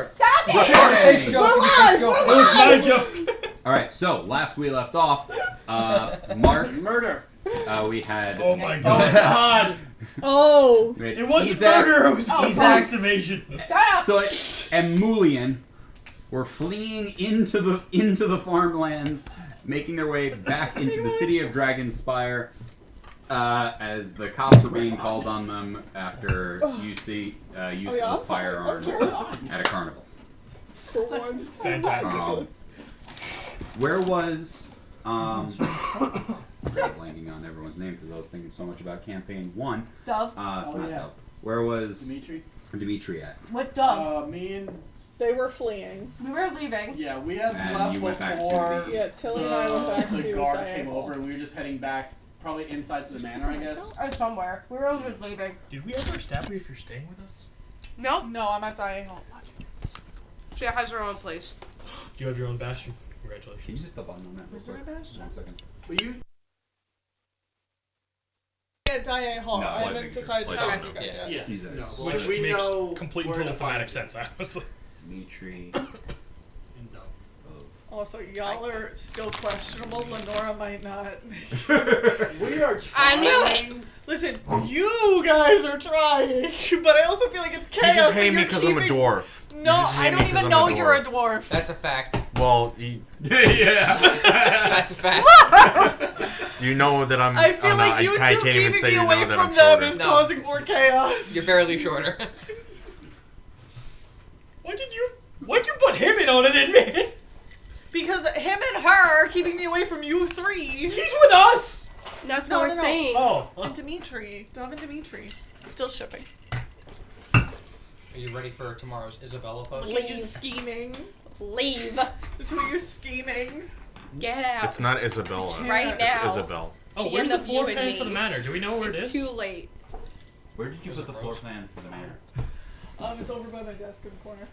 Stop it! Hey. We're live! It was my joke. Alright, so last we left off, Mark, Murder. we had... Oh my god. Oh. It wasn't Isaac, murder, it was Isaac, approximation. Soot, and Mulian were fleeing into the farmlands, making their way back into the city of Dragonspire, as the cops were being called on them after use of firearms at a carnival. For once. Fantastic. Where was I'm blanking on everyone's name because I was thinking so much about campaign 1. Dove. Not yeah. Dove. Where was Dimitri? at? What dove? Me and They were fleeing. We were leaving. yeah, we had And left you went back to before the- Yeah, Tilly and I went back the to guard Diane came Hall. over, and we were just heading back, probably inside to the manor, I guess. Or somewhere. We were all just leaving. Did we ever establish if you're staying with us? Nope. No, I'm at Diane Hall. She has her own place. Do you have your own bastion? Can you Congratulations. hit the button on that real Is there quick? a bastion? 1 second. Will you? At Diane Hall. No, I I haven't think decided to you're- talk okay. to you guys Yeah. yet. He's a- No. Which we makes know complete where total to find thematic him. sense, honestly. Dimitri. And Dove. Also, y'all are still questionable. Lenora might not. We are I trying. knew it! Listen, you guys are trying, but I also feel like it's chaos. You just hate and me you're because I'm a keeping- dwarf. No, You just hate I me don't 'cause even I'm know a you're a dwarf. dwarf. That's a fact. Well, Yeah. That's a fact. you know that I'm. I feel oh, no, like you I two can't even keeping say me you away know that from I'm them shorter. is No. causing more chaos. You're barely shorter. Why'd you put him in on it, didn't me? Because him and her are keeping me away from you three. He's with us! That's No, what we're no, no. saying. Oh. And Dimitri. Dove and Dimitri. Still shipping. Are you ready for tomorrow's Isabella post? Look at you scheming. Leave. That's what you're scheming. Get out. It's not Isabella. Right It's now. Isabel. Oh, the where's end the of floor you and plan me. for the manor? Do we know where it It's is? too late. Where did you put the floor plan for the manor? It's over by my desk in the corner.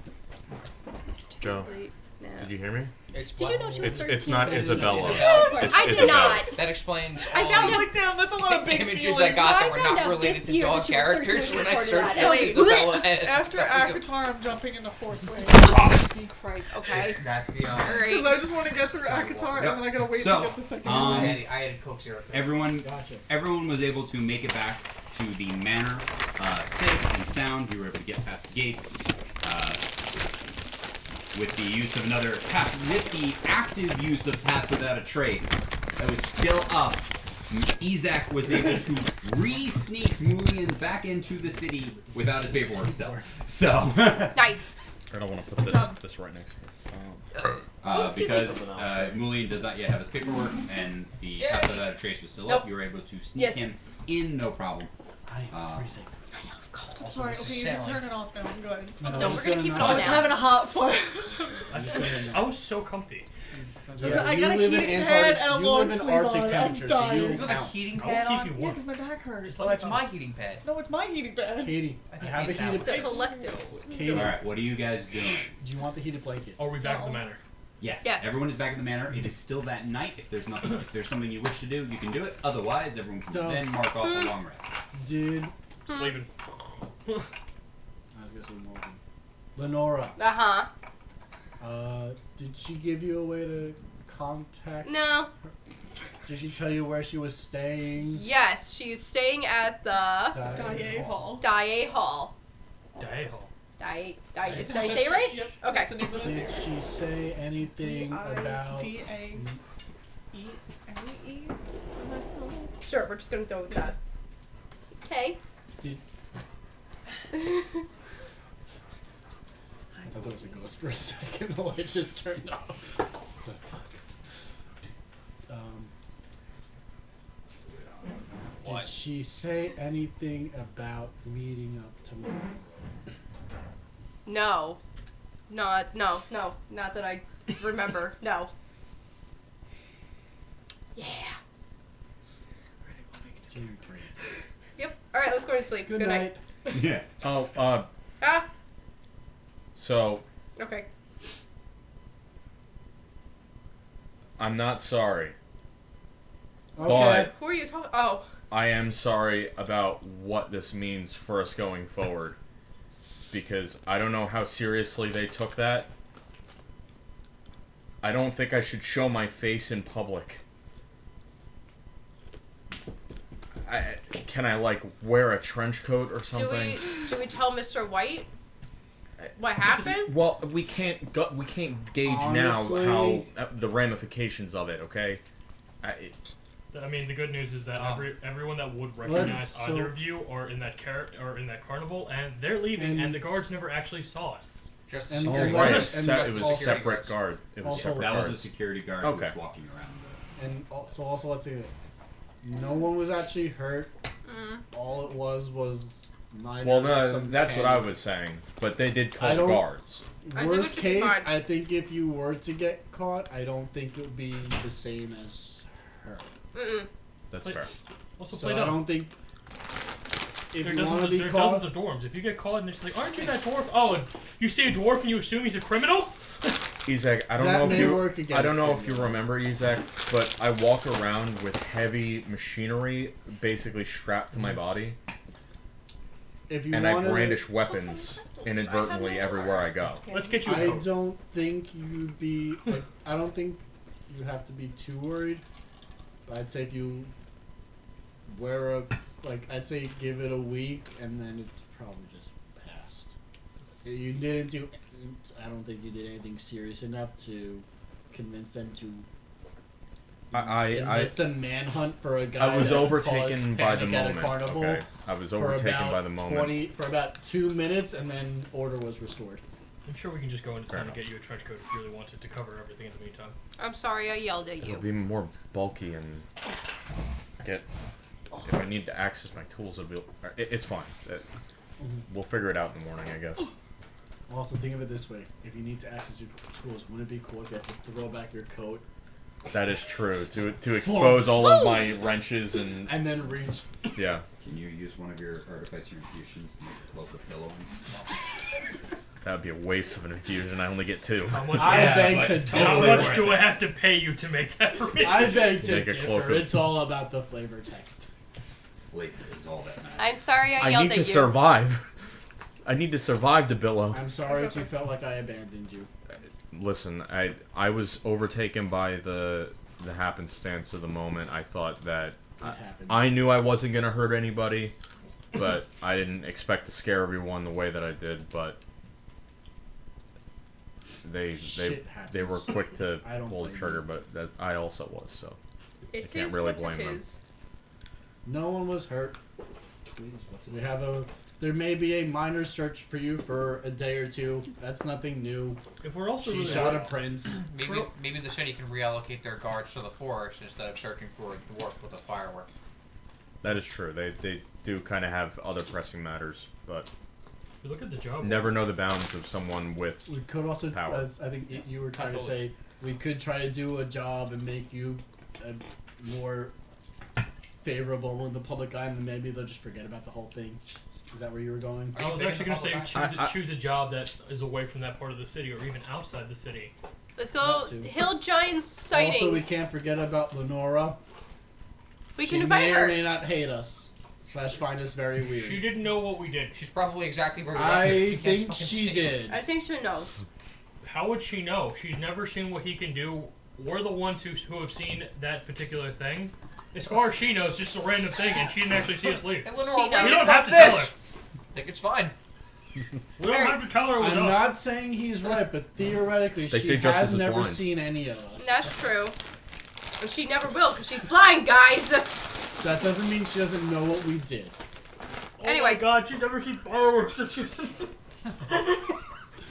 It's too Go. late now. Did you hear me? It's Did you know she was It's 13? not It's Isabella. Isabella. It's I did Isabel. not. That explains I all found the out- Like, damn, that's a lot of big images feelings. I got I that were found not out related this to year dog that she was 13 characters when I before searched that. I was Isabella. After That was Akatar, I'm jumping into Force Wing. Jesus Christ. Okay. That's the Alright. Because I just want to get through Akatar, Yep. and then I gotta wait So, to get the second um, one. I had Coke Zero. Everyone was able to make it back to the manor safe and sound. You were able to get past the gates with the use of with the active use of Pass Without a Trace that was still up. Isaac was able to re-sneak Mulian back into the city without his paperwork still. So, Nice. I don't want to put this right next to me. excuse because me. Mulian does not yet have his paperwork and the Pass Without a Trace was still Nope. up, you were able to sneak Yes. him in no problem. I'm sorry, okay, you can turn it off now, I'm good. No, we're gonna keep it I on was now. having a hot flash. I was so comfy. I got a heating pad and a long sleeve on. I'm so dying. You have a heating I pad will on? keep you Yeah, warm. because my back hurts. Oh, that's my heating pad. No, it's my heating pad. Katie, I I think have a it's that heated It's the collective. Katie, Alright, what are you guys doing? do you want the heated blanket? Are we back at the manor? Yes. Yes. Everyone is back in the manor. It is still that night. If there's something you wish to do, you can do it. Otherwise, everyone can Don't. then mark off a long rest. Did Sleeping. I was gonna say Morgan. Lenora, Uh-huh. did she give you a way to contact? No. Did she tell you where she was staying? Yes, she's staying at the Dye Hall. Dye Hall. Dieho. Dye, did I say it right? Yep. Okay. That's the name of the Did she say anything about? D-I-D-A-E-L-E-E? Sure, we're just gonna go with that. Okay. Did I thought it was a ghost for a second. The light just turned off. What? Did she say anything about meeting up tomorrow? No. Not that I remember. No. Yeah. Yep. Alright, let's go to sleep. Good night. Yeah. Oh, Ah, so okay. I'm not sorry. Okay. Who are you talking? Oh. I am sorry about what this means for us going forward. because I don't know how seriously they took that. I don't think I should show my face in public. Can I like wear a trench coat or something? Do we tell Mr. White what happened? Well, we can't gauge Honestly- now how the ramifications of it. Okay. I mean, the good news is that Oh. everyone that would recognize Let's- either so- of you are in that carnival, and they're leaving, and And- the guards never actually saw us. Just the And- security Oh, Right, guards. and it was a also- separate guard. It was Also- separate That was guards. a security guard who Okay. was walking around. And also let's say no one was actually hurt. Mm. All it was neither. Well, no, some that's what I panic. was saying. But they did call I the don't- guards. I think Worst we should be case, fine. I think if you were to get caught, I don't think it would be the same as her. Mm-mm. That's But- fair. Also, So play I dumb. don't think if There you want to are be dozens caught, of dwarves. If you get caught and it's like, aren't you that dwarf? Oh, and you see a dwarf and you assume he's a criminal? Isaac, I don't That know if may you work I against don't know him, if you though. remember Isaac, but I walk around with heavy machinery basically strapped to my body, if you and I want brandish weapons inadvertently everywhere I go. Let's get you a I coat. don't think you'd be. Like, I don't think you have to be too worried. But I'd say if you wear I'd say give it a week, and then it's probably just passed. You didn't do. I don't think you did anything serious enough to convince them to. I enlist a manhunt for a guy. I was that overtaken caused by the panic at a moment. carnival Okay, I was for overtaken about by the moment. 20 for about 2 minutes, and then order was restored. I'm sure we can just go into Fair town and enough. get you a trench coat if you really wanted to cover everything in the meantime. I'm sorry I yelled at It'll you. be more bulky and get. If I need to access my tools, it's fine. We'll figure it out in the morning, I guess. Also, think of it this way: if you need to access your tools, wouldn't it be cool if you had to throw back your coat That is true. To expose all of my wrenches and and then reach? yeah, Can you use one of your artificer infusions to make a cloak with pillow in? that would be a waste of an infusion. I only get 2. How much, I Yeah, beg but to totally how differ. much do I have to pay you to make that for me? I beg to Make a cloak differ. of- It's all about the flavor text. Flavor is all that matters. I'm sorry I I yelled need at to you. survive. I need to survive, DeBillo. I'm sorry if you felt like I abandoned you. Listen, I was overtaken by the happenstance of the moment. I thought that It happens. I knew I wasn't gonna hurt anybody, but I didn't expect to scare everyone the way that I did. But they Shit were happens. quick to I don't pull the blame trigger, you. but that I also was. So It can't is really what blame it them. is. No one was hurt. We have a. There may be a minor search for you for a day or two. That's nothing new. If we're also She really shot a prince. Maybe the city can reallocate their guards to the forest instead of searching for a dwarf with a firework. that is true. They do kind of have other pressing matters, but if you look at the job, never know the bounds of someone with. We could also, Power. as I think you were trying to say, we could try to do a job and make you more favorable in the public eye, and then maybe they'll just forget about the whole thing. Is that where you were going? I was actually going to say Public choose a job that is away from that part of the city or even outside the city. Let's go That too. Hill Giant sighting. Also, we can't forget about Lenora. we She can invite may her. or may not hate us, / find us very weird. She didn't know what we did. She's probably exactly where you left her. I She can't think fucking she stay. did. I think she knows. How would she know? She's never seen what he can do. We're the ones who have seen that particular thing. As far as she knows, it's just a random thing, and she didn't actually see us leave. Hey, Lenore, She what knows. do We you don't think have to about tell this? her. I think it's fine. We don't have to tell her it was I'm us. not saying he's right, but theoretically, They she say justice has is never blind. seen any of us. That's true. But she never will because she's blind, guys. That doesn't mean she doesn't know what we did. Oh Anyway. my god, she's never seen fireworks.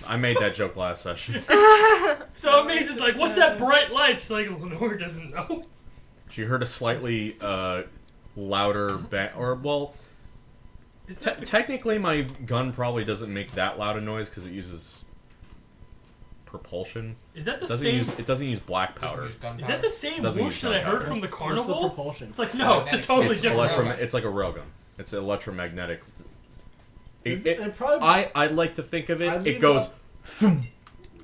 I made that joke last session. So amazing. Like, what's that bright light? She's like, Lenore doesn't know. She heard a slightly louder bang, or well, Is that the- technically my gun probably doesn't make that loud a noise because it uses propulsion. Is that the It doesn't same? use black Doesn't powder. use gunpowder. Is that the same Doesn't whoosh use that I heard gunpowder. from the What's carnival? the propulsion? It's like no, it's a totally It's different. railgun. It's like a railgun. It's electromagnetic. It probably. I like to think of I'd it. leave It goes it thum,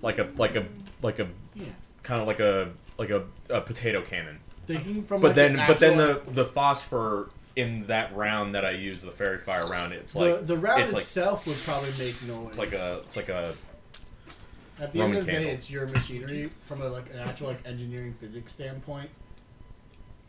like a Yeah. kind of like a potato cannon. Thinking from But like then an but then actual- the phosphor in that round that I use the fairy fire round, it's like the round it's like- itself would probably make noise. it's like a At the end Roman of the day, candle. it's your machinery from an actual engineering physics standpoint.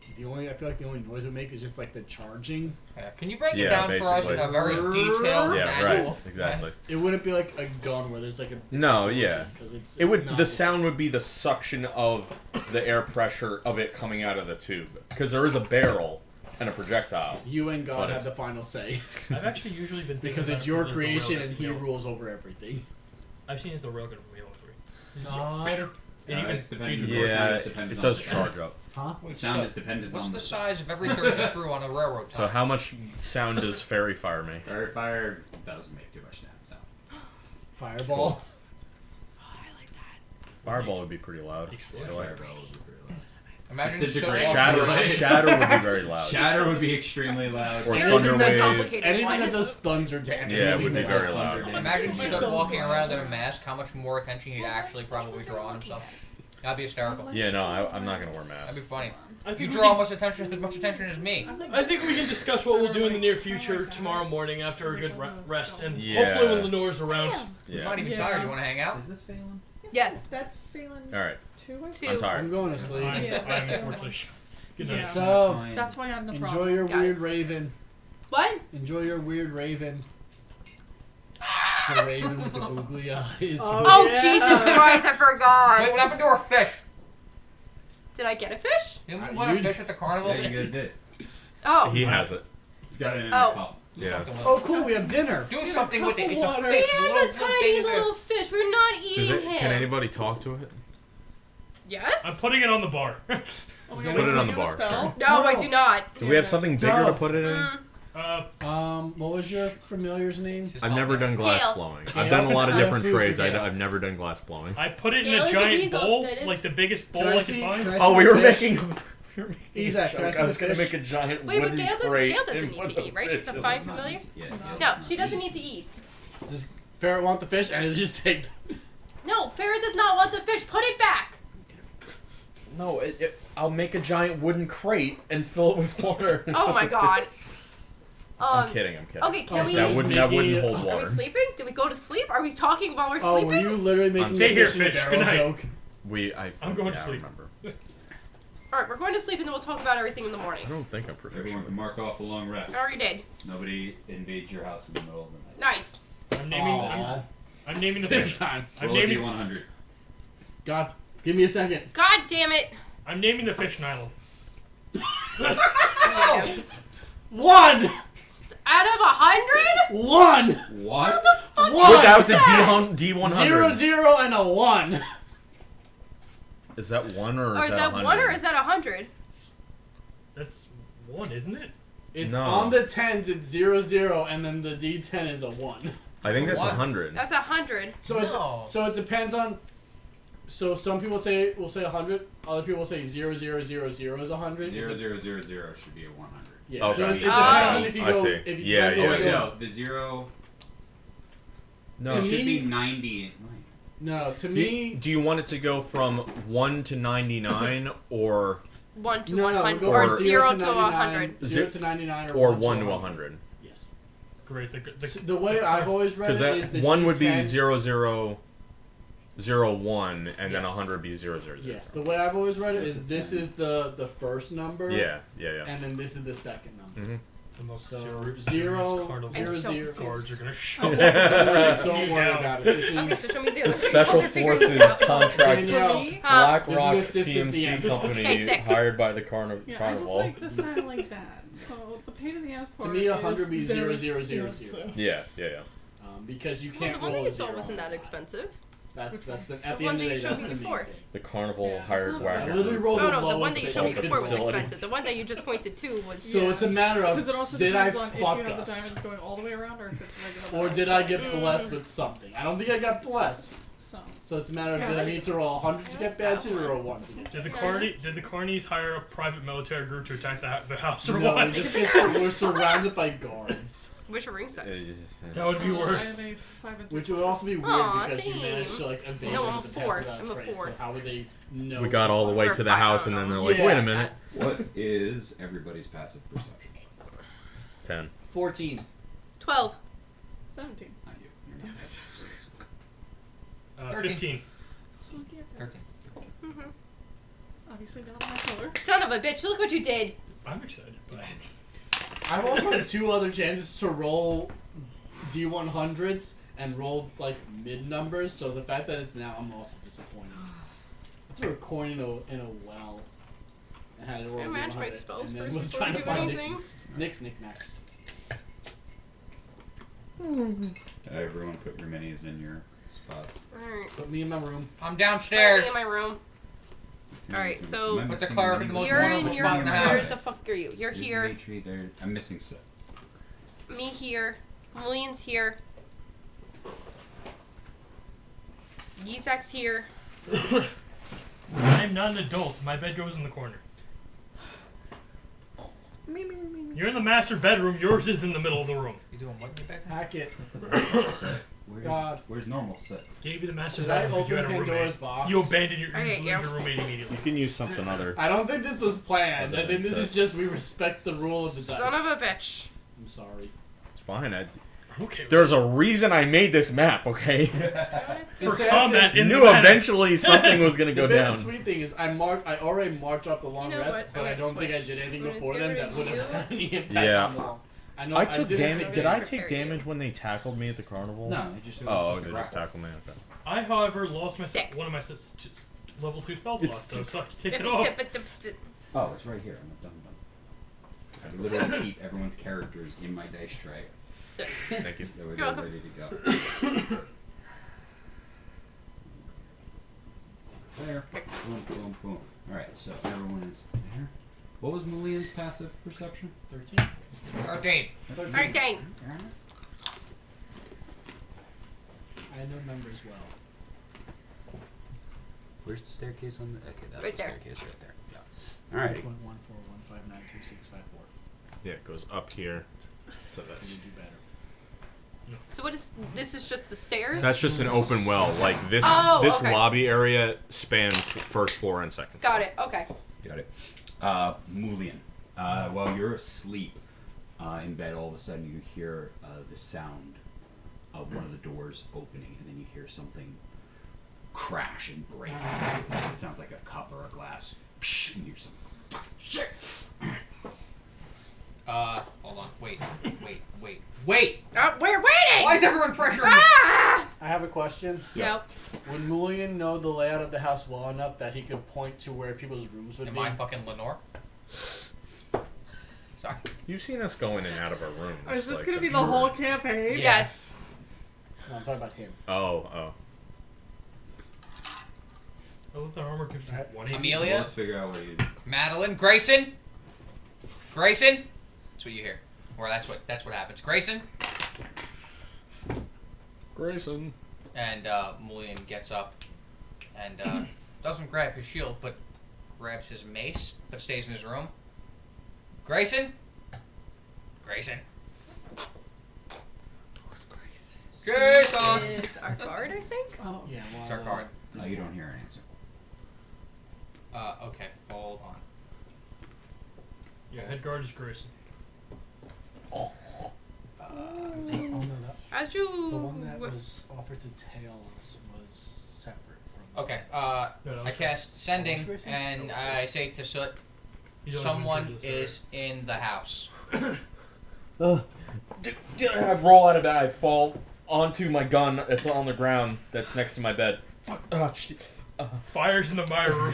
I feel like the only noise it would make is just like the charging. Yeah. Can you break it Yeah, down for us in basically. a very detailed yeah, manual? right, exactly. It wouldn't be like a gun where there's like a No, explosion, yeah. 'cause it's It would not the sound would be the suction of the air pressure of it coming out of the tube because there is a barrel and a projectile. You and God But have it's- the final say I've actually usually been thinking because about it's it your as the creation railgun and from He Halo. rules over everything. I've seen it as the railgun from Halo 3. God, It even it's dependent. feeds Yeah, reverse. it does charge up. huh? The sound is dependent What's on the the size of every third screw on a railroad tie? So how much sound does fairy fire make? Fairy fire doesn't make too much sound. Fireball. Fireball would be pretty loud. Explode. Fireball would be pretty loud. Imagine Disintegrate. shit Shatter, walking- shatter would be very loud. Shatter would be extremely loud. Or Yeah, thunder it's a wave. complicated Anything one. that does thunder damage. Yeah, it would be anything that very does loud. thunder damage. Imagine My Shook son's walking around in a wild. mask, how much more attention he'd actually probably draw on himself. That'd be hysterical. Yeah, no, I'm not gonna wear That'd masks. be funny. I You think, we draw can, as much attention as me. I think we can discuss what we'll do in the near future tomorrow morning after a good rest, and Yeah. hopefully when Lenore's around. You Yeah. might even be Yeah. tired. You want to hang out? Is this Phelan? Yes. That's Phelan All right, 2, I think? Two. I'm I'm tired. going to sleep. I'm Yeah. unfortunately. Good night. Yeah. Dove, That's why I'm the enjoy problem. your Got weird raven. What? Enjoy your weird raven. The raven with the googly eyes. Oh, yeah. Jesus Christ, I forgot. Wait, what happened to our fish? Did I get a fish? Didn't we You want a d- fish at the carnival? Yeah, you guys did. Oh. He has it. He's got it in Oh. a cup. Do Yeah. something with Oh, it. cool, we have dinner. Do something with it. It's a Water. fish. He has a tiny baby little fish. We're not Does eating it, him. can anybody talk to it? Yes? I'm putting it on the bar. Oh my Put God, it wait, on can the you do a bar, spell? No, I do not. Do we have something bigger to Dove. put it in? Mm, What was your familiar's name? Just I've help never me. done glass Gail. blowing. Gail? I've done a lot of I have different food for trades. Gail. I've never done glass blowing. I put it in Gail a is a giant weasel. bowl, That is- like the biggest bowl Can I I see- could find. can I Oh, see we the were fish? making. Isaac, can I see I the was gonna fish? make a giant Wait, but wooden Gail crate doesn't and need put to the eat, right? She's a fish fine in. familiar? Yeah. No, she doesn't need to eat. Does Ferret want the fish? And just take. No, Farrah does not want the fish. Put it back. No, I'll make a giant wooden crate and fill it with water. Oh my God. I'm kidding. I'm kidding. Okay, can Oh, we? so That He's wouldn't making- hold Are we water. sleeping? Did we go to sleep? Are we talking while we're Oh, sleeping? were you literally making Stay the here, fish in a fish. barrel Good night. joke? I'm going to yeah, sleep. I remember. All right, we're going to sleep and then we'll talk about everything in the morning. I don't think I'm Everyone proficient. can mark off a long rest. I already did. Nobody invades your house in the middle of the night. Nice. I'm naming. Aw. I'm naming the This fish. time. I'm Roll a naming. D100. God, give me a second. God damn it. I'm naming the fish Nylon. Oh. 1! Out of 100? 1! What? The fuck What? is Without a that? D100. 0, 0, and a 1. Is that one or Or is that 100? 1 or is that 100? That's 1, isn't it? It's No. on the 10s, it's 0, 0, and then the D10 is a 1. I think that's One. 100. That's 100. So No. so it depends on. So some people will say 100. Other people will say 0, 0, 0, 0 is 100. 0, 0, 0, 0 should be a 100. Yeah. Okay. So it depends Oh. on if you I go. see. If you Yeah, depends Oh on wait, if it no. goes- The 0. No. To It should me- be 90. No, to me. Do you want it to go from 1 to 99 or 1 to No, 100. go or from 0 to 99, 100. 0 to 99 or 1 1 to 100? Yes. Great. The way I've always read Because it is the 1 would be D10 0, 0, 0, 1, and then Yes. 100 would be 0, 0, 0. Yes, the way I've always read it is this is the first number. Yeah, yeah. And then this is the second number. The most So, serious zero, carnival zero, zero. cards are gonna show. Don't Taking worry down. about it. This Okay, is so show me the The other Special they're figuring Forces this out. contract Danielle. For me? Huh? This BlackRock is assistant PMC DM. company Okay, sick. hired by the Yeah, I just carnival. like the style like that. So the pain in the ass part me, is 100 be very 0, 0, 0, expensive. 0. Yeah. Because you Well, can't the one roll that a you saw zero wasn't on that die. expensive. That's the The at the one end that of you the showed day, that's me the before. main thing. The carnival Yeah, hires so- I Wagner. literally rolled Oh the no, the one lowest that you they showed me could before was facility. expensive. The one that you just pointed to was. So Yeah. it's a matter Because it of also did I depends on if you fuck have the us diamonds going all the way around or if it's regular. or did I get Mm. blessed with something? I don't think I got blessed. So So it's a matter of Yeah, did I like- need to roll 100 to get bad or a 1 to get Did the bad? Carnies hire a private military group to attack the house or No, we what? just we're surrounded by guards. Wish a ring size. That would be worse. I have a 5 and Which would also be weird Aw, because you same. managed to like evade No, them I'm a with the pass 4. without I'm a trace. 4. So how would they know? We got all the way Or to the five, I house, don't and then know. they're like, Yeah. "Wait a minute." What is everybody's passive perception? 10. 14. 12. 17. Not you. You're not bad. 13. 15. So look at that. 13. Mm-hmm. Obviously not my color. Son of a bitch, look what you did. I'm excited, but I've also had 2 other chances to roll D100s and rolled like mid numbers, so the fact that it's now, I'm also disappointed. I threw a coin in a well and had to roll I match my D100, spells and then first was before trying we to do find anything. knickknacks. Everyone put your minis in your spots. Alright. Put me in my room. I'm Stairs. downstairs. In my room. Alright, so- Am I What's the missing cleric any? in the most You're wonderful in spot in the your. house? Where the fuck are you? You're There's here. Dimitri there. I'm missing stuff. Me here. Mulian's here. Yizak's here. I'm not an adult. My bed goes in the corner. You're in the master bedroom. Yours is in the middle of the room. You doing what in your bed? Hack it. Where's, God. Where's normal set? Gave you the master Did I bedroom because you open had a Pandora's roommate. box? You abandoned your, I hate you you. lose your roommate immediately. You can use something other. I don't think this was planned. I think this is just we respect the rule of the dice. Son of a bitch. I'm sorry. It's fine. Okay. There's a reason I made this map, okay? For The sad combat thing- in knew the meta. eventually something was gonna The go down. bittersweet thing is I already marked off the long You know rest, what? but I'm I don't gonna think I switch. did anything I'm gonna before get then rid that of would have you. had any impact Yeah. on long. I know I took didn't damage. take Did any- I take prepare you. damage when they tackled me at the carnival? No, it just. It Oh, was they just a just grapple. tackled me. Okay. I, however, lost my Sick. one of my level 2 spell slots, though, so I can take it Dip, off. dip, dip, dip. Oh, it's right here. I'm not done. I literally keep everyone's characters in my dice tray. So, Thank you. That way You're they're welcome. ready to go. There. Boom, boom, boom. Alright, so everyone is there. What was Mulian's passive perception? 13? 13. 13. alright, dang. Alright. I know numbers well. Where's the staircase on the? Okay, that's Right the there. staircase right there. Yeah. Alrighty. 1, 1, 4, 1, 5, 9, 2, 6, 5, 4. Yeah, it goes up here to Can this. you do better? So what is, this is just the stairs? That's just an open well. Like this, Oh, this okay. lobby area spans first floor and second. Got it, okay. Got it. Mulian, while you're asleep in bed, all of a sudden you hear the sound of one of the doors opening, and then you hear something crash and break. It sounds like a cup or a glass. And you hear some shit. Hold on. Wait. We're waiting! Why is everyone pressuring me? Ah! I have a question. Nope. Would Mulian know the layout of the house well enough that he could point to where people's rooms would Am be? I fucking Lenore? Sorry. You've seen us go in and out of our rooms. Oh, is this like, gonna I'm be the sure. whole campaign? Yes. No, I'm talking about him. Oh. I love that armor gives you Alright. 1 Amelia? Well, let's figure out what you do. Madeline? Grayson? That's what you hear. Or that's what happens. Grayson? Grayson. And Mulian gets up and doesn't grab his shield, but grabs his mace, but stays in his room. Grayson? Grayson? Grayson! Is our guard, I think? Oh. Yeah, well, It's our card. No, you don't hear an answer. Okay, hold on. Yeah, head guard is Grayson. Oh no, that, As you... the one that was offered to Tails was separate from. Okay, No, that I was cast Sending, Oh, Grayson? and I say to Soot, He's only someone moved into this is in the house. I roll out of bed. I fall onto my gun that's on the ground that's next to my bed. Fuck. area. Fires into my room.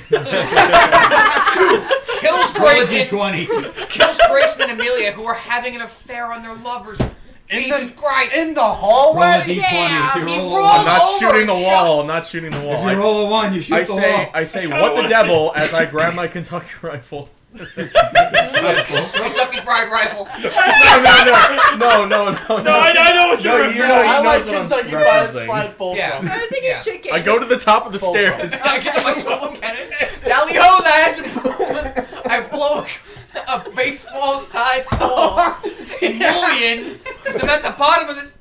Kills Quality Grayson! 20. Kills Grayson and Amelia, who are having an affair on their lovers. Jesus Christ! In the hallway? Roll a d20. Yeah, If you he roll a rolled I'm one, not over shooting the and wall. I'm not shooting the if wall. you roll a 1, you shoot I the say, wall. I say, kinda what the wanna devil? As I grab my Kentucky rifle. Kentucky Fried Rifle. No. No, I know what you're No, you referring know, I he like knows what I'm Kentucky referencing. Fried Fulcrum. Yeah. I was thinking Yeah. chicken. I go to the top of the Full stairs. I get to my swivel cannon. Tally ho, lads! I blow a baseball-sized hole in Mulian, because I'm at the bottom of this.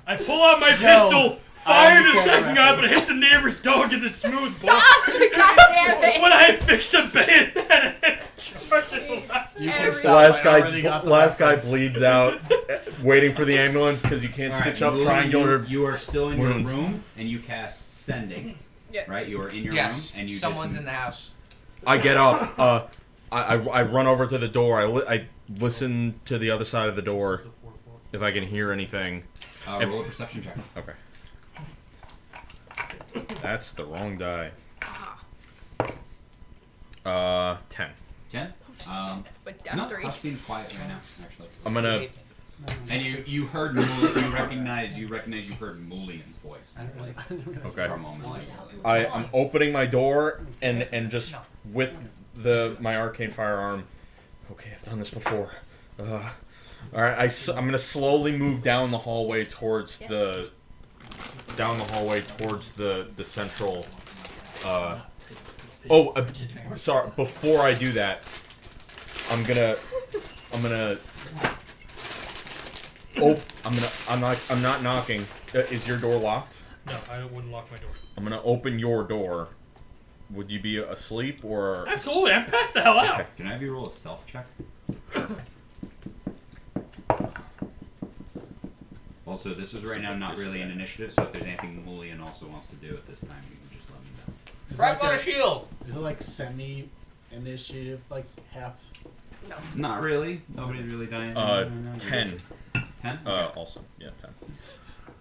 I pull out my pistol, fire the second guy, but it hits the neighbor's dog in the smooth blow. Stop! God damn it! When I fix a bayonet, it's charged at the last You can Every- stop. Last I already got the guy reference. bleeds out, waiting for the ambulance because you can't All right, stitch up Mulan, triangular. You are still in wounds. your room, and you cast Sending. Yes. Right, you are in your Yes. room, and you Someone's just, in the house. I get up. I run over to the door. I listen to the other side of the door if I can hear anything. roll a perception check. Okay. That's the wrong die. Ah. 10. 10. But down No, 3. house seems quiet right now, actually. I'm gonna. And you heard Mulian, you recognize you heard Mulian's voice Okay. for a moment. I'm opening my door and just with my arcane firearm. Okay, I've done this before. All right, I'm gonna slowly move down the hallway towards the central. Sorry. Before I do that, I'm gonna. I'm not knocking. Is your door locked? No, I wouldn't lock my door. I'm gonna open your door. Would you be asleep or? Absolutely, I'm passed the hell out. Okay. Can I have you roll a stealth check? Also, this is right now not really an initiative, so if there's anything Mulian also wants to do at this time, you can just let me know. Is Grab it like on a shield. Is it like semi-initiative, like half? No. Not really. Nobody's really dying. 10. 10? Also, yeah, 10.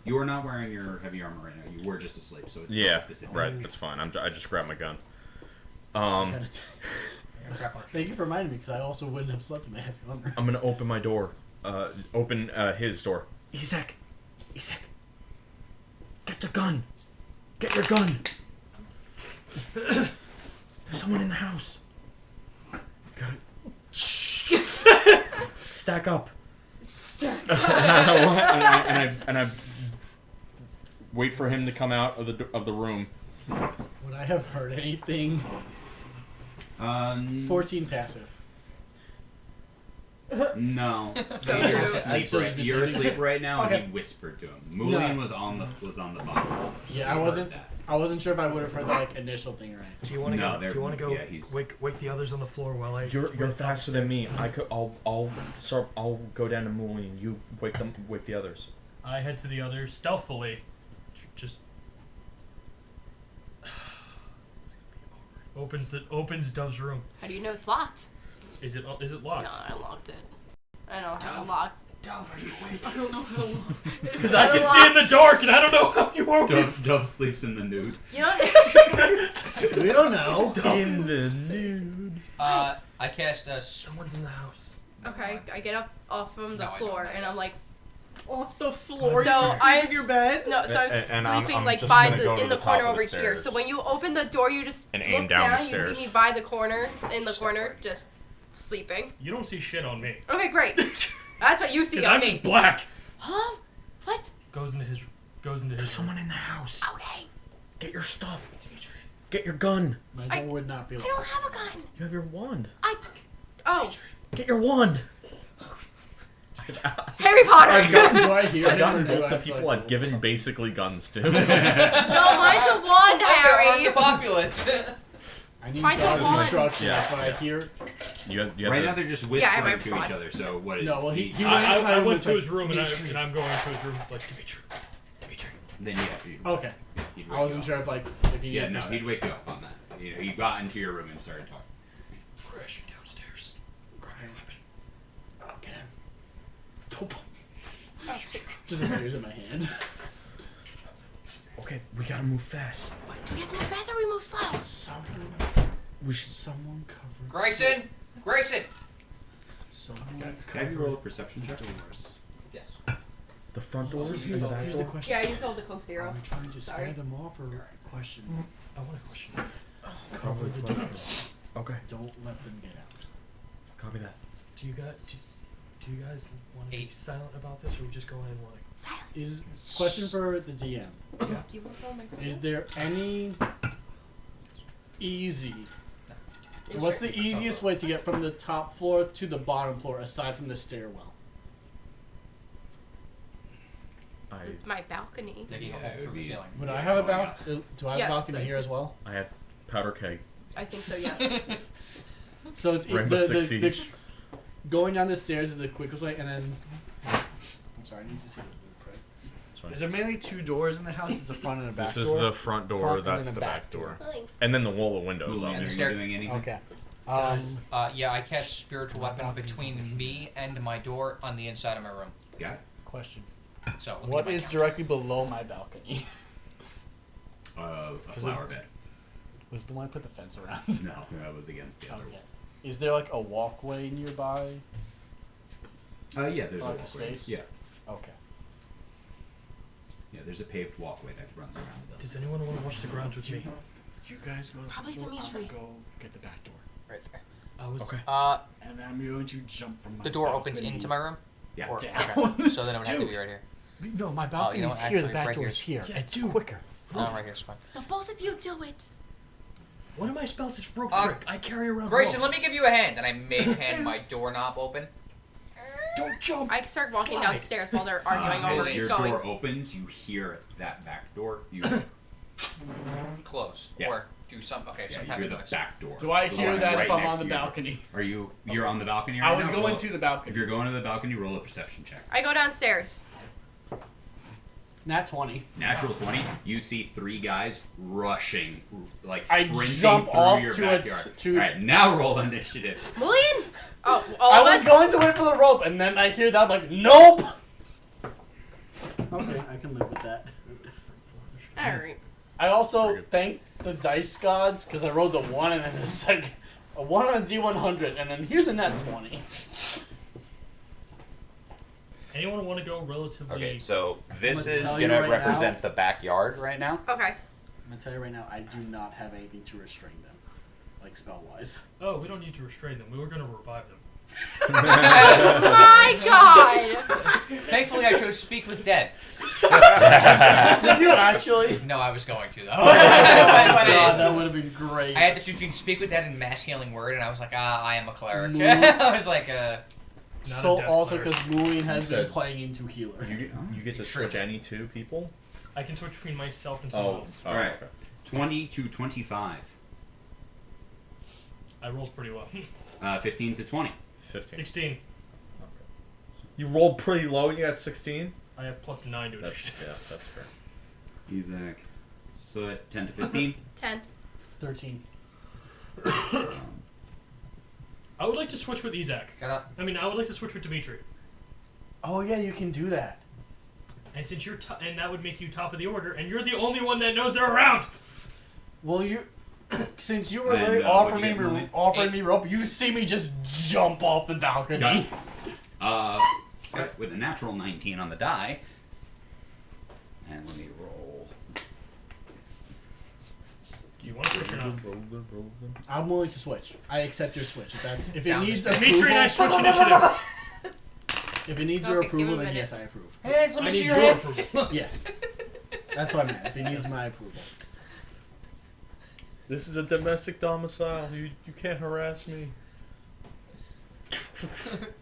You are not wearing your heavy armor right now. You were just asleep, so it's Yeah, not disadvantage. right. That's fine. I just grabbed my gun. Thank you for reminding me, because I also wouldn't have slept in my heavy armor. I'm gonna open my door. Open his door. Isaac, get the gun. Get your gun. There's someone in the house. Got it. Shh. Stack up. and I wait for him to come out of the room. Would I have heard anything? 14 passive. No. So you're true. asleep. You're asleep right now, Okay. and he whispered to him. Mulian No. was on the bottom. Yeah, I wasn't sure if I would have heard the initial thing right. Do you want to No, go? they're- Do you want to go? yeah, he's- Wake the others on the floor while I. You're faster than me. I'll go down to Mooley and you wake the others. I head to the others stealthily. Just. Opens Dove's room. How do you know it's locked? Is it locked? No, I unlocked it. I know how to lock. Dove, are you awake? I don't know how long. Because I can see in the dark and I don't know how you are. Dove sleeps in the nude. You know. We don't know. In the nude. I cast a. Someone's in the house. Okay, I get up off from the No, I floor don't. and I'm like, Off the floor. So you sleep I'm- in your bed. no, so I'm And I'm sleeping like just by gonna go to in the the top corner of the over here. stairs. So when you open the door, you just And look aim down the you stairs. see me by the corner, in the corner, just sleeping. You don't see shit on me. Okay, great. That's what you see Because on I'm me. just black. Huh? What? Goes into his. There's someone in the house. Okay. Get your stuff. Get your gun. My I- door would not be I locked. don't have a gun. You have your wand. Oh, Get your wand. Harry Potter. I've gotten, Do I hear I've him or gotten do I multiple have to, people like, I've given basically guns to. No, mine's a wand, Harry. The populace. I need Mine's a God's wand. instructions. Yes, That's what yes. I hear. You have Right to- now they're just Yeah, I have whispering my to prod. each other. So what is No, well, he I went went to to his room and I'm going to his room like Dimitri. Then yeah, he'd Okay. wake I wasn't you sure up. if if he. Yeah, no, he'd wake you up on that. He got into your room and started talking. Crashing downstairs. Grab your weapon. Okay. Just a fingers in my hand. Okay, we gotta move fast. Do we have to move fast or we move slow? Someone cover. Grayson. Someone Can I have you roll a cover perception check? doors. Yes. The front doors Here's and the back the door. question. Yeah, I used all the Coke Are Zero. we trying to scare Sorry. them off or question? I want a question. Cover the doors. Okay, Don't let them get out. copy that. Do you guys want to be 8. silent about this, or we just go in like? Silent. Is question for the DM. Do you want to know my Is there any easy? Is What's there- the easiest way to get from the top floor to the bottom floor aside from the stairwell? my balcony? Digging a hole through the ceiling. Would I have a balcony? Do I have Yes, a balcony I here as well? I have powder keg. I think so. Yes. So it's Rainbow the, Six the, the, Siege. going down the stairs is the quickest way, and then. I'm sorry, I need to see the blueprint. That's fine. Is there mainly 2 doors in the house? It's the front and the back This door? is the front door. Front and that's then the the back back door. Fine. And then the wall of windows. Julian, are obviously. you doing anything? Okay. Guys. Yeah, I cast spiritual weapon between me and my door on the inside of my room. Got it. Question. So look What at my is count. directly below my balcony? A flower bed. Was the one I put the fence around? No, that was against the other Okay. Is there like a walkway nearby? wall. Yeah, there's Like a a walkway. space? Yeah, Okay. yeah, there's a paved walkway that runs around the building. Does anyone want to watch the grounds with me? You guys go. Probably to the door, I'm Dimitri. gonna go get the back door, Right there. I was. Okay. and then I'm going to jump from my. The door opens balcony into my room. Yeah. Or, Down. okay. So then it would have to be right here. No, my you balcony's know what, here. The actually, back right door is here. Yeah, It's dude. quicker. Right here's fine. The both of you do it. One of my spells is rope Uh, trick. I carry around. Grayson, rope. let me give you a hand, and I mage hand my doorknob open. Don't jump. I start walking Slide. downstairs while they're arguing over As your going. door opens, you hear that back door. You Close. Yeah. Or do some. Okay, yeah, some you type hear of the noise. back door. Do I The hear one that right if I'm next on the to you. balcony? Are you're on the balcony right I now? was going Roll- to the balcony. If you're going to the balcony, roll a perception check. I go downstairs. Nat 20. Natural 20, you see 3 guys rushing, like I sprinting jump through off your to a backyard. to- Alright, now roll initiative. Mulian? Oh, all I of was us? going to wait for the rope, and then I hear that. I'm like, nope. Okay, I can live with that. Alright. I also thank the dice gods because I rolled a 1 and then it's like a 1 on a D100, and then here's a nat 20. Anyone want to go relatively? Okay, so this I'm gonna is tell going you to right represent now- the backyard right now. Okay. I'm gonna tell you right now, I do not have anything to restrain them, like spell wise. Oh, we don't need to restrain them. We were gonna revive them. My god! Thankfully, I chose speak with dead. Did you actually? No, I was going to though. Oh But I god, didn't. that would have been great. I had to choose between speak with dead and mass healing word, and I was like, I am a cleric. No. I was like, Not So a death also cleric. because Moon has You been said- playing into healer. You get to True. switch any 2 people. I can switch between myself and someone Oh, else. Alright. okay. 20 to 25. I rolled pretty well. 15 to 20. 15. 16. You rolled pretty low. You got 16. I have +9 to That's initiative. yeah, that's fair. Isaac. So 10 to 15. 10. 13. I would like to switch with Izak. shut up. I mean, I would like to switch with Dimitri. Oh yeah, you can do that. And since you're and that would make you top of the order, and you're the only one that knows they're around. Well, you, since you were And, literally what'd you get, Moon? offering me rope, you see me just jump off the balcony. Got it. Scott, with a natural 19 on the die. And let me roll. Do you want to switch or not? I'm willing to switch. I accept your switch. If it Down needs the stairs. Dimitri and I approval, switch initiative. if it needs your Okay, give him approval, a then minute. yes, I approve. Hands, let I me see need your your hand. approval. Yes, that's what I meant. If it needs my approval. This is a domestic domicile. You can't harass me.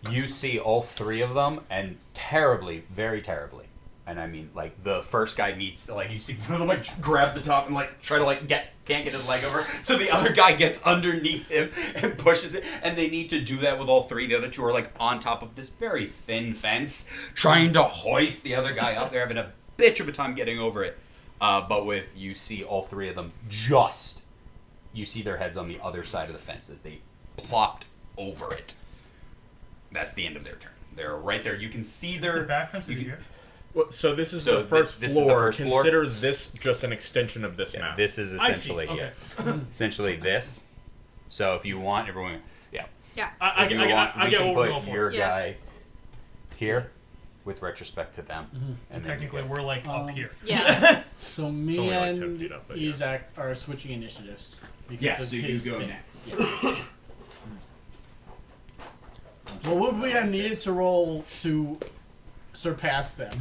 You see all 3 of them, and terribly, very terribly. And I mean, like, the first guy needs to, like, you see one of them, like, grab the top and, like, try to, like, can't get his leg over. So the other guy gets underneath him and pushes it. And they need to do that with all 3. The other 2 are, like, on top of this very thin fence, trying to hoist the other guy up. They're having a bitch of a time getting over it. But you see all 3 of them you see their heads on the other side of the fence as they plopped over it. That's the end of their turn. They're right there. You can see The their back fence is you- here. Well, so this is So the first this is the floor. first floor? Consider this just an extension of this map. This is I see. essentially Okay. essentially this. So if you want everyone, I if you get want, we what can we're put going for. your Yeah. guy here with retrospect to them. Mhm. And then you technically, guys- we're like up Um, here. Yeah. So me only like 10 and feet up, but yeah. Isaac are switching initiatives because Yeah, of so you his go thing. next. Yeah. What would we have needed to roll to surpass them?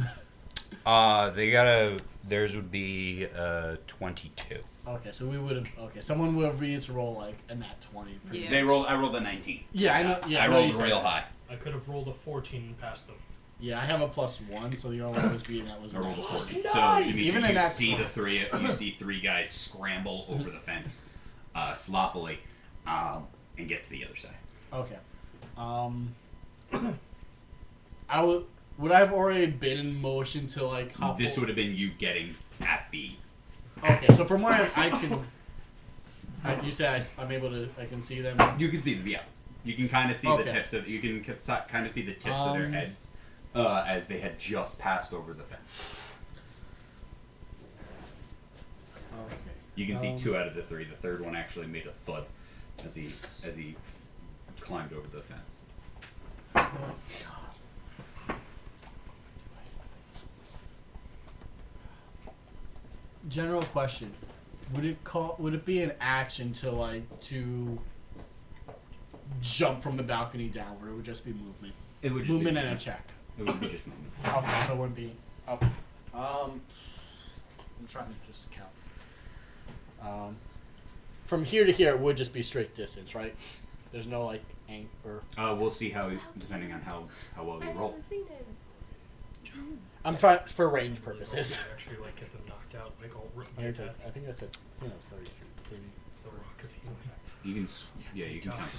They gotta. Theirs would be 22. Okay, so we would have. Okay, someone would have needed to roll like a nat 20. Yeah. They rolled. I rolled a 19. Yeah, I know. Yeah, I know rolled you said real that. high. I could have rolled a 14 and passed them. Yeah, I have a +1, so the only one was being that was I rolled a nat 14. 20. So Dimitri, Even in you that see one. the 3. You see 3 guys scramble over the fence, sloppily, and get to the other side. Okay. Would I have already been in motion to like hop? This would have been you getting at the. Okay, so from where I can, you say I'm able to. I can see them. You can see them, yeah. You can kind of see Okay. the tips of. You can kind of see the tips of their heads as they had just passed over the fence. Okay. You can see 2 out of the 3. The third one actually made a thud as he climbed over the fence. General question: Would it be an action to jump from the balcony down, or it would just be movement? It would just Movement be and a check. It would be just movement. Okay, so it wouldn't be. Okay. I'm trying to just count. From here to here, it would just be straight distance, right? There's no like or. We'll see how depending on how well you roll. I'm trying for range purposes. Actually, like get them knocked out, like all ripped I to think death. I said 30 feet. 30. The rock is healing. You can yeah you can count.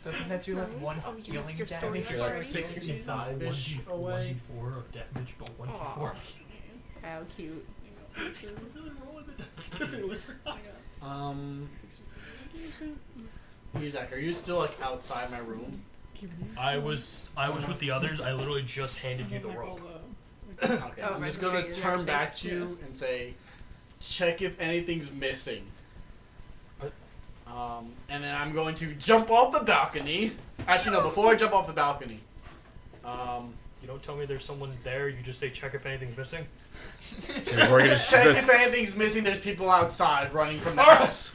Doesn't that do like one healing your story damage? for You're like story. 65-ish away. 1d4 of damage, but 1d4. Aw. How cute. Zach, are you still like outside my room? I was with the others. I literally just handed you the rope. Okay. Oh, I'm just right, gonna sure, turn you're back to you and say, check if anything's missing. And then I'm going to jump off the balcony. Actually, no. Before I jump off the balcony, You don't tell me there's someone there. You just say check if anything's missing. So we're gonna check if anything's missing. There's people outside running from the house.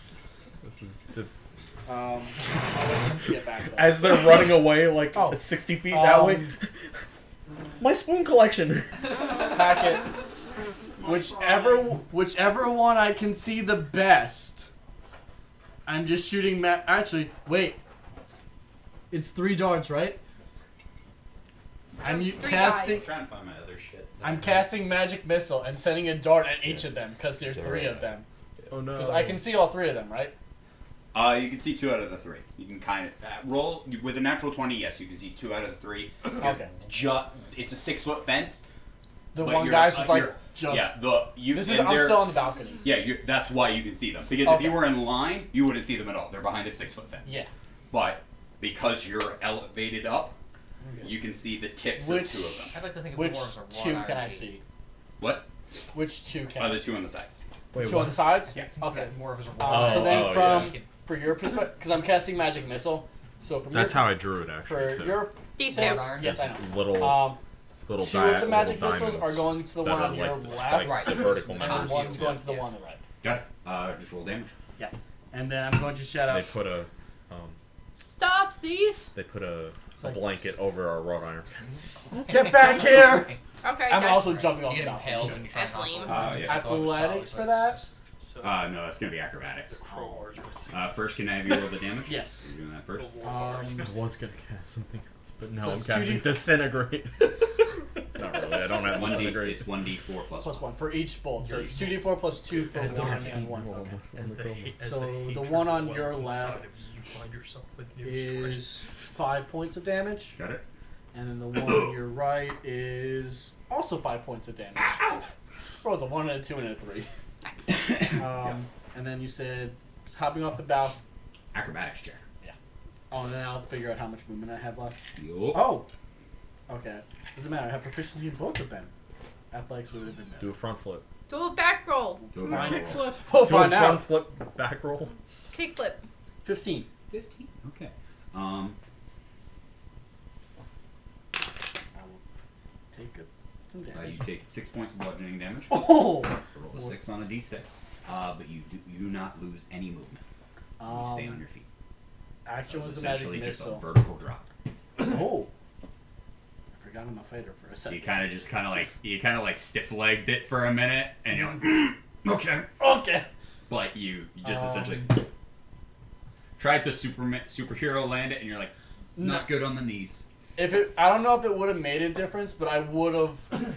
I'll let them get back though. As they're running away, like Oh. 60 feet that way. My spoon collection. Pack it. Whichever one I can see the best. I'm just shooting. Actually, wait. It's 3 darts, right? I'm 3 casting. guys. Trying to find my other shit. I'm casting magic missile and sending a dart at each of them because there's 3 of them. Oh no. Because I can see all 3 of them, right? You can see 2 out of the 3. You can kind of roll with a natural 20. Yes, you can see 2 out of the 3. Okay. It's a 6-foot fence. The But one you're- guy's just like you're- just. Yeah, This is. and I'm they're- still on the balcony. Yeah, that's why you can see them. Because if Okay. you were in line, you wouldn't see them at all. They're behind a 6-foot fence. Yeah. But because you're elevated up, you can see the tips of 2 of them. I'd like to think of Which the war as a raw 2 iron can I gate. see? What? Which 2 can? Oh, I the see? 2 on the sides. Wait, 2 on the sides? Yeah. Okay. More of as a raw. So then, oh, from yeah. for your perspective, because I'm casting magic missile, so from That's your, how I drew it actually. for too. your These sake- two. iron? yes, I know. Little 2 of the little magic missiles diamonds are going to the that one are on your like the left, spikes, Right. the vertical and then numbers. one's going to the Yeah. one on the right. Got it. Just roll damage. And then I'm going to shout They out. put a Stop, thief! a blanket over our wrought iron fence. Get back here! Okay, I'm that's also jumping You off the get impaled balcony. when you try and knock Flame. over. Yeah. I thought it was Athletics solid, for but that? it's So No, that's gonna be acrobatics. the crowbar's missing. First, can I have you roll the damage? Yes. You're doing that first. I was gonna cast something else, but now So I'm it's casting 2D disintegrate. Not really. I don't have 1d. disintegrate. It's 1d4 plus Plus 1. 1 for each bolt. So it's 2d4 plus 2 for As the 1 one- and 1. Okay. As So the hatred one on wells your inside left of you, you find yourself with new strength. Is 5 points of damage. Got it. And then the one on your right is also 5 points of damage. Bro, it's a 1 and a 2 and a 3. Nice. And then you said hopping off the bow. Acrobatics check. Oh, and then I'll figure out how much movement I have left. Yup. Oh! Okay. Doesn't matter. I have proficiency in both of them. Athletics would have been better. Do a front flip. Do a back roll. Do a Fine. back roll. We'll Do a find front out. flip back roll. Kick flip. 15. 15. Okay. I will take some You damage. take 6 points of bludgeoning damage. Oh! Roll a 6 on a d6. But you do not lose any movement. You stay on your feet. Action It was the magic essentially just a missile. vertical drop. Oh! I forgot I'm a fighter for a So you second. kind of like stiff-legged it for a minute, and you're like, okay. Okay! But you just essentially tried to superhero land it, and you're like, not good on the knees. I don't know if it would have made a difference, but I would have.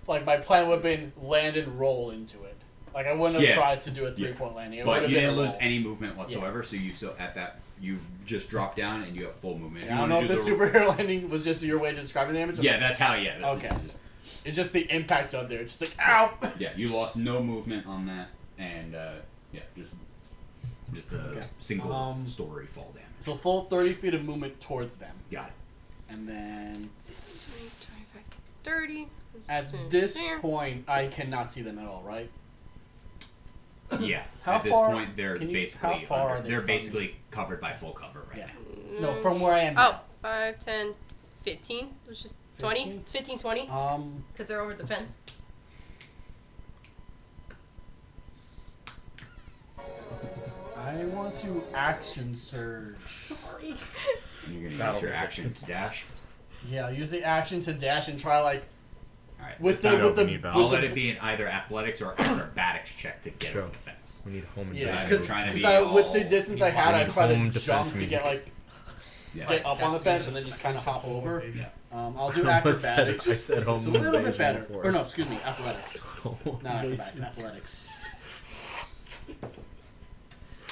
Like, my plan would have been land and roll into it. Like I wouldn't have Yeah. tried to do a 3-point landing. It would But have you been didn't a lose roll. any movement whatsoever, so you still at that you just dropped down and you have full movement. If Yeah, you I don't wanna know if the do superhero landing was just your way of describing the damage. Yeah, that's how. Yeah. That's Okay. It's just the impact up there. It's just like ow. Yeah, you lost no movement on that, and yeah, just a Okay. single story fall damage. So full 30 feet of movement towards them, Got it. and then 25, 30. at this point, I cannot see them at all, right? Yeah. How at this far- point, they're can you- basically how far are they they're from basically covered by full cover right Yeah. now. No, from where I am. Oh, 5, 10, 15. It's just 20. 15? 15, 20. now. Because they're over the fence. I want to action surge. And you're gonna Battle use your music. action to dash. Yeah, use the action to dash and try like All right. with time the with the. we need with I'll the let it be in either athletics or acrobatics check to get Joe. over the fence. We need home Yeah, I'm because trying to be with the all- distance I had, I need tried to home jump defense to music. get like Yeah. get up on the That's fence music. and then just kind of hop over. Yeah. I'll do I almost said acrobatics. it. I said home It's a little bit invasion better. before. Or no, excuse me, athletics. Not acrobatics, athletics.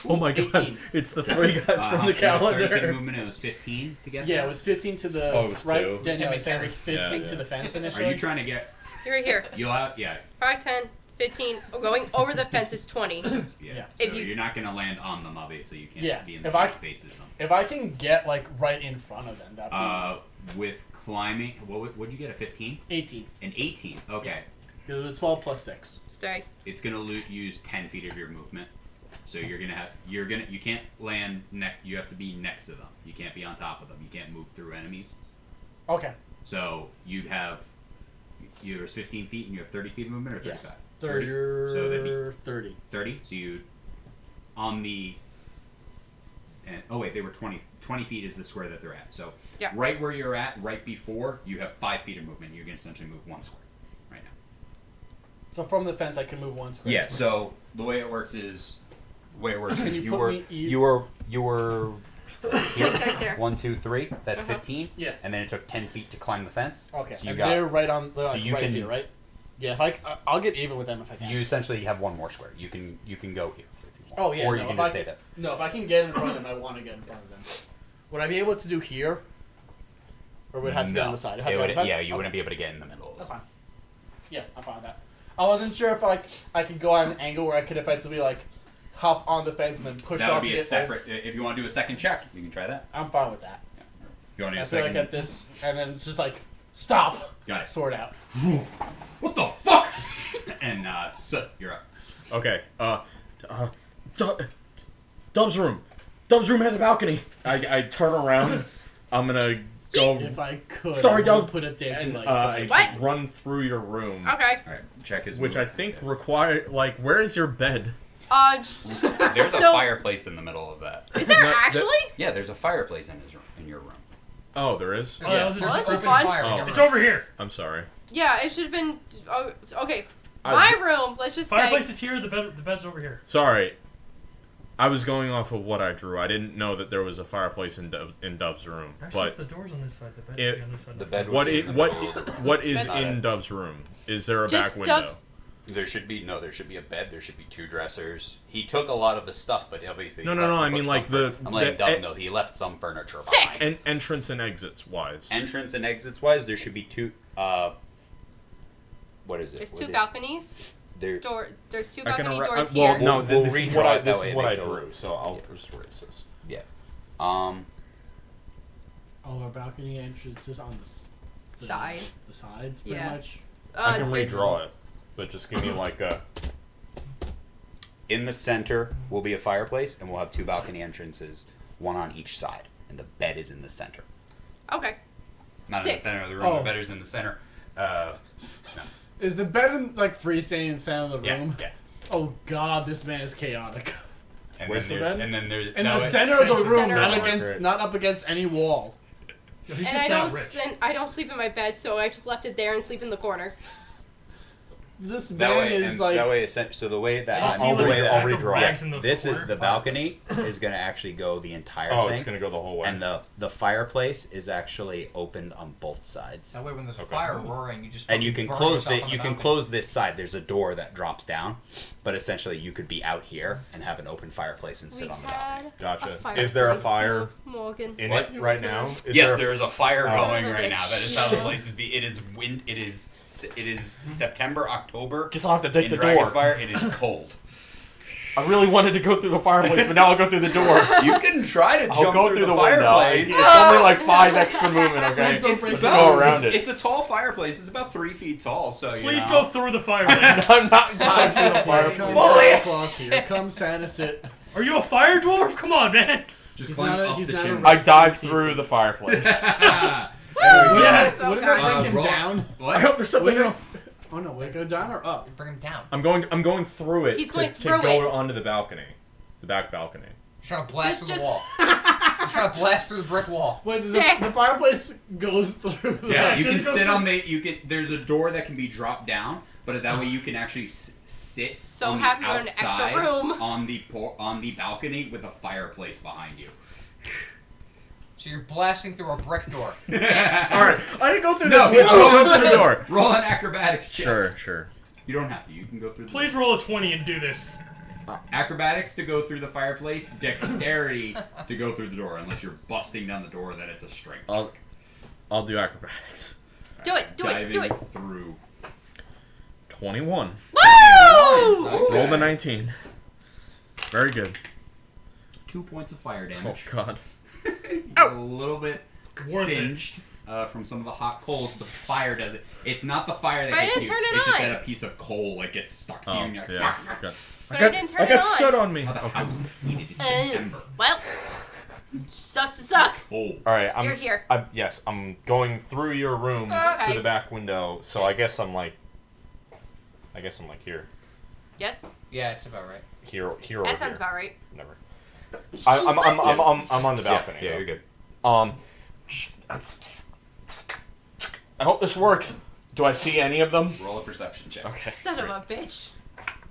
Oh my god, 18. it's the three guys from the So that's 30 feet calendar. movement. It was 15 to get. Yeah, there? it was 15 to the Oh, it was right. two? Danielle, Timmy it was 15 Yeah, to yeah. the fence Are initially. you trying to get? You're right here. You'll have yeah. 5, 10, 15. Oh, going over the fence is 20. Yeah. Yeah. So If you- you're not gonna land on them, obviously. You can't Yeah, be in the if same I- spaces. Them. If I can get like right in front of them, that'd be With climbing, would you get a 15? 18. An 18. Okay. It was a 12 plus 6. Stay. It's gonna use 10 feet of your movement. So you can't land you have to be next to them. You can't be on top of them. You can't move through enemies. Okay. So there's 15 feet and you have 30 feet of movement or 35? Yes. 30. So that'd be 30. 30. So you on the and oh wait, they were 20 feet is the square that they're at. So Yeah. right where you're at, right before, you have 5 feet of movement. You're gonna essentially move one square right now. So from the fence, I can move one square. Yeah. So the way it works is Can you you put were me you were here. Right there. 1, 2, 3. That's Uh-huh. 15. Yes. And then it took 10 feet to climb the fence. Okay. So you and got they're right on. They're like you right can- here, right? Yeah. If I'll get even with them if I can. you essentially have one more square. You can go here if you want. Oh, yeah, Or no, you can if just I stay can- there. No, if I can get in front of them, I want to get in front of them. Would I be able to do here? Or would it have to be on the side? It'd have to be on the side? you Okay. wouldn't be able to get in the middle. That's fine. Yeah, I'm fine with that. I wasn't sure if I could go at an angle where I could effectively like hop on the fence and then push That off. would be to a get separate. If you want to do a second check, you can try that. I'm fine with that. You want to do I a feel second? like at this, and then it's just like stop, Got it. sword out. What the fuck? And Soot, you're up. Okay, Dub's room. Dub's room has a balcony. I turn around. I'm gonna go. If I could, Sorry, I would Doug. put up dancing And, lights. but I What? can't. run through your room, Okay. All right, check his. which I movement. think require like where is your bed? There's a So- fireplace in the middle of that. Is there No, that- actually? Yeah, there's a fireplace in your room. Oh, there is. Oh, that was a Well, this is description. fun. Fire, Oh. never It's mind. over here. I'm sorry. Yeah, it should have been. Oh, okay. I- My room. Let's just say. Fireplace is here. The bed's over here. Sorry. I was going off of what I drew. I didn't know that there was a fireplace in Dub's room. Actually, But the door's on this side. The bed's It- on this side. the bed what was is in the what middle of the room. what is Bed- in Dub's room? Is there a Just back window? Dub's- There should be a bed. There should be 2 dressers. He took a lot of the stuff, but obviously No, he no, no, left- I he mean, put like, some the- I'm letting the- Dub know he left some furniture Sick! behind. And entrance and exits wise. Entrance and exits wise, there should be 2. What is it? There's What 2 is- balconies. There. There's 2 I can balcony arra- doors well, here. no, We'll this is redraw what I it that way, it I makes it drew. So I'll just erase this. Oh, our balcony entrance is on the Side. The sides, pretty Yeah. much. I can there's- redraw it, but just give me like a. In the center will be a fireplace, and we'll have 2 balcony entrances, one on each side, and the bed is in the center. Okay. Not in the Sick. center of the room. Oh. The bed is in the center. No. Is the bed in, like freestanding in the center of the Yeah, room? yeah. Oh God, this man is chaotic. And Where's then the there's, bed? and then there's In no, the it's- center of the Center room, of not the against, room. not up against any wall. Yo, he's And just I not don't. rich. And I don't sleep in my bed, so I just left it there and sleep in the corner. this That man way, is and like. that way, so the way that I'll I'm see I'll like do a it. sack I'll of redraw. rags in the this corner. is the balcony is gonna actually go the entire Oh, thing, it's gonna go the whole way. and the fireplace is actually opened on both sides. That way, when there's a Okay. fire roaring, you just And you fucking can burn close yourself on you can balcony. close this side. There's a door that drops down, but essentially you could be out here and have an open fireplace and sit We on the balcony. had Gotcha. Is there a fireplace, fire Morgan? in What? it right now? Is Yes, there a- there is a fire Oh. going Son of a right now. That is how the bitch. place is. It is wind. It is September, October. Guess I'll have to take In the door. Dragonspire, it is cold. I really wanted to go through the fireplace, but now I'll go through the door. You can try to I'll jump go through the window. fireplace. It's only like 5 extra movement, okay? Please don't It's break Let's it. go around it. It's a tall fireplace. It's about 3 feet tall. So you Please know. go through the fireplace. I'm not going through the Here comes fireplace. Bully! Santa Claus. Here comes Santa. Sit. Are you a fire dwarf? Come on, man. Just He's climb not a- up he's the not a chimney. I dive through the fireplace. Yes. Wouldn't that Okay. bring him roll- down? I What? hope there's something Wait, else. Oh no, wait, go down or up? Bring him down. I'm going through it. He's to, going to through go it. onto the balcony, the back balcony. You're trying to blast Just- through the wall. You're trying to blast through the brick wall. Wait, Sick. the fireplace goes through. Yeah, you so can it goes sit through- on the. You can. There's a door that can be dropped down, but that way you can actually sit So on happy the we're in an extra outside room. on the balcony with a fireplace behind you. So you're blasting through a brick door. All right, I didn't go through No, the you door. Go through the door. Roll an acrobatics check. Sure. You don't have to. You can go through the Please door. roll a 20 and do this. Acrobatics to go through the fireplace, dexterity to go through the door. Unless you're busting down the door, then it's a strength. I'll do acrobatics. Do it. Do it. Diving Do it. through. 21. Woo! Roll the 19. Very good. 2 points of fire Oh damage. God. A little bit Worth it. singed from some of the hot coals. The fire does it. It's not the fire that But I gets didn't you. turn it It's just on. that a piece of coal like gets stuck to you, Oh and you're like, yeah. fuck, fuck. Okay. But I didn't turn I it got on. soot on me. That's how the Okay. house is heated in Uh, September. Well, sucks to suck. Oh, All right. You're here. Yes, I'm going through your room Okay. to the back window. So I guess I'm like here, Yes, Yeah, it's about right. here, or that sounds here. about right. Never. I'm on the balcony. yeah, though. you're good. I hope this works. Do I see any of them? Roll a perception check. Okay. Son of a bitch.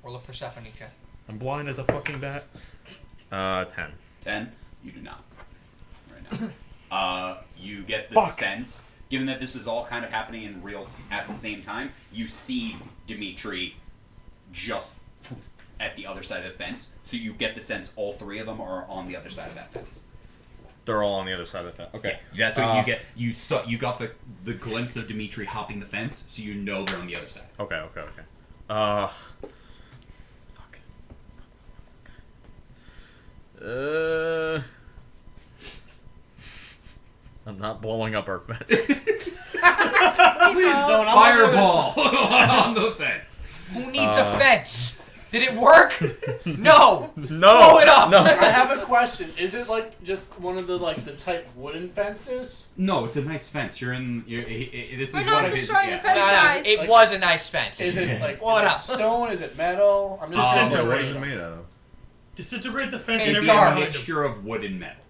Roll a Persephone check. I'm blind as a fucking bat. 10. 10. You do not. Right now. You get the Fuck. sense, given that this is all kind of happening in at the same time, you see Dimitri just at the other side of the fence. So you get the sense all three of them are on the other side of that fence. They're all on the other side of the fence. Okay. Yeah, that's what you get. You got the glimpse of Dimitri hopping the fence, so you know they're on the other side. Okay. Fuck. I'm not blowing up our fence. Please Please don't. Fireball on the fence. Who needs a fence? Did it work? No. No. Blow it up. No. I have a question. Is it like just one of the the type wooden fences? No, it's a nice fence. You're in. This We're is not one of his. destroying the Yeah. fence. No, guys. it Like- was a nice fence. Is it like Blow it is up. stone? Is it metal? I'm just Disintegrate. What is it made out of? Disintegrate the fence Hey, and It'd be everything Jar. a behind him. mixture of wood and metal.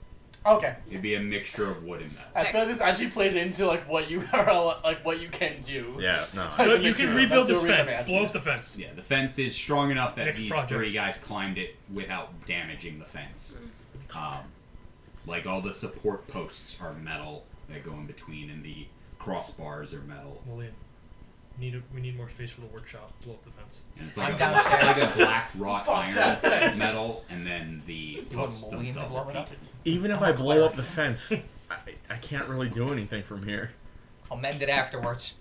Okay. It'd be a mixture of wood and metal. I feel like this actually plays into what you are what you can do. Yeah. No. So Like, you make can sure. rebuild That's this the reason I'm fence. asking Blow you. up the fence. Yeah, the fence is strong enough that Next these project. three guys climbed it without damaging the fence. Like all the support posts are metal that go in between, and the crossbars are metal. William, we need more space for the workshop. Blow up the fence. And it's I'm like, downstairs. like a black wrought Fuck iron that fence. metal, and then the You want posts Mulligan to themselves blow are it up? painted. Even if I blow up the fence, I can't really do anything from here. I'll mend it afterwards.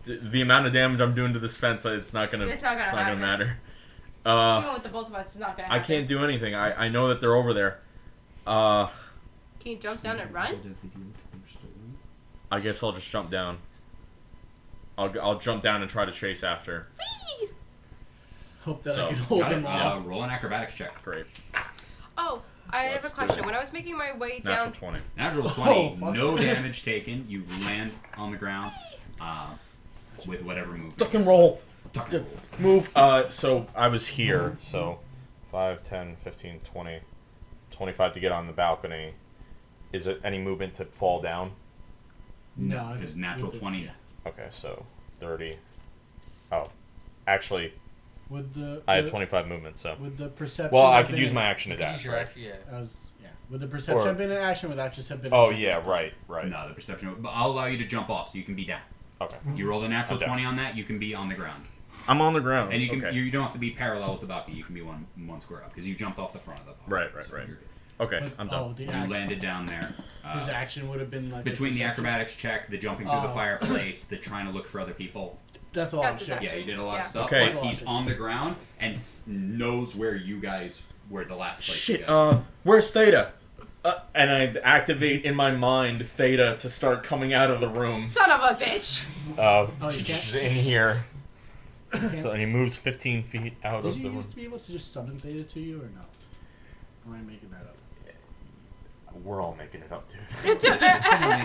The amount of damage I'm doing to this fence, it's not gonna. It's not gonna happen. matter. Even with the both of us, it's not gonna I happen. can't do anything. I know that they're over there. Can you jump down and run? I guess I'll just jump down. I'll jump down and try to chase after. Whee! Hope that So, I can hold Got it. them off. Roll an acrobatics check. Great. Oh, I have Let's a do question. it. When I was making my way Natural down, 20. Natural 20, Oh, fuck. no damage taken. You land on the ground with whatever movement. Duck and roll. Tuck and roll. Move. So I was here. So 5, 10, 15, 20, 25 to get on the balcony. Is it any movement to fall down? No, Because natural 20. Okay, so 30, Oh, actually, Would the I have would- 25 movement, so. Would the perception? Well, I have could been use my an- action to You can dash, use your right? action, yeah. Yeah. Would the perception Or- have been an action? Would that just have been? Oh, a jump? yeah, right. No, the perception. But I'll allow you to jump off, so you can be down. Okay. You roll a natural I'm down. 20 on that, you can be on the ground, I'm on the ground. and you can okay. you don't have to be parallel with the balcony. You can be one square up because you jumped off the front of the. Right. So you're good. Okay, But- I'm Oh, done. the You action. landed down there. His action would have been like Between the perception. acrobatics check, the jumping through the Oh. fireplace, the trying to look for other people. That's a lot That's of his shit. action. Yeah, he did a lot Yeah. of stuff. Okay. But he's on the ground and knows where you guys were the last place. Shit, You guys were. where's Theta? And I activate in my mind Theta to start coming out of the room. Son of a bitch. Oh, you can't. In here. can't- So and he moves 15 feet out Did of the you room. used to be able to just summon Theta to you or no? Or am I making that up? We're all making it up, dude.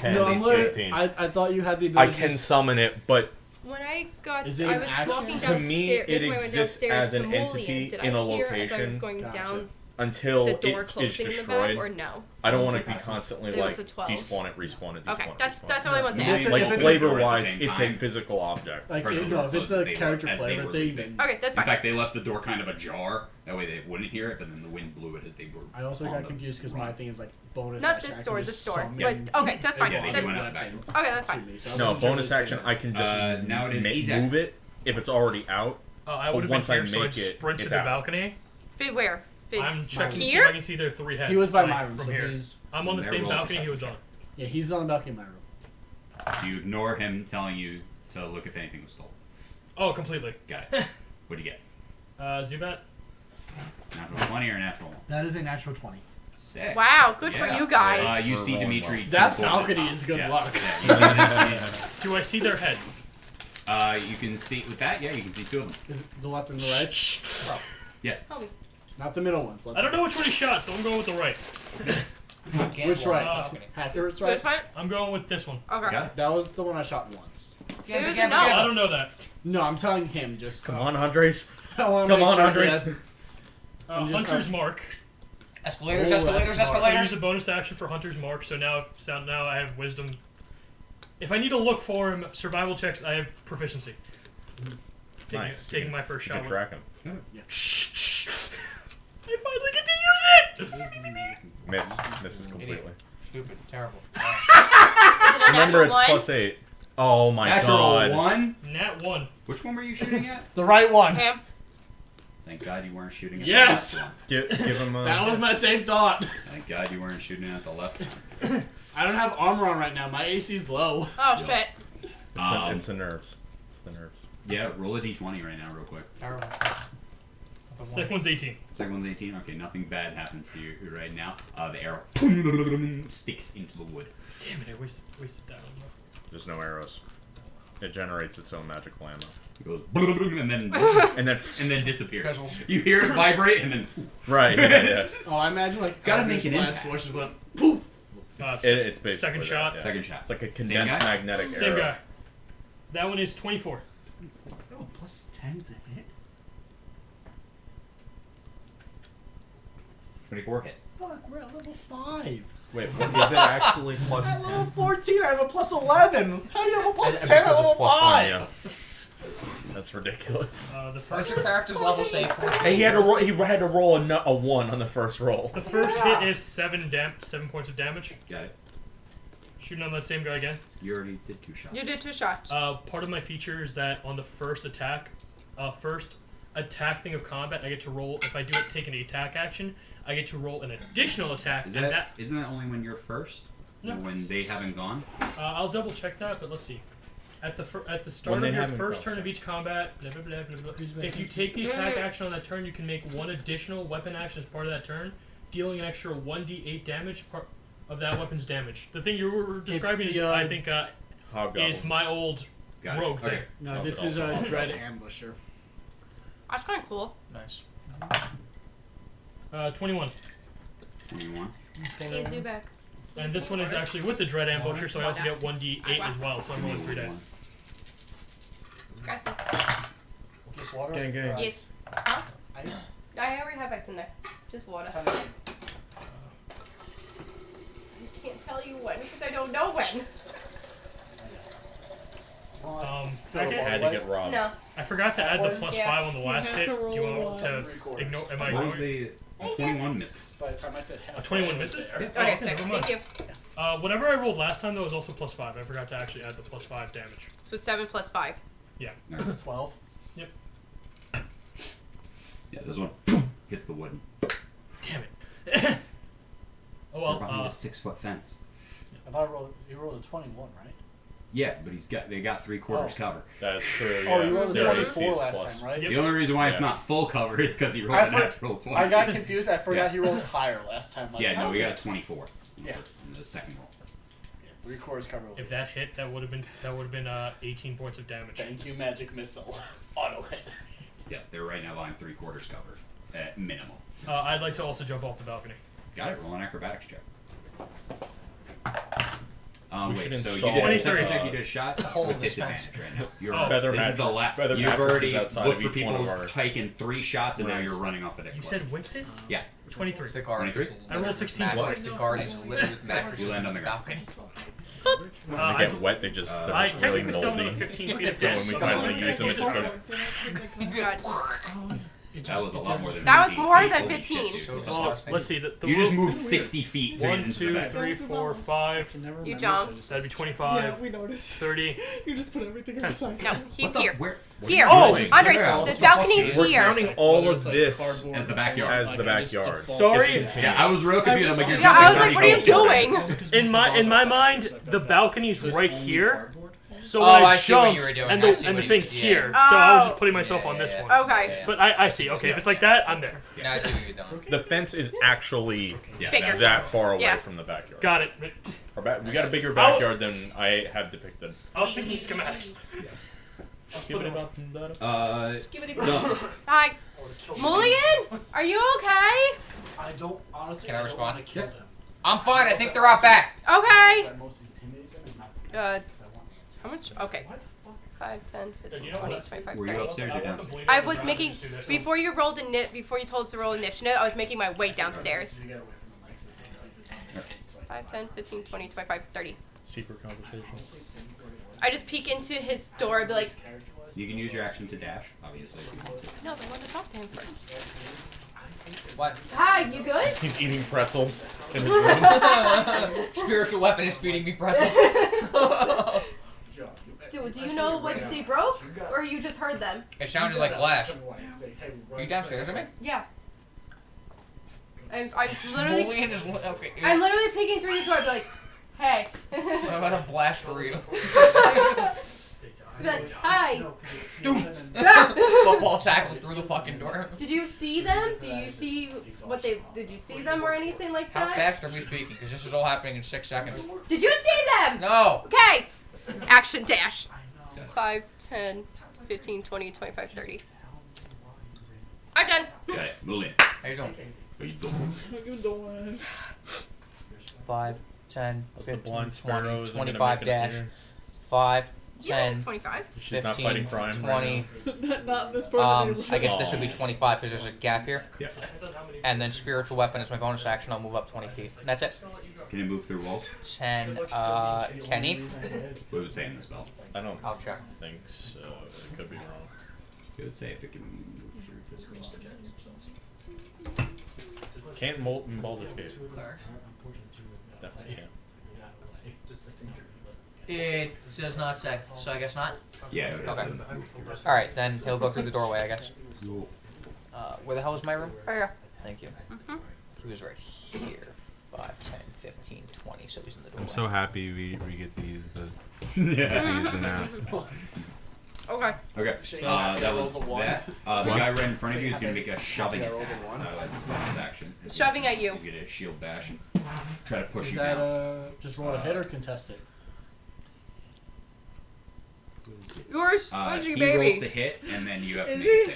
When No, I'm literally. 15. I thought you had the I ability. can to summon it, but I got, Is it I an was action? walking To downstairs. me, it when I went exists downstairs as an to Molian, entity did in I a hear as I location. was going Gotcha. down until the door it is closing in the destroyed, back, or no? I don't want to be Awesome. constantly It like was a 12. despawn it, respawn it, despawn Okay, it. that's respawn all I want to Yeah. ask. If Like it's a- flavor at the wise, same it's a time. physical object. Like, For the no, if it's a as they were- character as they flavor were thing, leaving. then Okay, that's In fine. fact, they left the door kind of ajar. That way they wouldn't hear it, but then the wind blew it as they were. I also on got the confused because run. my thing is like bonus. Not action. this I door, can this just door. summon But okay, that's fine. Yeah, they That- went out the back door. okay, that's fine. to me, so I No, wasn't sure bonus if they action. said I can just nowadays, he's at- move it if it's already out. I would have once been I here, so make I'd it, sprint to it's the out. balcony. Fit where? Fit. I'm checking to see Here? if I can see their three heads. He was by like, my room, from so here. he's I'm on the They're same rolling balcony he was perception on. yeah, he's on the balcony in my room. You ignore him telling you to look if anything was stolen. Oh, completely. Got it. What'd you get? Zubat. Natural 20 or natural 1? That is a natural 20. Sick. Wow, good Yeah. for you guys. You We're see rolling Dimitri. That jump over the balcony top. is good Yeah. luck. Yeah, you see Do I see their heads? you can see with that. Yeah, you can see two of them. Is it the left and the right? Holy. Not the middle ones. I don't know which one he shot, so I'm going with the right. Which right? Balcony. Hackers Good right? fight? I'm going with this one. Okay. Got it. That was the one I shot once. There's Gamba, no- I Gamba. don't know that. No, I'm telling him just. Come on, Andres. I wanna Come make on, sure Andres. he has- I'm just- Hunter's Mark. Escalators, Oh, escalators, that's smart. So I use escalators. a bonus action for Hunter's Mark, so now I have Wisdom. If I need to look for him, survival checks, I have proficiency. Nice. Taking my first You shot. can track him. I finally get to use it! Misses completely. Stupid, terrible. Is it a Remember, natural it's one? +8. Oh my Natural god. 1. Nat 1. Which one were you shooting at? The right one. Him. Thank God you weren't shooting at Yes! the left one. Give him a. That was my same thought. Thank God you weren't shooting at the left one. I don't have armor on right now. My AC's low. Oh, Yo. shit. It's the nerves. It's the nerves. Yeah, roll a d20 right now, real quick. Terrible. Second one's 18. Second one's 18. Okay, nothing bad happens to you right now. The arrow sticks into the wood. Damn it, I wasted that one. There's no arrows. It generates its own magical ammo. It goes and then And then. and then disappears. Fizzles. You hear it vibrate and then Right. Yeah. Oh, I imagine like gotta Albert's make an blast impact. forces went poof. It's basically Second that, shot. yeah. second shot. It's like a condensed guy? magnetic Same arrow. guy. That one is 24. Oh, plus 10 to hit. 24 hits. Fuck, we're at level 5. Wait, what is it actually plus At level 10? 14, I have a plus 11. How do you have a plus 10 at Because level it's plus 1, 5? yeah. That's ridiculous. The First first your character's level safe. Hey, he had to roll a 1 on the first roll. the first hit is 7 points of damage. Got it. Shooting on that same guy again. You already did 2 shots. You did 2 shots. Part of my feature is that on the first attack thing of combat, I get to roll. If I do it, take an attack action, I get to roll an additional attack. Is and that isn't that only when you're first? No. Or when they haven't gone? I'll double check that, but let's see. At the start When they of your haven't first gone. turn of each combat, blah, blah, blah, blah, blah. If you take the attack action on that turn, you can make one additional weapon action as part of that turn, dealing an extra 1d8 damage part of that weap's damage. The thing you were describing the, is, I think, Hobgoblin. is my old Got it. rogue Okay. thing. No, Oh, this but is a also- dread ambusher. That's kind of cool. Nice. 21. 21. Hey, Zubek. And this one is actually with the Dread Ambusher, so I also get 1d8 as well, so I'm rolling 3 dice. Grassy. Just water? Gang, gang. Yes. Huh? Ice? I already have ice in there. Just water. I can't tell you when, because I don't know when. I Phil, get- Had to get robbed. No. I forgot to add the One. plus Yeah. 5 on the last had hit. to Do you roll want to one. ignore? Am I As long as ignoring? the 21 misses. By the time I said half, A 21 misses? there. Oh, Okay, okay, sick. never mind. Thank you. Whatever I rolled last time though was also plus 5. I forgot to actually add the plus 5 damage. So 7 plus 5. Alright. 12. Yeah, this one hits the wooden. Damn it. Oh They're behind well. a 6-foot fence. I thought you rolled a 21, right? Yeah, but they got 3/4 Oh. cover. That is true. Oh, yeah. you rolled a Their 24 AC is last plus. time, right? Yep. The only reason why it's Yeah. not full cover is because he rolled I a for- natural 20. I got confused. I forgot Yeah. he rolled higher last time. Like, Yeah, no, we okay. got a 24. Yeah. In the second roll. 3/4 cover. If that hit, that would have been 18 points of damage. Thank you, magic missile. Auto hit. Yes, they're right now behind 3/4 cover at minimal. I'd like to also jump off the balcony. Got it. Roll an acrobatics check. We Wait, should so you install, did a 23. perception check, you did a shot hole with in this disadvantage right now. You're Oh. Feather this is the mattress- last. feather You've mattresses already outside looked of for each one people of our taking 3 shots, and now rooms. you're running off the deck. You said with this? Yeah. 23. The guard 23? is I rolled littered with 16 mattresses. twice. The guard is littered with mattresses. You land on the ground. balcony. When I, they get wet, they just I they're I just really technically still have moldy. another 15 feet of So when distance. we so finally I'm use them, it's gonna just God. That was a lot more than That was 15 more feet. than Holy 15. shit, dude. So Oh, let's see. The You just rule- moved 60 feet to get 1, into the 2, back. 3, 4, 5. You jumped. That'd be Yeah, 25, we noticed. 30. You just put everything in the side. No, he's What's up? here. Where? Here. Oh, Andres, yeah. the balcony's We're here. counting all of this As the backyard. as the backyard. Sorry. It's Yeah, I was real confused. I'm like, you're Yeah, I was jumping like, what are you 30 doing? In my mind, the balcony's right here. So Oh, when I see what jumped, you were doing. and I the, see and the what you- thing's yeah. here, so I was just Oh. putting myself on this one. Okay. But I see. Okay, if it's like that, I'm there. Now I see what you're doing. The fence is actually Yeah, Bigger. that far away Yeah. from the backyard. Got it. We got a bigger backyard than I have depicted. I was thinking schematics. Give it about that. Done. Hi. Mulligan? Are you okay? I don't honestly. Can I don't respond? wanna kill them. I'm fine. I think they're out back. Okay. I most intimidate them and not Uh, because I want answers. how much? Okay. What the fuck? 5, 10, 15, you know 20, what? 25, Were you 30. upstairs or downstairs? I was making before you rolled before you told us to roll initiative. I was making my way downstairs. You get away from the mic so you don't like it's like- 5, 10, 15, 20, 25, 30. Secret conversation. I just peek into his door and be like, You can use your action to dash, obviously. no, I want to talk to him first. What? Hi, you good? He's eating pretzels in his room. Spiritual weapon is feeding me pretzels. Do you know what they broke, or you just heard them? It sounded like glass. Are you downstairs with me? Yeah. I'm literally, Mulligan is okay. I'm literally peeking through the door, and be like, hey. I'm about to blast for you. Be like, hi. Football tackle through the fucking door. Did you see them? Do you see what they? Did you see them or anything like How that? fast are we speaking? Because this is all happening in 6 seconds. Did you see them? No. Okay. Action dash. 5, 10, 15, 20, 25, 30. I'm done. Got it. Mulligan. How you doing? What are you doing? What you doing? 5, 10, The 15, blind sparrow 20, isn't gonna 25 make an dash. appearance. 5, Yeah, 10, 25. She's not 15, fighting crime. 20. Not this part of the I guess this would be 25 because there's a gap here. Yeah. And then spiritual weapon is my bonus action. I'll move up 20 feet. And that's it. Can you move through walls? 10. Can he? What would it say in the spell? I don't I'll check. think so. It could be wrong. It would say if it can move through physical objects. Can't molten Baldur's Gate. Definitely can't. It does not say, so I guess not. Yeah, it would have Okay. to move through. Alright, then he'll go through the doorway, I guess. Cool. Where the hell is my room? Oh yeah. Thank you. Mhm. He was right here. 5, 10, 15, 20, so he's in the doorway. I'm so happy we get to use the Yeah. use the nap. Okay. Okay. That was that. The guy right in front of you is going to make a shoving attack as his bonus action. Shoving at you. He's going to shield bash. Try to push Is you that down. just roll a hit or contest it? You're a spongy He rolls baby. to hit, and then you have to Is make a he? save.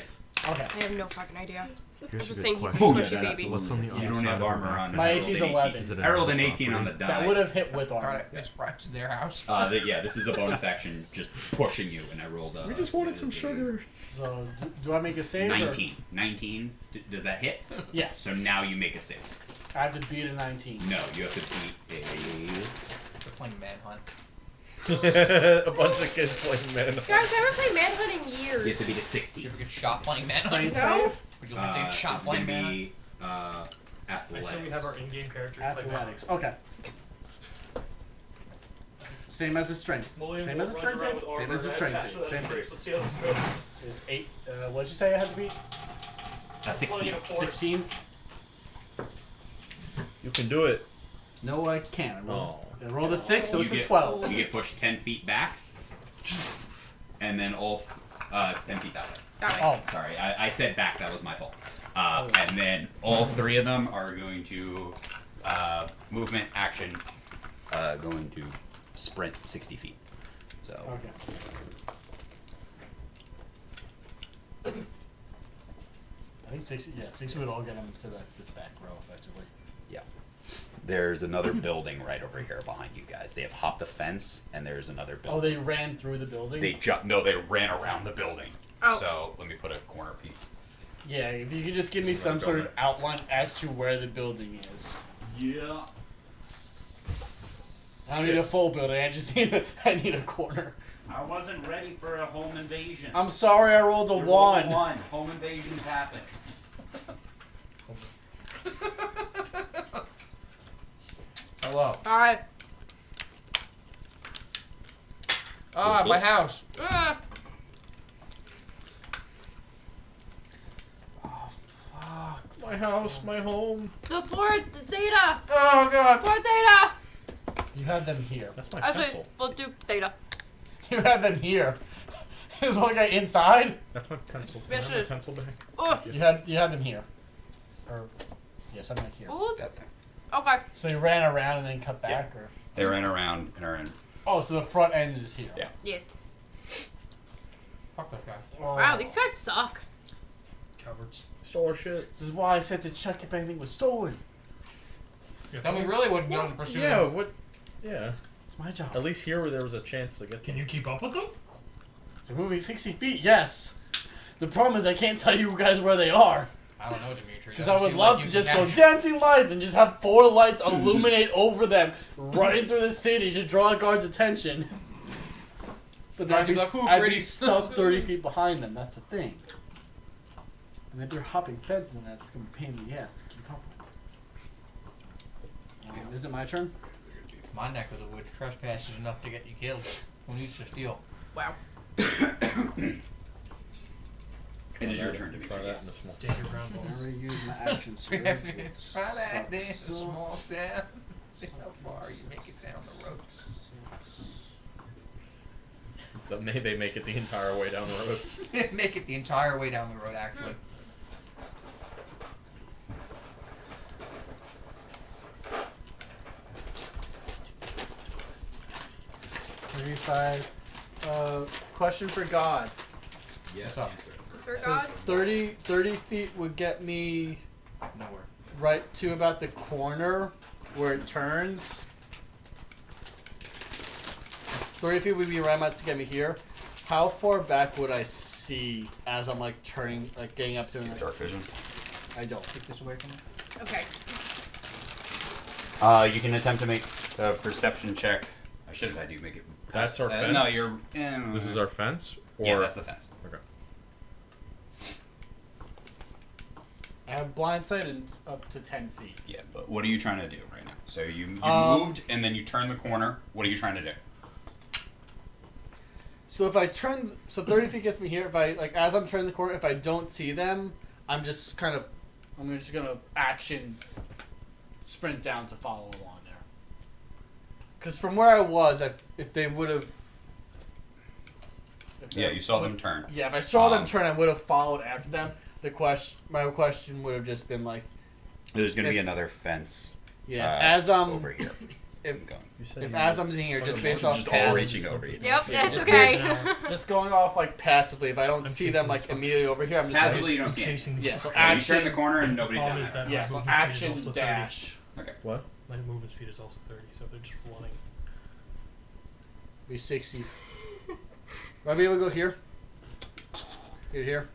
Okay. I have no fucking idea. Here's I'm a just good saying he's a question. squishy that baby. absolutely What's on the is. other You don't side have of armor her on. back? My I rolled AC's an 11. Is it I rolled an a 18 on the property? die. That would have hit with armor. Alright, it's right to their house. Yeah, this is a bonus action, just pushing you, and I rolled a. We just wanted some sugar. So, do I make a save? Or? 19. 19. Does that hit? Yes. So now you make a save. I have to beat a 19. No, you have to beat a. We're playing Manhunt. A bunch of kids playing Manhunt. Guys, I haven't played Manhunt in years. You have to beat a You 60. ever get shot playing Manhunt? No. Would you like to get shot This is playing gonna Manhunt? be I athletics. say we have our in-game characters play Athletics. Okay. Same as the strength. William Same as the strength save. Same as the strength save. Same thing. Let's see how this goes. Is 8. What did you say I had to beat? 60. 16. You can do it. No, I can't. I rolled Oh. a 6, so You it's a get- 12. You get pushed 10 feet back, and then all 10 feet that way. That way. Oh, Sorry, I said back. That was my fault. And then all 3 of them are going to movement action, going to sprint 60 feet. So okay. I think 60. Yeah, 60 would all get him to this back row effectively. There's another building right over here behind you guys. They have hopped the fence, and there's another Oh, building. they ran through the building. they no, they ran around the building. Oh. So let me put a corner piece. Yeah, if you could just give me some sort of outline as to where the building is. Yeah. I don't need a full building. I just need I need a corner. I wasn't ready for a home invasion. I'm sorry, I rolled a 1. Home invasions happen. Hello. Alright. Ah, my house. Ah. My house, my home. The board, the Theta. Oh god. Board Theta. You had them here. That's my Actually, pencil. we'll do Theta. You had them here. There's one guy inside. That's my pencil. Yes, Can I have it- my pencil back? Oh. You had them here. Or yeah, something like here. What was That's Okay. So you ran around and then cut back, or They ran around and are in. oh, so the front end is here. Yeah. Yes. Fuck those guys. Oh. Wow, these guys suck. Cowards. Stole our shit. This is why I said to check if anything was stolen. Yeah, Then we really wouldn't go to pursue Yeah, them. what? Yeah. It's my job. At least here where there was a chance to get Can you keep up with them? They're moving 60 feet. Yes. The problem is I can't tell you guys where they are. I don't know, Dimitri. Because Doesn't I would seem love like to you just can go catch- dancing lights and just have 4 lights illuminate over them, running through the city to draw guards' attention. But then Guards would be like, "Who, I'd be pretty?" stuck 30 feet behind them. That's the thing. And if they're hopping fences, then that's going to be a pain in the ass to keep up with. Is it my turn? My neck of the woods, trespass is enough to get you killed. Who needs to steal? Wow. It is your turn to be Try that in yes. a small. Stand your ground, I boss. already used my action surge. Try that then, Sucks. small town. See how far you make it down the road. But may they make it the entire way down the road. Make it the entire way down the road, actually. Question for God. Yes. What's up? Answer. Sir God. 30 feet would get me Nowhere. right to about the corner where it turns. 30 feet would be right about to get me here. How far back would I see as I'm like turning, like getting up to it? Dark vision. I don't. Take this away from me. Okay. You can attempt to make a perception check. I should have had you make it. That's our No, fence? you're. This is our fence? Or Yeah, that's the fence. Okay. I have blind sight and it's up to 10 feet. Yeah, but what are you trying to do right now? So you Um, moved and then you turn the corner. What are you trying to do? So if I turn, so 30 feet gets me here. If I, like, as I'm turning the corner, if I don't see them, I'm just kind of, I'm just gonna action sprint down to follow along there. Because from where I was, if they would have. Yeah, you saw them turn. Yeah, if I saw them Um, turn, I would have followed after them. My question would have just been like, There's going to be If- another fence yeah, as I'm over here. if Going. You said if you as were- I'm sitting here, just Okay, based well, off Just all pass- reaching over you. Yep, it's just okay. just going off like passively. If I don't I'm see them chasing like these fuckers. immediately over here, I'm just Passively, you gonna, don't see anything. Chasing these Yeah, so fuckers. Yeah, you action- turn the corner and nobody's Problem down is there. that yeah, my so movement speed is action also 30. dash. What? My movement speed is also 30, so if they're just running. Be 60. Will I be able to go here? Here.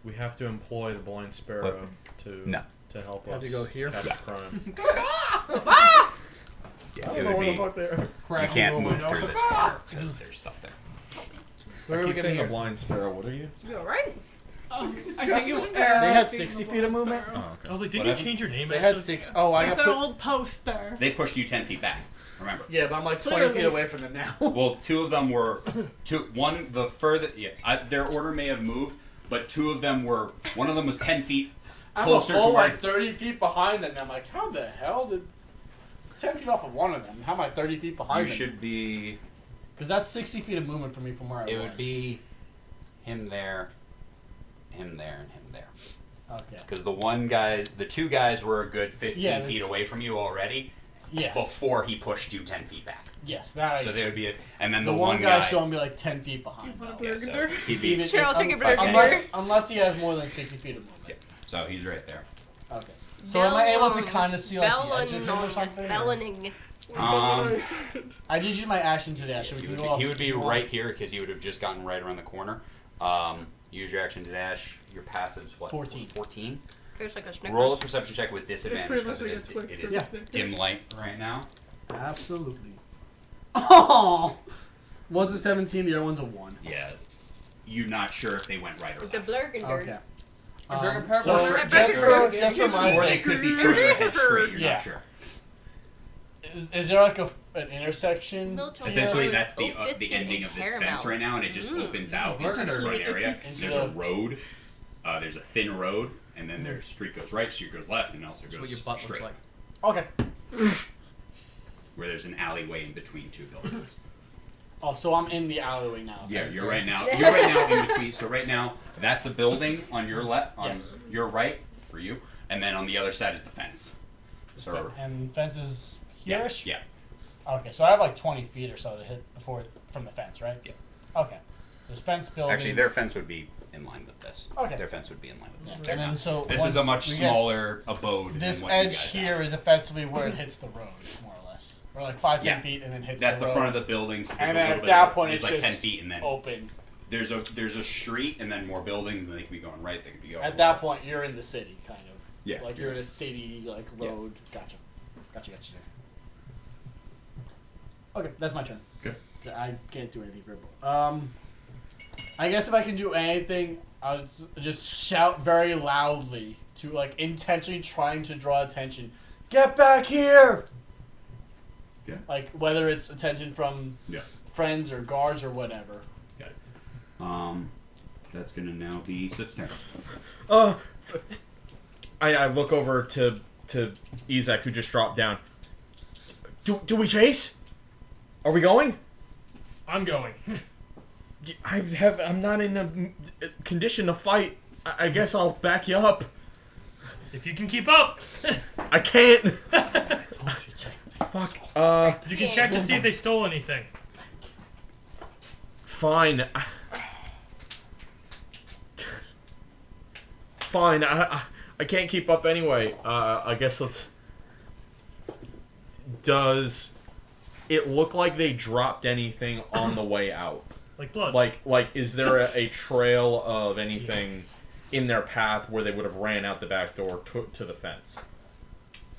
We have to employ the blind sparrow to No. to help Have us to go here? catch crime. Ah! I it don't know would where the be. fuck they are. You Crack can't the move window. through this corner because there's stuff there. Where I are we keep gonna saying a hear? blind sparrow. What are you? You alright? I think it was They had 60 feet of movement. Oh, okay. I was like, didn't Whatever. you change your name? They had actually? 6. Oh, I It's got an put. old poster. They pushed you 10 feet back. Remember. Yeah, but I'm like 20 Literally. feet away from them now. Well, two of them were one. The further, their order may have moved, but two of them were. One of them was 10 feet I'm a closer to full where. like 30 feet behind them. And I'm like, how the hell did? It's 10 feet off of one of them. How am I 30 feet behind You them? should be. Because that's 60 feet of movement for me from where I was. It would be him there, and him there. Okay. Because the two guys were a good 15 Yeah, feet that's- away from you already Yes. before he pushed you 10 feet back. Yes. That. So there would be, and then the the one guy. guy's showing me like 10 feet Do you behind. want a Yeah, so burger? he'd be. Even- Sure, I'll take a burger. Unless he has more than 60 feet of movement. So he's right there. Okay. So am I able to kind of see like the edge of him or something? or- Bellaning. I did use my action to dash. So we He can would go be, off he would be one. right here because he would have just gotten right around the corner. Use your action to dash. Your passive's what? 14. 14. There's like a Snickers. Roll a perception check with It's disadvantage pretty because much like a it Twix is or a Snickers. dim light right now. Absolutely. Oh. One's a 17. The other one's a 1. Yeah. You're not sure if they went right or The left. Blurgenberg. Okay. A burger Um, paragraph? so Burger just for my Or they sake, could be further ahead straight. You're Yeah. not sure. is there like an intersection? Milk chocolate Essentially, with that's oat the biscuit ending and of this caramel. fence right now, and it just opens out into this Burger. front area. It's There's a road. There's a thin road, and then there's street goes right, street goes left, and also That's goes what your butt straight. looks Okay. Where there's an alleyway in between two buildings. Oh, so I'm in the alleyway now. Yeah, Okay. you're right now. You're right now in between. So right now, that's a building on your left, on Yes. your right for you, and then on the other side is the fence. So And fence is yeah, here-ish? yeah. Okay, so I have like 20 feet or so to hit before from the fence, right? Yeah. Okay. There's fence building. Actually, their fence would be in line with this. Okay. Their fence would be in line with this. Yeah. They're And then not- so this when is a much we get- smaller abode. This than what you edge guys here have. is effectively where it hits the road, more or less. Or like 5-10 Yeah. feet and then hits That's the the road. front of the building. So there's And a then little at bit that of, point, there's it's like 10 just feet, and then open. there's a street, and then more buildings, and they could be going right. They could be going. At that point, you're in the city, kind of. Yeah. Like you're in a city, like Yeah. road. Gotcha. Gotcha. Okay, that's my turn. Good. I can't do anything verbal. I guess if I can do anything, I'll just shout very loudly to like intentionally trying to draw attention. Get back here! Yeah. Like whether it's attention from Yeah. friends or guards or whatever. That's gonna now be Soot's turn. I look over to Izak, who just dropped down. Do we chase? Are we going? I'm going. I'm not in a condition to fight. I guess I'll back you up. If you can keep up. I can't. Oh, Fuck. You can check to see if they stole anything. Fine. Fine. I can't keep up anyway. I guess let's. Does it look like they dropped anything on the way out? Like blood. Like, is there a trail of anything in their path where they would have ran out the back door to the fence?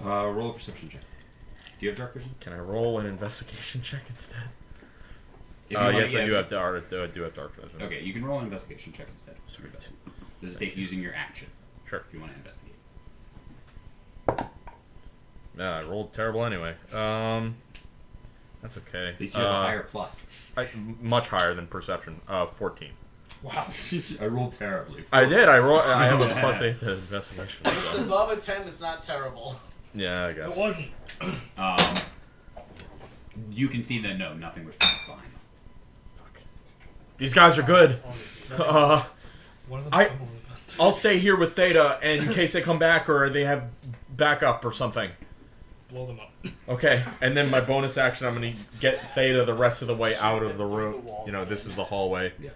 Roll a perception check. Do you have dark vision? Can I roll an investigation check instead? If you wanna Yes, I get- do have dark vision. Okay, you can roll an investigation check instead. Sweet. This is take using your action. Sure. If you want to investigate. I rolled terrible anyway. That's okay. At least you have a higher plus. Much higher than perception. 14. Wow. I rolled terribly. I did. I have a plus 8 to investigation. It's So. above a 10, it's not terrible. Yeah, I It guess. wasn't. You can see that no, nothing was trapped behind them. Fuck. These guys are good. One of them I- stumbled really fast. I'll stay here with Theta in case they come back or they have backup or something. Blow them up. Okay, and then my bonus action, I'm gonna get Theta the rest of the way out of the room. You know, this is the hallway. Yeah.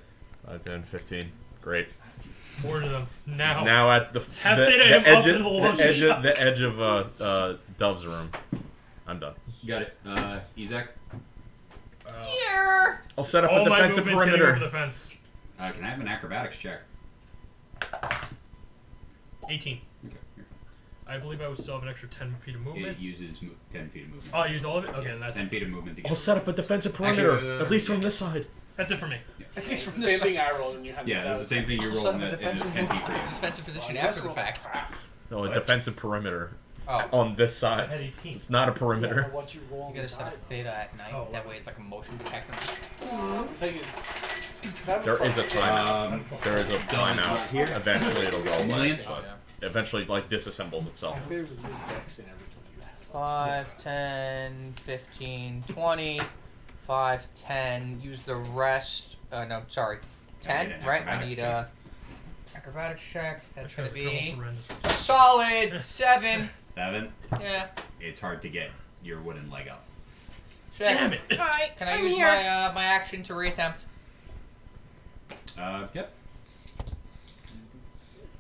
10, 15. Great. Forward to them. He's Now. now at the Have the, Theta the him edge up of and launch a shot. the edge of Dove's room. I'm done. Got it. Izak, I'll set up All a my defensive movement getting over perimeter. the fence. can I have an acrobatics check? 18. Okay. Here. I believe I would still have an extra 10 feet of movement. It uses 10 feet of movement. Oh, I use all of it? Okay, then that's 10 feet of movement to get I'll set up a defensive perimeter, at least from this side. That's it for me. At least from Same this thing I rolled, and you had. Yeah, that's the same thing you I'll rolled set in up a the 10 defensive feet for you. defensive position Oh, after the fact. No, a defensive perimeter Oh, on this I side. had 18. It's not a perimeter. What you roll? you gotta set up theta at night. Oh, That way it's like a motion detector. There is a timeout. There is a timeout. Here. Eventually it'll go away, Million? Oh, but yeah. eventually like disassembles itself. 5, 10, 15, 20, 5, 10. Use the rest. No, sorry. 10, an right? I acrobatics need a acrobatics check. That's gonna be Horrendous. a solid 7. 7. Yeah. It's hard to get your wooden leg up. Check. Damn it! Alright, Can I I'm use here. my action to reattempt? Yep.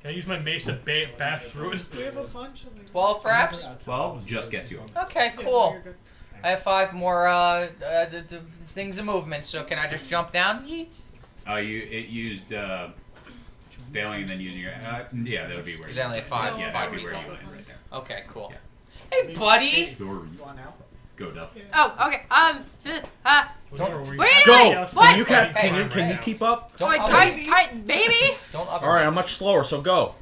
Can I use my mace to bash through it? We have a bunch of them. 12 perhaps? 12 just gets you up. Okay, cool. I have 5 more the things of movement. So can I just jump down? Yeet. It used failing and then using your. Yeah, that would be where. Is you that only went. 5? Yeah, 5 that would be where reasonable. you went right there. Okay, cool. Yeah. Hey, buddy. Go, Duff. Oh, okay. Don't What are you doing? Go! What? Can you keep up? Don't Wait, up baby. Don't up Alright, I'm much slower, so go.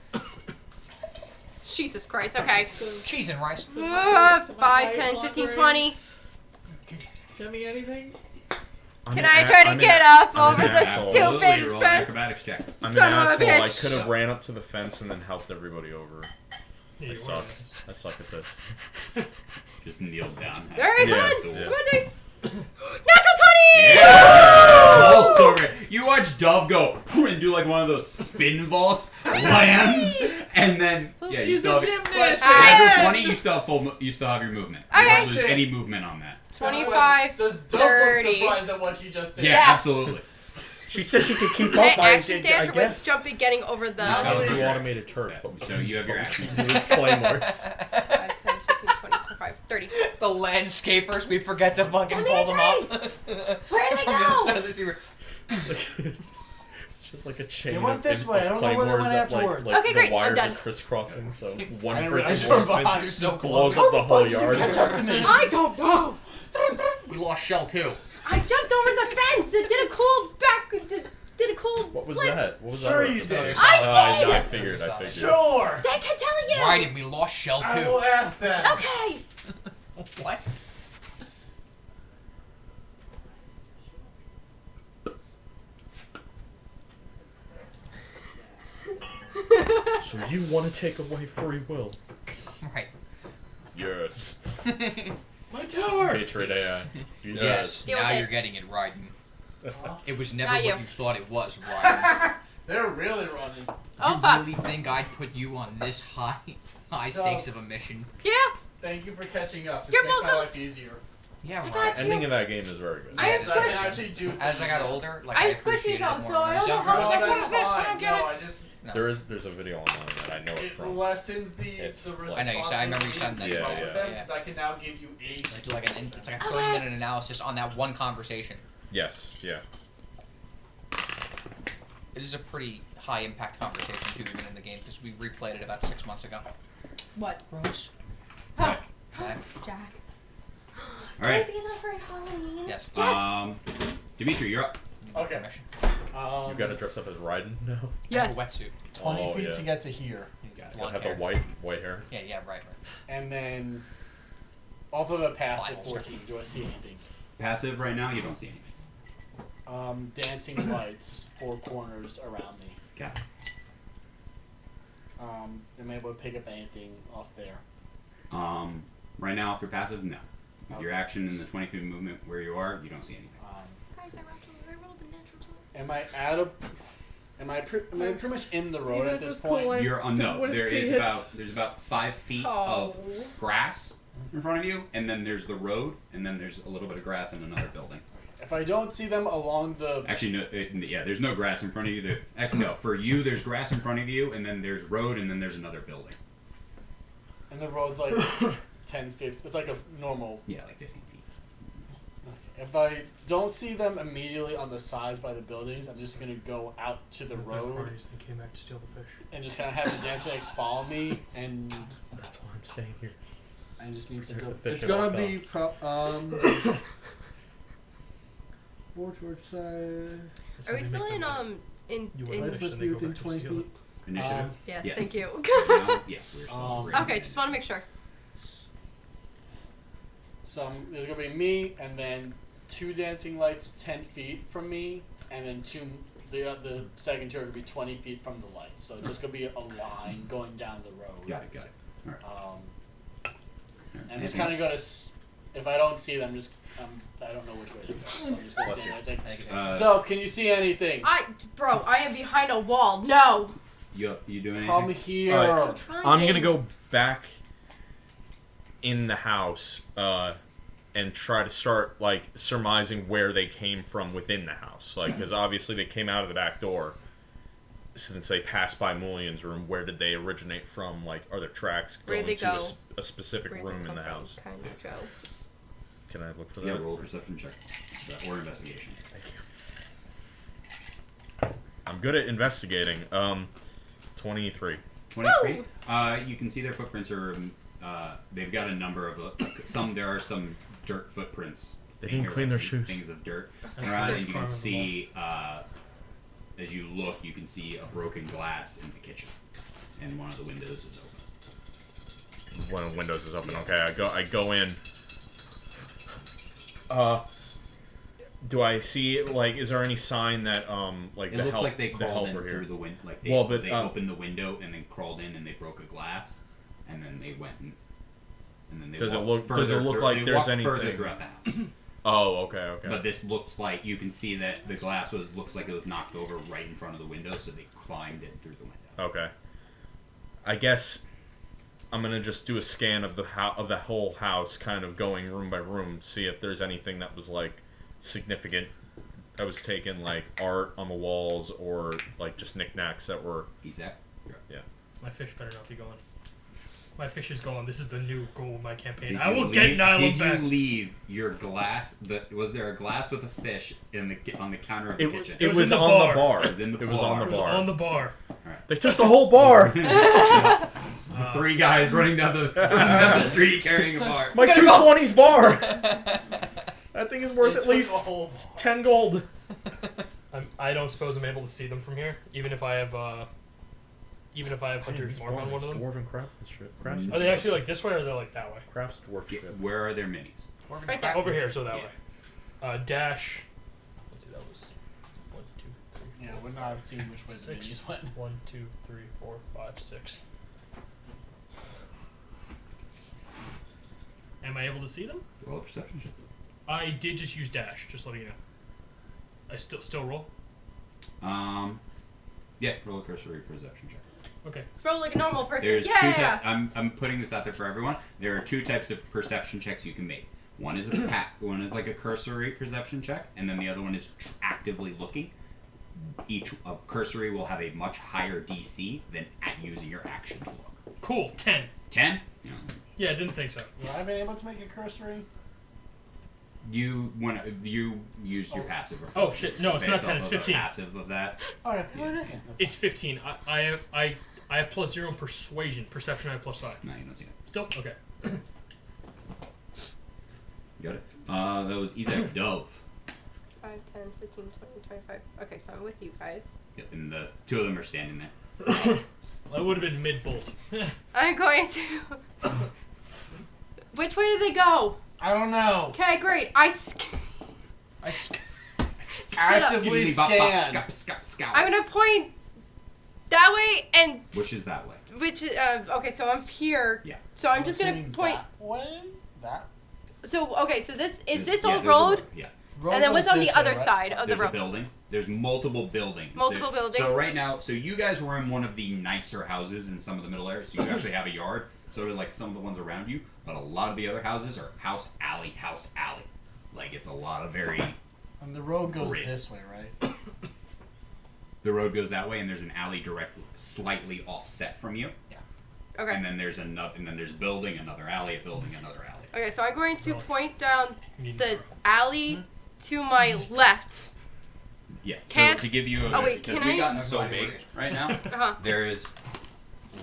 Jesus Christ. Okay. cheese and rice. 5, 10, 15, 20. Give me anything? Can I try to get up over the asshole. Absolutely, stupid roll an fence? acrobatics check. I'm Son an of a asshole. I bitch. could have ran up to the fence and then helped everybody over. Yeah, I you suck. were. I suck at this. Just kneel down. Very Yeah. good. Yeah. Good dice. Natural 20! Yeah! Vaults over it. You watch Dove go and do like one of those spin vaults, lands, and then yeah, you She's still a have gymnast. after 20, you still have you still have your movement. You Okay. don't lose any movement on that. 25, Does Doug look 30. surprised at what you just did? Yeah, Yeah. absolutely. She said she could keep My up. action I dasher was guess. jumping, getting over the. That was Do your automated turrets, but So you have your action. Use claymores. 5, 10, 15, 20, 25, 30. The landscapers, we forget to fucking Come pull here, them up. Where did they From the other go? side of the receiver. It's just like a chain. They went of- this of way. I don't know where they claymores went that, afterwards. Like Okay, the great. I'm wires done. are crisscrossing, so one I didn't realize person's you were movement behind. You're so blows close. up the whole yard. Catch up to me. I don't know. We lost Shell too. I jumped over the fence. It did a cool back. Did a cool. What was flip. that? What was Sure that? you did. I did. I figured. I figured. Sure. I can tell you. Why did we lost Shell I will too? ask that. Okay. What? So you want to take away free will? Right. Yes. My tower! Patriot AI. Yes. Deal Now with it. you're getting it right. It was never Not what you. you thought it was, right? They're really running. Oh You fuck. really think I'd put you on this high stakes of a mission? Yeah. Thank you for catching up. This You're makes my welcome. life easier. Yeah, I right. got Ending you. of that game is very good. I have Yeah, So I can squishy. actually do. As I got older, like I'm I squishy appreciated though, it more so when I I was don't know younger. how I was like, much what is this? I Fine. don't get No, it. I just No. There's a video online that I know it it from. lessens the It's- the I know, you said- I remember you said that. Yeah, yeah. Because I can now give you a. Just do like it's like a 30-minute analysis on that one conversation. Yes. Yeah. It is a pretty high impact conversation too, even in the game, because we replayed it about 6 months ago. What? Rose. Oh. Jack. Jack. All right. Can I be there for Halloween? Yes. Dimitri, you're up. Okay. Permission. You gotta dress up as Raiden now. I have Yes. a wetsuit. 20 Oh, feet yeah. to get to here, Gotta Blonde have hair. the white hair. Yeah, yeah, right. and then off of a passive Finals. 14. Do I see anything? Passive right now, you don't see anything. Dancing lights, 4 corners around me. Okay. Am I able to pick up anything off there? Right now, if you're passive, no. With your action and the 20 feet of movement where you are, you don't see anything. Guys, I rolled a natural 20. Am I at a? Am I pretty much in the road Even at if this it's point? cool, I You're on no. wouldn't There see is it. there's about 5 feet Oh. of grass in front of you, and then there's the road, and then there's a little bit of grass in another building. If I don't see them along the, Actually, no. Yeah, there's no grass in front of you. Actually, no. For you, there's grass in front of you, and then there's road, and then there's another building. and the road's like 10, 15. It's like a normal. Yeah, like 15 feet. If I don't see them immediately on the sides by the buildings, I'm just gonna go out to the With their road parties and came back to steal the fish. and just kind of have the dancing eggs follow me, and That's why I'm staying here. I just need to Protect go. the fish It's at all gonna be costs. War torch side. That's Are how we they still make in their money. in You in? went Let's fish, supposed then to be they go within back and 20 steal feet. it. Initiative. Yes, Yes. thank you. Now, yes, we're still Um, right. Okay, just want to make sure. So there's gonna be me, and then 2 dancing lights 10 feet from me, and then the second two are gonna be 20 feet from the lights. So it's just gonna be a line going down the road. Got it. All right. And I'm just kind of gonna. If I don't see them, I don't know which way to go. So I'm just gonna stand there. It's like, Thank you. Dove, can you see anything? Bro, I am behind a wall. No. You doing anything? Come here. Alright. I'm trying. I'm gonna go back in the house and try to start like surmising where they came from within the house, like because obviously they came out of the back door. Since they passed by Mullian's room, where did they originate from? Like, are there tracks going Where'd they to go? a specific Where'd room they in the come from? house? Kind of Joe. Can I look for Yeah, that? roll a perception check or investigation. Thank you. I'm good at investigating. 23. 23. You can see their footprints are. They've got a number of some. There are some dirt footprints. They in didn't here, clean like their some shoes. Things of dirt. That's Right, Around, search and you farm can of the see. As you look, you can see a broken glass in the kitchen, and one of the windows is open. One of the windows is open. Okay, I go in. Do I see like? Is there any sign that like It the looks help like they the crawled help in were here? through the window. Like they, Well, but, they opened the window and then crawled in and they broke a glass, and then they went and then they. Does it walked look- does it further look through- like they there's walked further anything- throughout the house. Oh, okay. But this looks like you can see that the glass looks like it was knocked over right in front of the window, so they climbed in through the window. Okay. I guess I'm gonna just do a scan of the whole house, kind of going room by room, see if there's anything that was like significant that was taken, like art on the walls or like just knickknacks that were. Isaac? My fish better not be gone. My fish is gone. This is the new goal of my campaign. Did I you will get leave- Nyla Did back. you leave your glass? Was there a glass with a fish on the counter of the kitchen? It was was in the on bar. the bar. It was in the It was on bar. the It was bar. on the bar. They took the whole bar. The 3 guys running down the street carrying a bar. My 220s bar. That thing is worth at least 10 gold. I don't suppose I'm able to see them from here, even if I have Hunter's Mark on one of them. Dwarven crafts. Are they actually like this way or are they like that way? crafts dwarf Yeah, shit? where are their minis? Right there. Over here, so that Yeah. way. Dash. Let's see, that was 1, 2, 3. Yeah, we're not seeing which way the 6. minis went. 1, 2, 3, 4, 5, 6. Am I able to see them? Roll a perception check. I did just use dash, just letting you know. I still roll. Yeah, roll a cursory perception check. Okay. Bro, like a normal person. There's Yeah. two types. I'm putting this out there for everyone. There are 2 types of perception checks you can make. One is one is like a cursory perception check, and then the other one is actively looking. Each cursory will have a much higher DC than at using your action to look. Cool. 10. 10. You know, Yeah, I didn't think so. Would I have been able to make a cursory? you used your passive. Or Oh, shit. No, it's not based 10, off it's of the 15. Passive of that. Oh, yeah. Yeah. It's 15. I have +0 in persuasion. Perception I have +5. No, you don't see it. Still? Okay. Got it. That was Isaac Dove. 5, 10, 15, 20, 25. Okay, so I'm with you guys. Yep, and the 2 of them are standing there. That would have been mid-bolt. I'm going to. Which way did they go? I don't know. Okay, great. Actively scan. I'm gonna point that way and. Which is that way? Okay, so I'm here. Yeah. So I'm just gonna assuming point. that way? That So okay, so this is this Yeah, all there's a road? Yeah. road And then what's goes on the this way, other right? side of the There's a road? building. There's multiple buildings. Multiple buildings. So right now, so you guys were in one of the nicer houses in some of the middle areas. So you actually have a yard. So do like some of the ones around you. But a lot of the other houses are house alley, house alley. Like it's a lot of very. And the road goes Grid. this way, right? The road goes that way, and there's an alley directly, slightly offset from you. Yeah. Okay. And then there's another building, another alley, a building, another alley. Okay, so I'm going to point down Need- the alley to my left. Yeah. Cast- So to give you, oh, wait, because can we've I- gotten so big right now. Uh-huh. There is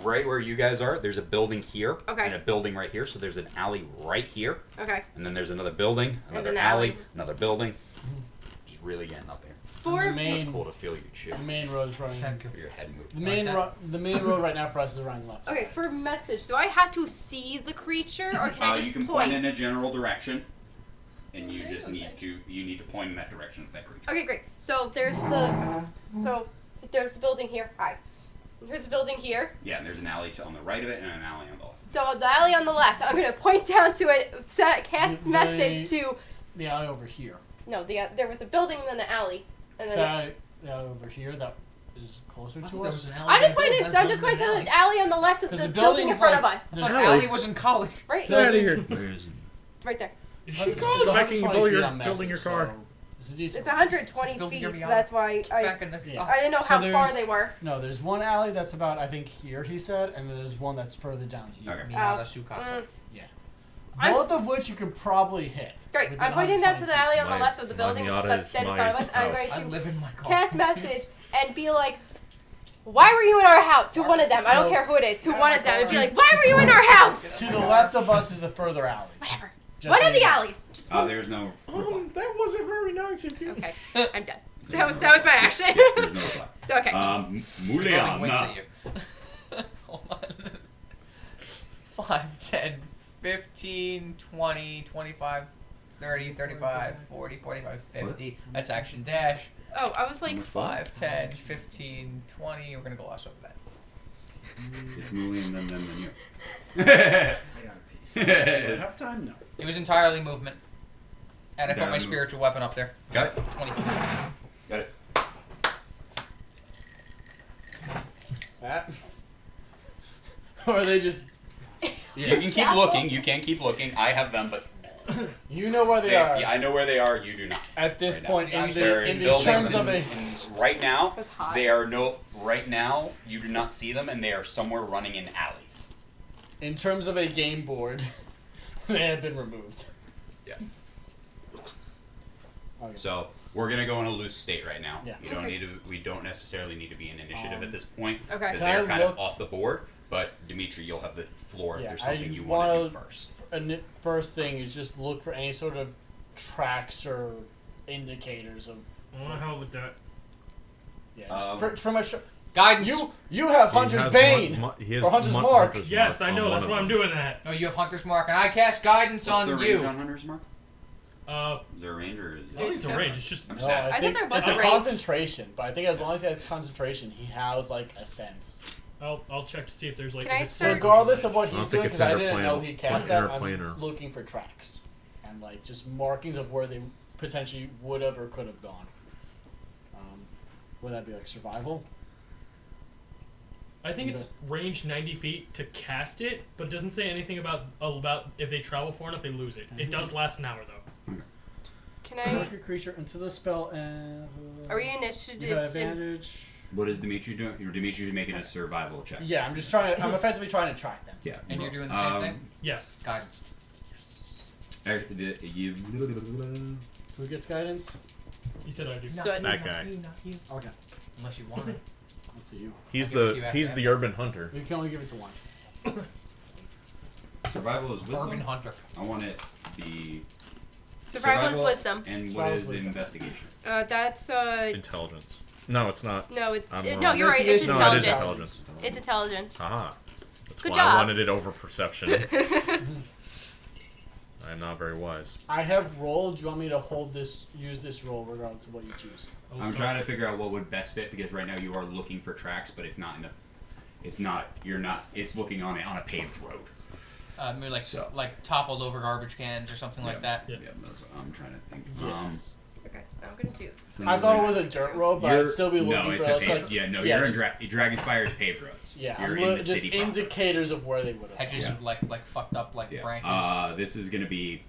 right where you guys are. There's a building here Okay. and a building right here. So there's an alley right here, Okay. and then there's another building, And another an alley, alley. another building. Just really getting up there. For The That's main, cool to feel you chill. the main road is running. Thank you. Your head move. The main Like that? the main road right now for us is running left. okay, for message, do I have to see the creature or can I just you can point? point in a general direction, and you just need to point in that direction of that creature. Okay, great. So there's the there's a building here. Hi. Here's a building here. Yeah, and there's an alley on the right of it and an alley on the left. So the alley on the left, I'm gonna point down to it, cast The- message to. The alley over here. No, there was a building and then an alley, and then. The alley over here that is closer I thought to there us. was an alley I'm just back pointing. there. I'm just going to the alley on the left of 'Cause the the building in building's front of like- us. I thought Allie was in college. Right. Get out of here. Right there. Is It's she 120 feet on building your message, car? so it's a decent It's 120 Building feet, your so that's why Back in the Yeah. I didn't know So how far there's- they were. No, there's one alley that's about, I think, here, he said, and then there's one that's further down here. Okay. Minada Mm. Sukasa. I'm- Both of which you could probably hit. Great. within I'm pointing that to 120 the alley on the My- left of the my building Miata that's is dead in my front of us. I'm house. I going live in my car. to cast message and be like, "Why were you in our house?" To one of them. I don't So- care who it is. To Yeah, one my of them, and be car. like, "Why were you in our house?" To the left of us is the further alley. Whatever. Just One so of the you know. alleys. Just one. There's no reply. That wasn't very nice of you. Okay. I'm done. That was my action. There's no reply. Okay. The building winks at Muliana. you. Hold on. 5, 10, 15, 20, 25, 30, 35, 40, 45, 50. That's action dash. Oh, I was like, 5, 10, 15, 20. We're going to gloss over that. It's Mulian, then you. I gotta pee. So, do I have time? No. It was entirely movement. And I put my Entirely spiritual weapon up there. Got it. 20. Got it. That? Or are they just... You can keep looking. You can keep looking. I have them, but You know where they they, are yeah, I know where they are. You do not. at this right now. point in There the, is in the buildings terms of in- a... in- right now, it was hot. they are no. Right now, you do not see them, and they are somewhere running in alleys. In terms of a game board, they have been removed. Yeah. Okay. So we're gonna go in a loose state right now. Yeah. You don't Okay. need to. We don't necessarily need to be in initiative at this point Okay. because Can I they're kind look- of off the board. But Dimitri, you'll have the floor if Yeah, there's I something you want to do wanna- first. First thing is just look for any sort of tracks or indicators of... I don't know how to look that. Yeah, just Um, from a... Guidance. You have He Hunter's has Bane! he has or Hunter's Mark. Hunter's Yes, Mark I know. on That's one why of I'm them. doing that. No, you have Hunter's Mark, and I cast guidance What's on the you. range on Hunter's Mark? Is there a range or is I don't think it's a range. It's just. I'm No, sad. I think thought there was it's a a range. concentration, but I think as long as he has concentration, he has like a sense. I'll check to see if there's like. Can I if it search- says Regardless of range. what I don't he's think doing, it's because I didn't know interplanar- he cast that, I'm interplanar. looking for tracks. And like just markings of where they potentially would have or could have gone. Would that be like survival? I think it's range 90 feet to cast it, but it doesn't say anything about if they travel far enough they lose it. It does last an hour though. can I? Target creature into the spell and... Are we You got initiative? In, advantage. What is Dimitri doing? Dimitri's making a survival check. Yeah, I'm just trying to, I'm effectively trying to track them. Yeah. And you're doing the same thing? Yes. Guidance. Who gets guidance? He said I do. So- That guy. Okay, Unless you want it. up to you. He's I'll give it to you he's after the urban hunter. You can only give it to one. Survival is wisdom. Urban Hunter. I want it to be survival is wisdom. And what Survival is is wisdom. investigation? That's Intelligence. No, it's not. no, it's I'm no. wrong. You're right. It's Investigation- No, it is intelligence. intelligence. It's intelligence. Aha. That's Good why job. I wanted it over perception. I'm not very wise. I have rolled. Do you want me to hold this, use this roll regardless of what you choose? I'm trying to figure out what would best fit because right now you are looking for tracks, but it's not in a. It's not. You're not. It's looking on a paved road. Maybe like So. like toppled over garbage cans or something like that. Yeah. Yeah, that's what I'm trying to think. Yes. Okay, I'm gonna do. I thought it was a dirt road, but I'd still be looking no, it's for a it's paved. like Yeah, no, yeah, you're just- in Dragonspire's paved roads. yeah, you're I'm in the just city proper. indicators of where they would have. Hedges Yeah. like fucked up like Yeah. branches. This is gonna be.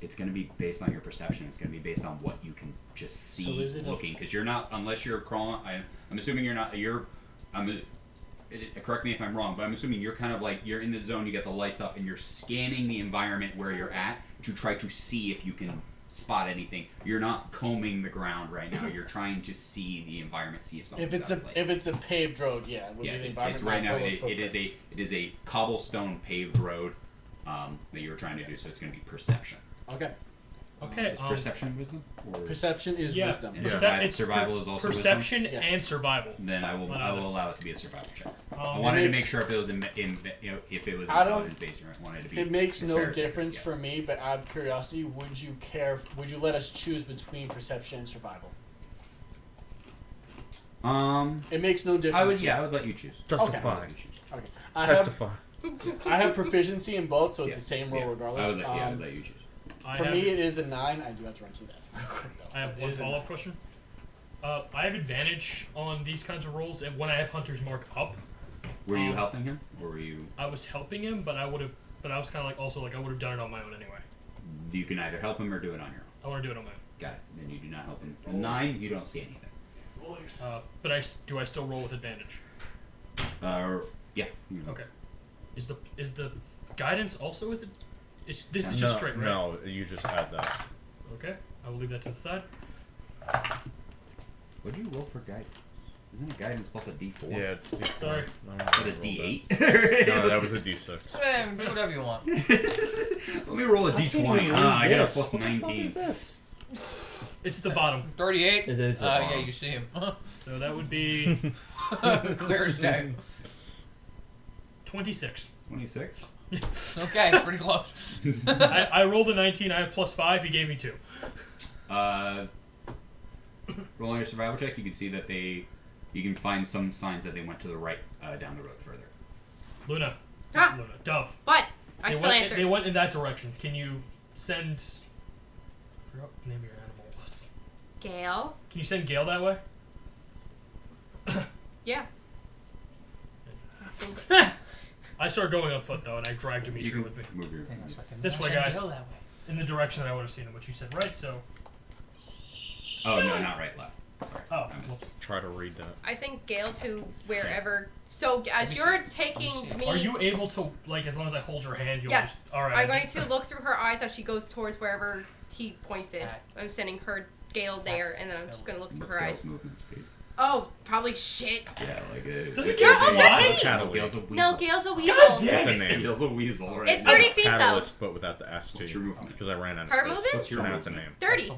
It's gonna be based on your perception. It's gonna be based on what you can just see is it a- looking, because you're not, unless you're crawling. I'm assuming you're not. You're correct me if I'm wrong, but I'm assuming you're kind of like you're in the zone. You get the lights up, and you're scanning the environment where you're at to try to see if you can spot anything. You're not combing the ground right now. You're trying to see the environment, see if something's If it's a paved road, yeah, it would yeah, be the environment. it's right now. not full of It is footprints. a cobblestone paved road that you're trying to do. So it's going to be perception. Okay. Okay. Is perception wisdom? Or Perception is Yeah. wisdom. And It's survival is also perception Yes. and survival. Then I will allow it to be a survival check. I Um, wanted to makes- make sure if it was if it was I don't- intelligence based, I wanted to be. It makes as no fair as I could difference get. for me, but out of curiosity, would you let us choose between perception and survival? It makes no difference. I would let you choose. Justify. Okay. I Testify. have proficiency in both, so it's Yeah, the same roll yeah. regardless. I would let you choose. For me, it is a 9. I do have to run through that. I have one follow-up question. I have advantage on these kinds of rolls, and when I have Hunter's Mark up, Were you helping him, or were you? I was helping him, but I was kind of like also like I would have done it on my own anyway. You can either help him or do it on your own. I want to do it on my own. Got it. Then you do not help him. A 9, you don't see anything. But do I still roll with advantage? Yeah. You Okay. Is the guidance also with it? This is just straight, right? No, you just add that. Okay. I will leave that to the side. What do you roll for guidance? Isn't it guidance plus a D4? Yeah, it's D4. Sorry. I don't know But how a to roll D8. that. No, that was a D6. Man, do whatever you want. Let me roll a D20. I got a plus 19. It's the bottom. 38. It is the Yeah, bottom. you see him. So that would be Clear as day. 26. 26. Okay, pretty close. I rolled a 19. I have plus 5. He gave me 2. Roll on your survival check. You can see that you can find some signs that they went to the right down the road further. Luna. Ah. Luna. Dove. What? I They still went, answered. They went in that direction. Can you send? I forgot what the name of your animal was. Gale. Can you send Gale that way? Yeah. I started going on foot though, and I dragged Dimitri with me Move your. This way, guys. in the direction that I would have seen him, which you said right. So. Oh no, not right, left. Sorry. Oh. I missed. Whoops. Try to read that. I think Gale to wherever. So as me you're see. taking Let me see. me, Are you able to like as long as I hold your hand? You'll Yes. Just, all right. I'm going to look through her eyes as she goes towards wherever he pointed. Alright. I'm sending her Gale there, and then I'm just going to look through What's her Gale's eyes. movement speed? Oh, probably shit. Yeah, like a. Does it You're get under me! No, Gale's a weasel. No, Gale's a weasel. God damn It's a it. name. Gale's a weasel, right? It's now. 30 feet though. Catalyst, but without the S What's too. your movement? Because I ran out of Her space. movement? What's your Now it's a movement? name. 30.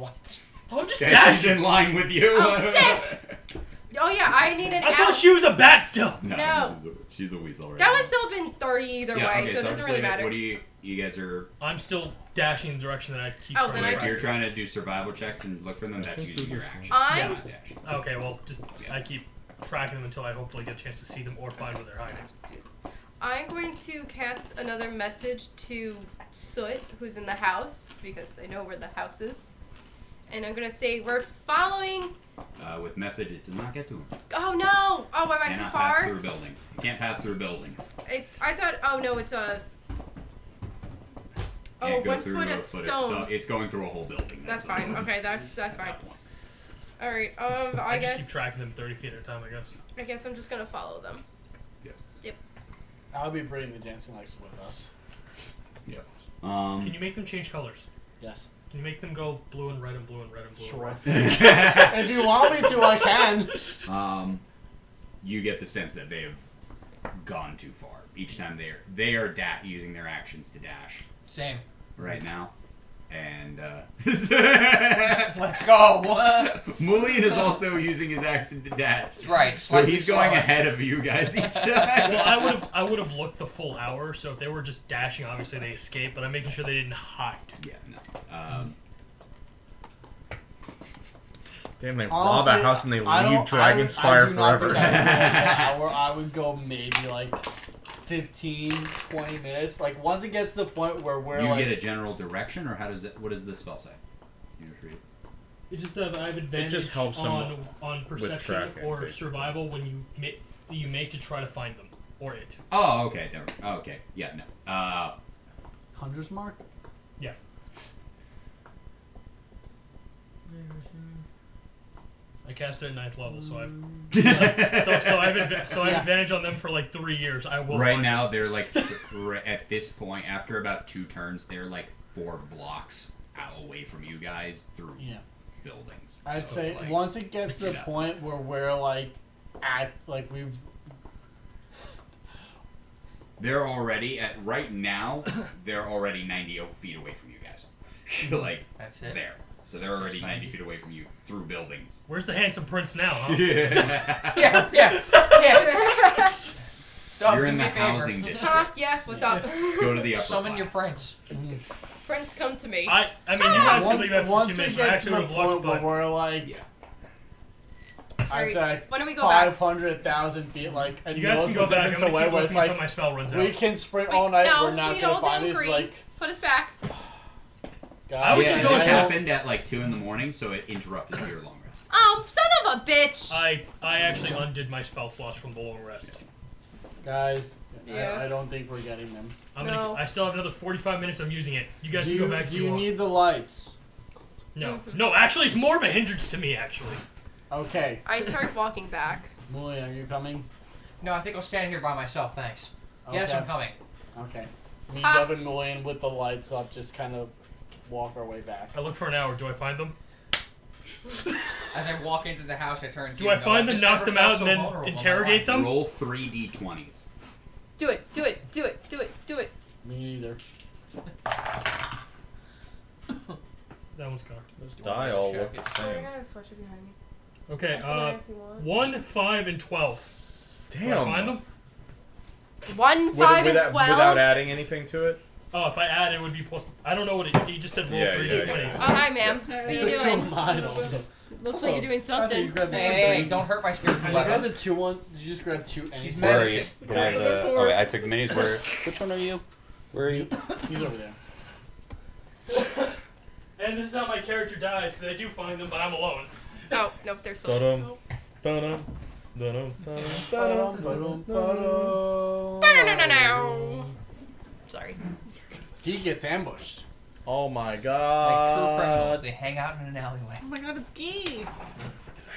Oh, just Dash dash is in line with you. Oh, sick! Oh yeah, I need an I thought hour. she was a bat still. No. She's a weasel, right? That now. would still have been 30 either Yeah, way, okay, so it doesn't really matter. What do you guys are? I'm still dashing in the direction that I keep Oh, trying then to I drive. You're trying to do survival checks and look for them. That's using your action. I'm- not dash. Okay, well, just I keep tracking them until I hopefully get a chance to see them or find where they're hiding. Jesus. I'm going to cast another message to Soot, who's in the house, because I know where the house is. And I'm going to say, we're following... With message, it does not get to him. Oh no! Oh, am I too Cannot pass far? through buildings. You can't pass through buildings. I thought... Oh no, it's a... Oh, Can't go 1 through foot a of foot stone. It's going through a whole building. That's fine. Okay, that's fine. That one. Alright, I I just guess... keep tracking them 30 feet at a time, I guess. I guess I'm just going to follow them. I'll be bringing the dancing lights with us. Can you make them change colors? Yes. Can you make them go blue and red and blue and red and blue? Sure. And red? If you want me to, I can. You get the sense that they have gone too far. Each time they are using their actions to dash Same. right now, and Let's go. Mulian is also using his action to dash. That's right. So Slightly he's going slower. ahead of you guys each time. Well, I would have looked the full hour. So if they were just dashing, obviously they escaped. But I'm making sure they didn't hide. Yeah, no. Damn, they rob Honestly, a house and they I leave don't- Dragonspire I do not forever. think I would go an hour. I would go maybe like 15, 20 minutes. Like once it gets to the point where we're Do you like, get a general direction, or how does it? What does the spell say? You just read it. It just I have advantage just helps them on perception tracking, or basically. survival when you make to try to find them or it. Oh, okay. Never. Oh, okay. Yeah, no. Hunter's Mark? I cast it at 9th level, so I've so I have advantage on them for like 3 years. I will. Right find now, it. they're like at this point, after about 2 turns, they're like 4 blocks out away from you guys through buildings. I'd So say it's like, once it gets to the point where we're like we've. They're already at right now. They're already 90 feet away from you guys. Like That's it. there. So they're already Just 90 90. feet away from you through buildings. Where's the handsome prince now? Huh? Yeah. Dog, You're do in me the a favor. housing district. Yeah, what's up? Go to the upper Summon your class. prince. Prince, come to me. I mean, you guys can Once, leave that for once 2 we minutes. I get to actually the would have looked, point where but we're like, Yeah. I'd Alright, say when do we go back? 500,000 feet, like, and you guys knows can go what back. I'm difference gonna away keep where looking it's until like, my spell runs we out. can sprint Wait, all night, no, we're not we gonna all find don't this, agree. like, Put us back. I would guys, just Yeah, go this ahead. happened at like 2 in the morning, so it interrupted your long rest. Oh, son of a bitch! I actually undid my spell slots from the long rest. guys, Yeah. I don't think we're getting them. No. I still have another 45 minutes. I'm using it. You guys do can you, go back if do you you want. need the lights? No, Mhm. no. Actually, it's more of a hindrance to me. Actually, Okay, I start walking back. Mully, are you coming? No, I think I'll stand here by myself, thanks. Yes, Okay. I'm coming. Okay. Me, Ah. Dub, and Mullion with the lights up, just kind of walk our way back. I look for an hour. Do I find them? As I walk into the house, I turn to Do you I and go, find "I've them, just knock never them felt out, so and then vulnerable in my interrogate life." them? Roll 3 d20s. Do it, do it, do it, do it, do it. Me neither. That one's gone. Those die all Check look it. the same. gotta switch it behind me. Okay. 1, 5, and 12. Do I find Damn. them? 1, 5, and 12. Without adding anything to it? Oh, if I add, it would be plus. I don't know what it. You just said roll Yeah, 3 yeah, d20s. Oh, hi, ma'am. What are you It's a doing? 2 mine also. Looks like you're doing I thought you something. grabbed the Hey, two don't hurt my spiritual Did you grab weapon. the 2 one? Did you just grab 2 He's and mad. Where are you? Medicine. Oh wait, I took the minis. Where? Which one are you? Where are you? He's over there. And this is how my character dies because I do find them, but I'm alone. Oh, nope, they're still. Dun-dum. Dun-dum. Dun-dum. Dun-dum. Ba-dum, ba-dum, Ba-da-da-da-da. Sorry. He gets ambushed. Oh my Like god. true criminals, they hang out in an alleyway. Oh my god, it's Gee!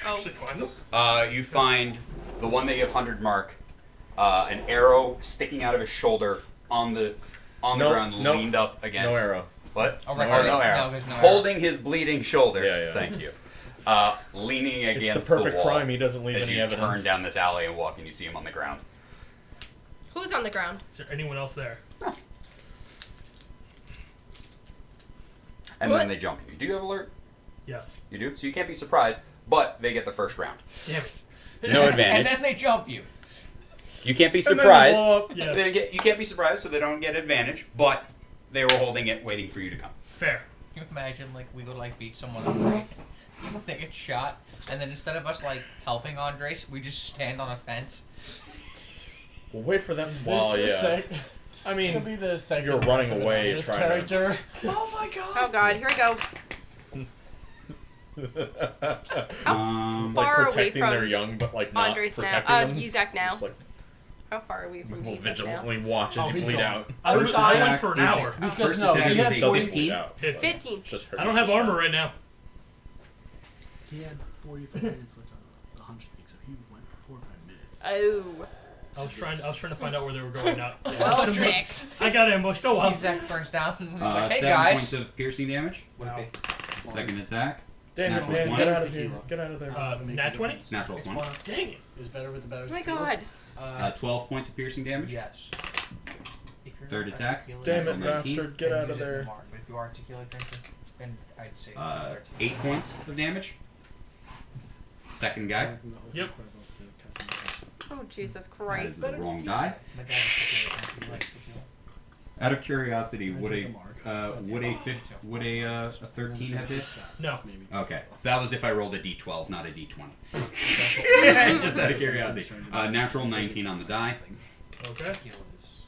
Oh, Actually, find them. You find the one that you have 100 mark, an arrow sticking out of his shoulder on the Nope, ground, nope. leaned up against. No arrow. What? Oh, Oh, right, no no, arrow. there's no arrow. Holding his bleeding shoulder. Yeah, yeah. Thank you. Leaning It's against the perfect wall crime he doesn't leave as any you evidence. turn down this alley and walk, and you see him on the ground. who's on the ground? Is there anyone else there? And What? then they jump you. Do you have alert? Yes. You do. So you can't be surprised, but they get the first round. Damn it. No And advantage. then they jump you. You can't be And then they surprised. blow up. Yeah. You can't be surprised, so they don't get advantage. But they were holding it, waiting for you to come. Fair. Can you imagine, like, we go to, like, beat someone up, right? They get shot, and then instead of us, like, helping Andres, we just stand on a fence. We'll wait for them. Is Well, this the yeah. sec- I It's gonna mean, be the second. you're running weapon away of this trying to- character. oh my Oh god, here we go. Um, Far like away protecting from their young, but like not Andres now. protecting them. Uzak now. Just like How far are we from we'll Uzak now? vigilantly watch as Oh, you he's bleed gone. out. Oh, I he's went gone. for an hour. Because First no, attack he is had a Doesn't 14. bleed out. Hits. 15. Just hurt I don't have yourself. armor right now. He had 45 minutes left on the 100 thing, so he went for 4 or 5 minutes. Oh. I was trying to find out where they were going now. Well, sick. I got ambushed. Oh well. Zach turns down and he's like, hey 7 guys. points of piercing damage. Would it be? Second attack. Damn it, Natural man! 20. Get out of here! Get out of there! Nat 20? Natural It's 20. one. Dang it. Is better with the better Oh my skill. god. 12 points of piercing damage. Yes. If you're Third not attack. articulate, Damn Natural it, 19. bastard! Get then out use of it to there! mark. But if you articulate, then I'd say 8 points of damage. Second guy. Yep. Oh, Jesus That is Christ. the wrong die. My dad articulates, he likes to heal. Out of curiosity, would a 13 have hit? No. Okay, that was if I rolled a d12, not a d20. Just out of curiosity. Natural 19 on the die. Okay.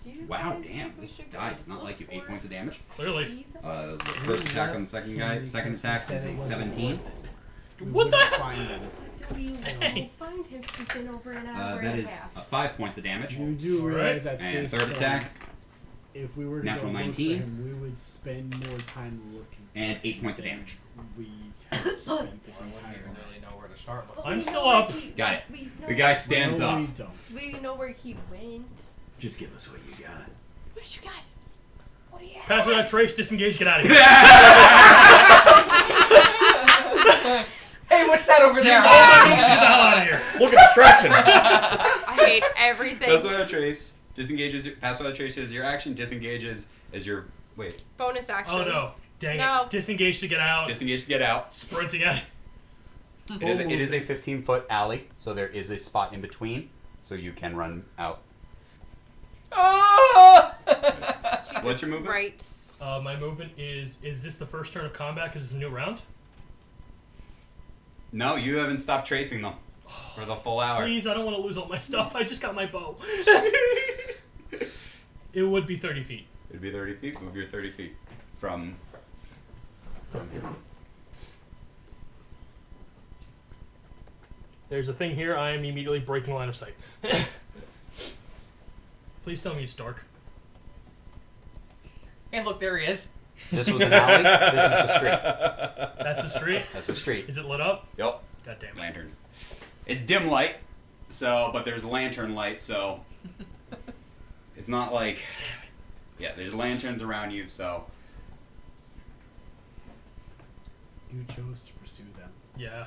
Do you Wow, guys damn, think we this should die go does not like you. 8 look points of damage. Clearly. That was the first attack on the second guy. Second attack is a 17. What the hell? Find them. Do we Dang. find him? He's been over an hour That and is a half. 5 points of damage. You do Alright. realize that And this third point, attack, if we were to Natural go look 19. for him, we would spend more time looking. and 8 points of damage. we have spent this I wouldn't entire even night. really know where to start. With. I'm still up. Got it. We know, The guy stands No, up. we don't. we know where he went. Just give us what you got. What you got? What do you have? Pass without trace, disengage, get out of here. Hey, what's that over there? Get the hell out of here. Look at distraction. I hate everything. Pass without trace. Disengages. Pass without trace is your action. Disengages is your wait. Bonus action. Oh no. Dang No. it. Disengage to get out. Disengage to get out. Sprinting out. It is a 15-foot alley, so there is a spot in between, so you can run out. Jesus What's your movement? Christ. My movement is this the first turn of combat because it's a new round? No, you haven't stopped tracing them for the full hour. Please, I don't want to lose all my stuff. I just got my bow. It would be 30 feet. It'd be 30 feet. Move your 30 feet from here. There's a thing here. I am immediately breaking line of sight. Please tell me it's dark. Hey, look, there he is. This was an alley. This is the street. That's the street. That's the street. Is it lit up? Yep. God damn it. Lanterns. It's dim light, so but there's lantern light, so it's not like yeah. There's lanterns around you, so You chose to pursue them. Yeah.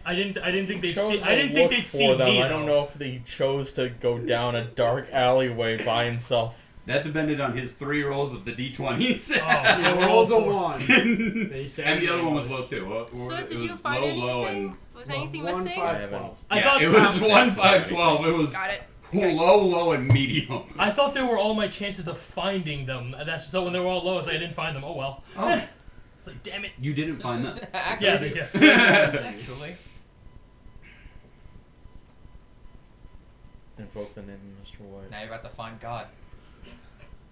I didn't think they'd Chose see. to I didn't think look they'd see for them. me. I don't though. know if they chose to go down a dark alleyway by himself. that depended on his 3 rolls of the d20s. Oh, yeah, we're all rolled a four. 1. and They said the other one was low too. So It did was you find low, anything? and Was anything 1, missing? 5, 12. I yeah, thought it was 1, 5, 12. It was Got it. low, and medium. I thought they were all my chances of finding them. That's so when they were all low, I was like, I didn't find them. Oh well. Oh. It's like, damn it. You didn't find them. Yeah, Actually, yeah. actually. Invoke the name of Mr. White. Now you're about to find God.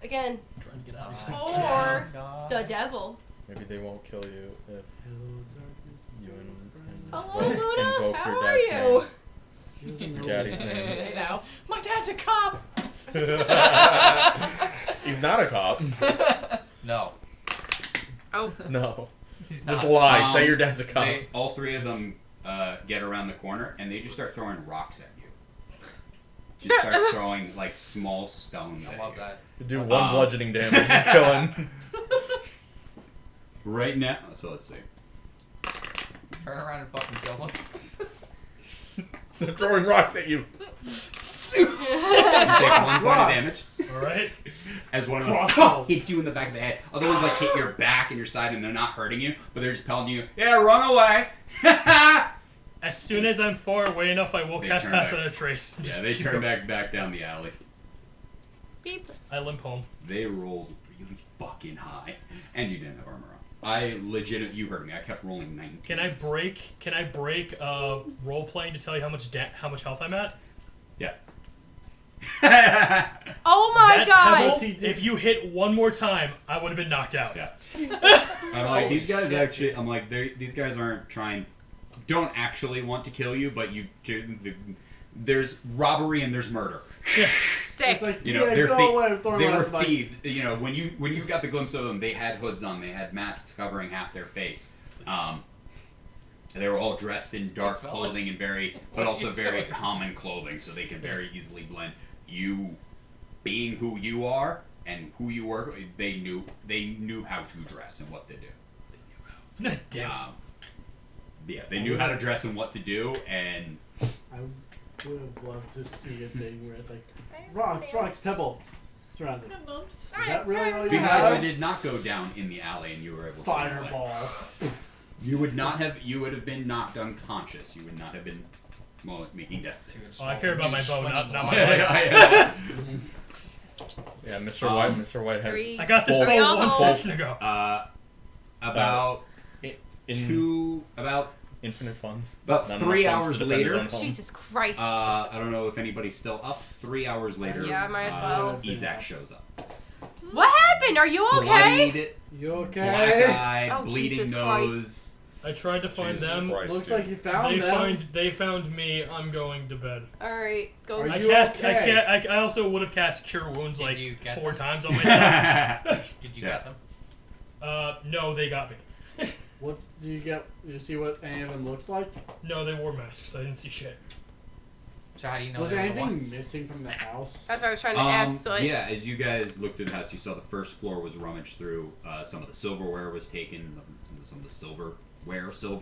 Again, I'm trying to get out. or God. the devil. Maybe they won't kill you if Hello, darkness. you and Hello, Luna. invoke How your are dad's you? name. He doesn't Your know daddy's me. name. I know. My dad's a cop. He's not a cop. No, Oh, No. he's Just not. lie. Say your dad's a cop. All 3 of them get around the corner and they just start throwing rocks at you. Just start throwing like small stones I at love you. that. Do 1 bludgeoning damage and kill him. Right now, so let's see. Turn around and fucking kill him. They're throwing rocks at you. You take 1 point of damage All right. as one of them Crossbow. hits you in the back of the head. Other ones like hit your back and your side and they're not hurting you, but they're just telling you, yeah, run away. As soon as I'm far away enough, I will They cast turn Pass back. Without a Trace. Yeah, Just they keep turn going. back down the alley. beep. I limp home. They rolled really fucking high, and you didn't have armor on. I legit, you heard me. I kept rolling 19. Can I break? Role playing to tell you how much health I'm at? Yeah. Oh my That god! pebble, if you hit one more time, I would have been knocked out. Yeah. I'm like, these guys actually. I'm like, these guys aren't trying. Don't actually want to kill you, but there's robbery and there's murder. Sick. It's like, You know, yeah, they're go away, throw they him were out, like, thieves. You know, when you got the glimpse of them, they had hoods on. They had masks covering half their face. They were all dressed in dark Hey, fellas. clothing and but What also you very doing? common clothing, so they can very easily blend. You, being who you are and who you were, they knew how to dress and what to do. Damn. Yeah, they knew how to dress and what to do, and I would have loved to see a thing where it's like, rocks, pebble. Surrounded. Is that really all you because have? you did not go down in the alley and you were able to run away. Fireball. You would have been knocked unconscious. You would not have been making death saves. Oh, I care about my bow, not my life. Yeah, Mr. White. Mr. White has Three. I got this Full- bow one full- session ago. About in about infinite funds. about Not 3 enough funds hours to defend his later. own home. Jesus Christ. I don't know if anybody's still up. 3 hours later. Yeah, might as well. Ezak shows up. What happened? Are you okay? Bloodied, You okay? black-eyed, Oh, bleeding Jesus Christ. nose. I tried to find Jesus them. Christ, Looks dude. like you found them. They found me. I'm going to bed. Alright, go. Are I you cast. okay? I also would have cast Cure Wounds Did like you get 4 them? times on myself. Did you Yeah. get them? No, they got me. What do you get? Do you see what any of them looked like? No, they wore masks. I didn't see shit. So how do you know Was they're there the anything ones? missing from the house? That's what I was trying to ask. So Yeah, as you guys looked through the house, you saw the first floor was rummaged through. Some of the silverware was taken. Some of the silver. So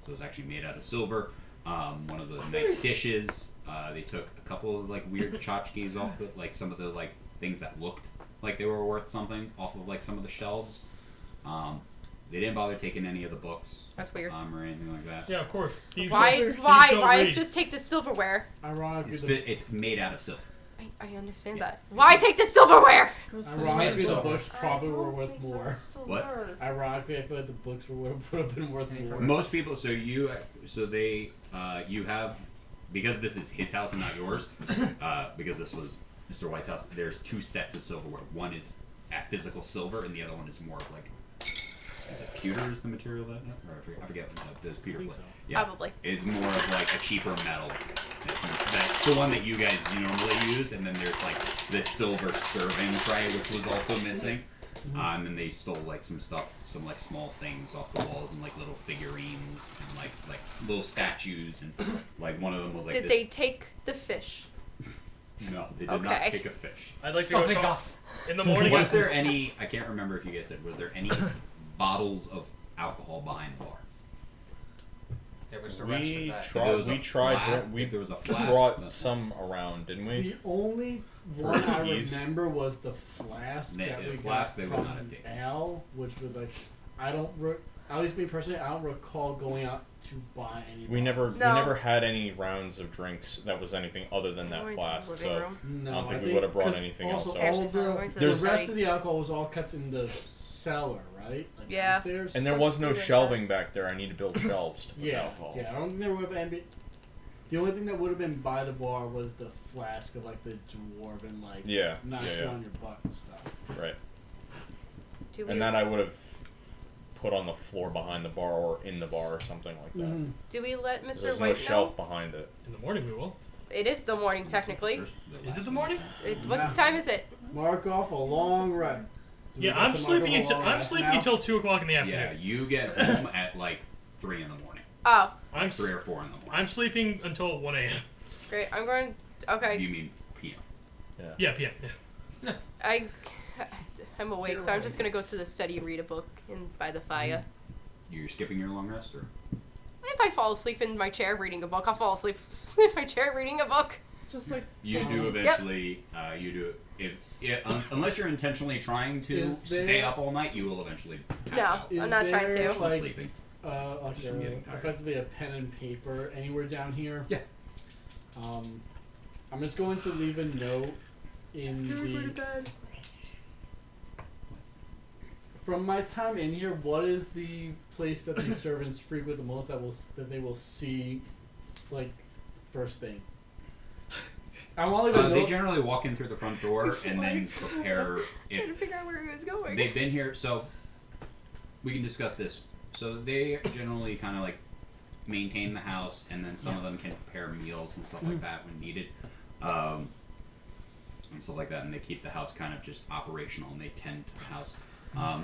it was actually made out of silver. One of the nice dishes. They took a couple of like weird tchotchkes off it, like some of the like things that looked like they were worth something off of like some of the shelves. They didn't bother taking any of the books. That's weird. Or anything like that. Yeah, of course. Thieves Why? don't- thieves Why? don't Why read. just take the silverware? Ironically, It's made out of silver. I understand that. Why take the silverware? Ironically, the silver. books probably were worth more. What? Ironically, I feel like the books would have been worth more. Most people, you have, because this is his house and not yours, because this was Mr. White's house, there's 2 sets of silverware. One is at physical silver, and the other one is more of like, is it pewter is the material that, or I forget what those pewter plate. Yeah, Probably. is more of like a cheaper metal. That's the one that you guys normally use, and then there's like the silver serving tray, which was also missing. And they stole like some stuff, some like small things off the walls, and like little figurines and like little statues, and like one of them was like Did this. they take the fish? No, they did not Okay. take a fish. I'd like to Oh, go thank talk God. in the morning. Was there any? I can't remember if you guys said. Was there any bottles of alcohol behind the bar? There was the rest of We that. If there was a flask- we if there was a flask, brought that's- some around, didn't we? The only one I Whiskies. remember was the flask Yeah, that the we flask got they would from not have taken. Al, which was like, at least me personally, I don't recall going out to buy any. We never No. had any rounds of drinks that was anything other than that Going to the flask. living So room. No, I don't think we think would have brought 'cause anything also else all out. of Actually, the, going to the the There's- rest study. of the alcohol was all kept in the cellar, right? Like Yeah. downstairs. And there was no Let's do it, shelving back there. I need to build shelves to put yeah, alcohol. yeah. I don't think there would have been. The only thing that would have been by the bar was the flask of like the dwarven like Yeah, knock yeah, you yeah. on your butt and stuff. Right. Do we? And that I would have put on the floor behind the bar or in the bar or something like that. Mhm. Do we let Mr. There's no White shelf know? behind it. In the morning we will. It is the morning technically. Is it the morning? What Yeah. time is it? Mark off a long rest. Do we Yeah, get I'm to mark sleeping off a until long I'm rest sleeping now? until 2:00 in the Yeah, afternoon. you get home at like 3 in the morning, Oh, I'm 3 or 4 in the morning. I'm sleeping until 1 a.m. great. I'm going. Okay. You mean PM? Yeah, PM. Yeah. I'm awake, so I'm just gonna go to the study and read a book by the fire. You're skipping your long rest, or If I fall asleep in my chair reading a book, I'll fall asleep in my chair reading a book. Just like you do eventually? You do unless you're intentionally trying to Is stay there- up all night, you will eventually pass No. out. Is I'm not trying there, to. From Like, sleeping. like Just from getting tired. effectively a pen and paper anywhere down here. Yeah. I'm just going to leave a note in the. From my time in here, what is the place that the servants frequent the most that they will see, like, first thing? I want to leave a They note. generally walk in through the front door and then prepare. Trying to If figure out where he was going. they've been here, so we can discuss this. So they generally kind of like maintain the house, and then some of them can prepare meals and stuff like that when needed, and stuff like that. And they keep the house kind of just operational, and they tend to the house.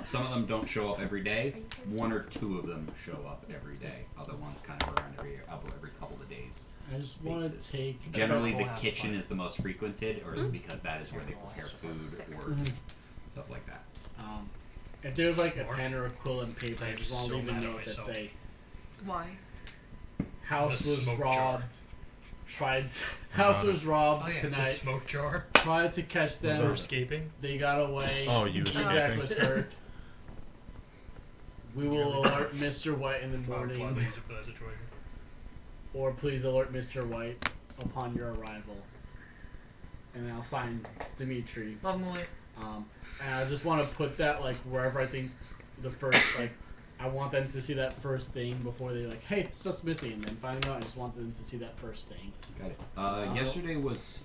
Some of them don't show up every day. 1 or 2 of them show up every day. Other ones kind of around every couple of days. I just want basis. to take. Generally, the whole house kitchen apart. is the most frequented, or Mm. because that is where they prepare food or Mhm. stuff like that. If there's like a Mark? pen or a quill and paper, I I'm just want to so leave a mad at note that myself. say Why? house The was smoke robbed. House was robbed Oh, yeah. The tonight. smoke jar Tried to catch them. for escaping. They got away. Oh, you Jack escaping. was hurt. We will alert Mr. White in the I'll gladly morning, use it for that situation. or please alert Mr. White upon your arrival. And I'll sign Dimitri. Lovely. And I just want to put that like wherever I think the first like. I want them to see that first thing before they like, hey, stuff's missing, and then find out. I just want them to see that first thing. Got it. Yesterday was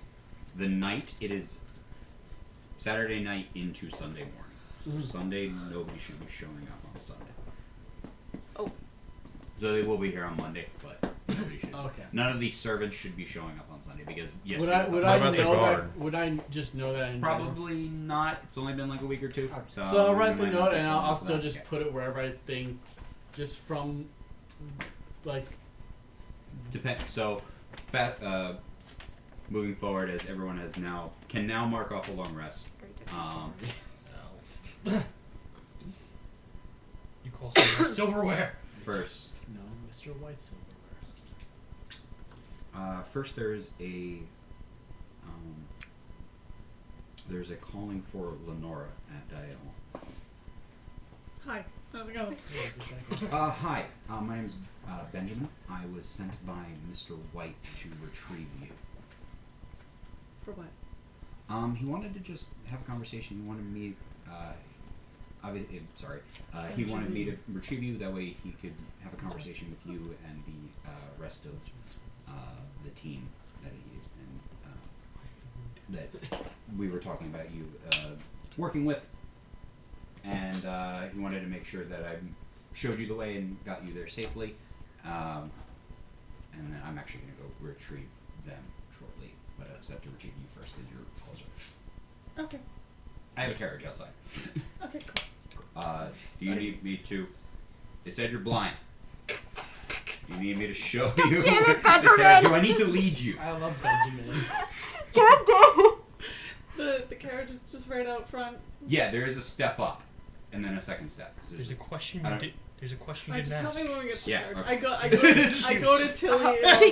the night. It is Saturday night into Sunday morning. So Sunday, nobody should be showing up on Sunday. Oh. So they will be here on Monday, but nobody should. Okay. None of these servants should be showing up on Sunday because Would yesterday. I was the would What I about the know that? guard? Would I just know that? In general? Probably not. It's only been like a week or 2. So I'll write we the might not note get and them I'll for still that. just Yeah. put it wherever I think just from, like, So, moving forward, as everyone can now mark off a long rest. You call silverware silverware. First, no, Mr. White Silver. first there's a calling for Lenora at Diagonal. Hi. How's it going? Hi, my name's Benjamin. I was sent by Mr. White to retrieve you. For what? He wanted to just have a conversation. He wanted me, he wanted me to retrieve you. That way he could have a conversation with you and the rest of the team that he's that we were talking about you working with. And he wanted to make sure that I showed you the way and got you there safely. And then I'm actually going to go retrieve them shortly. But I was have to retrieve you first because you're closer. Okay. I have a carriage outside. Okay, cool. Do you need me to... They said you're blind. Do you need me to show you? damn it, Benjamin! Do I need to lead you? I love Benjamin. God damn it! The carriage is just right out front. Yeah, there is a step up. And then a second step. 'Cause There's a question I you don't- did. There's a question I you just didn't tell ask. me when we get to the Yeah, carriage. okay. I go to Tilly She in our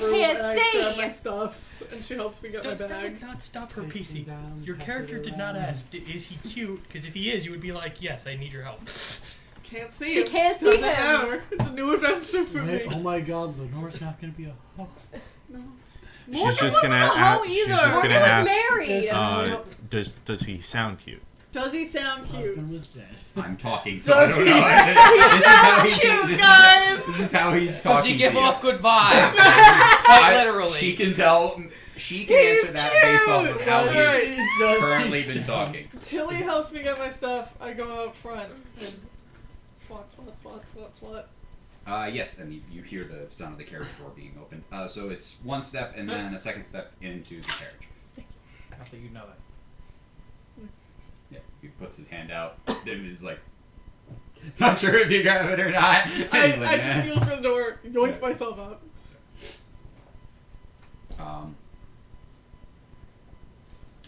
room can't and I see. grab my stuff and she helps me get my That bag. would not stop her, Take PC. him down, Your pass character it did not around. ask, is he cute? Because if he is, you would be like, yes, I need your help. Can't see She him. can't see Doesn't him. matter. It's a new adventure for Wait, me. oh my god, Lenore's not gonna be a hoe. No. She's Morgan just gonna wasn't a ask. hoe She's either. just gonna Morgan was ask. married. Does he sound cute? Does he sound cute? Husband was dead. I'm talking, so I Does don't he? know. This is how he's Does talking he give to you. off good vibes? Quite I- literally. She can tell. She can He's answer that based off of cute! how Alright. he's Does currently he been sound- talking. Tilly helps me get my stuff. I go out front and swat. Yes, and you hear the sound of the carriage door being opened. So it's one step and then a second step into the carriage. Not that you know that. Yeah, he puts his hand out and he's like, not sure if you grab it or not. And he's like, I just feel for the door, yoink myself out.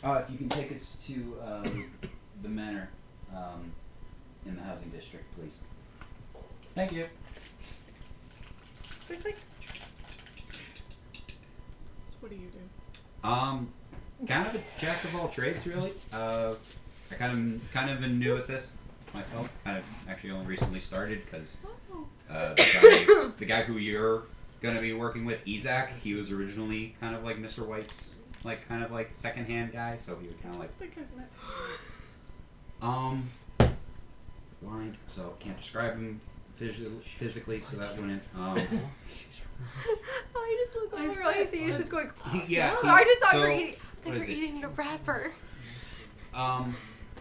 If you can take us to the manor in the housing district, please. Thank you. Click. So what do you do? Kind of a jack of all trades, really. I kind of been new at this myself. Kind of actually only recently started because the guy who you're gonna be working with, Isaac, he was originally kind of like Mr. White's kind of second-hand guy, so he would kind of I think I've met. blind, so can't describe him physically, so that wouldn't. I just look over. All I see is just going. Yeah. Oh, I just thought you were so- eating. what You were is it? eating the wrapper.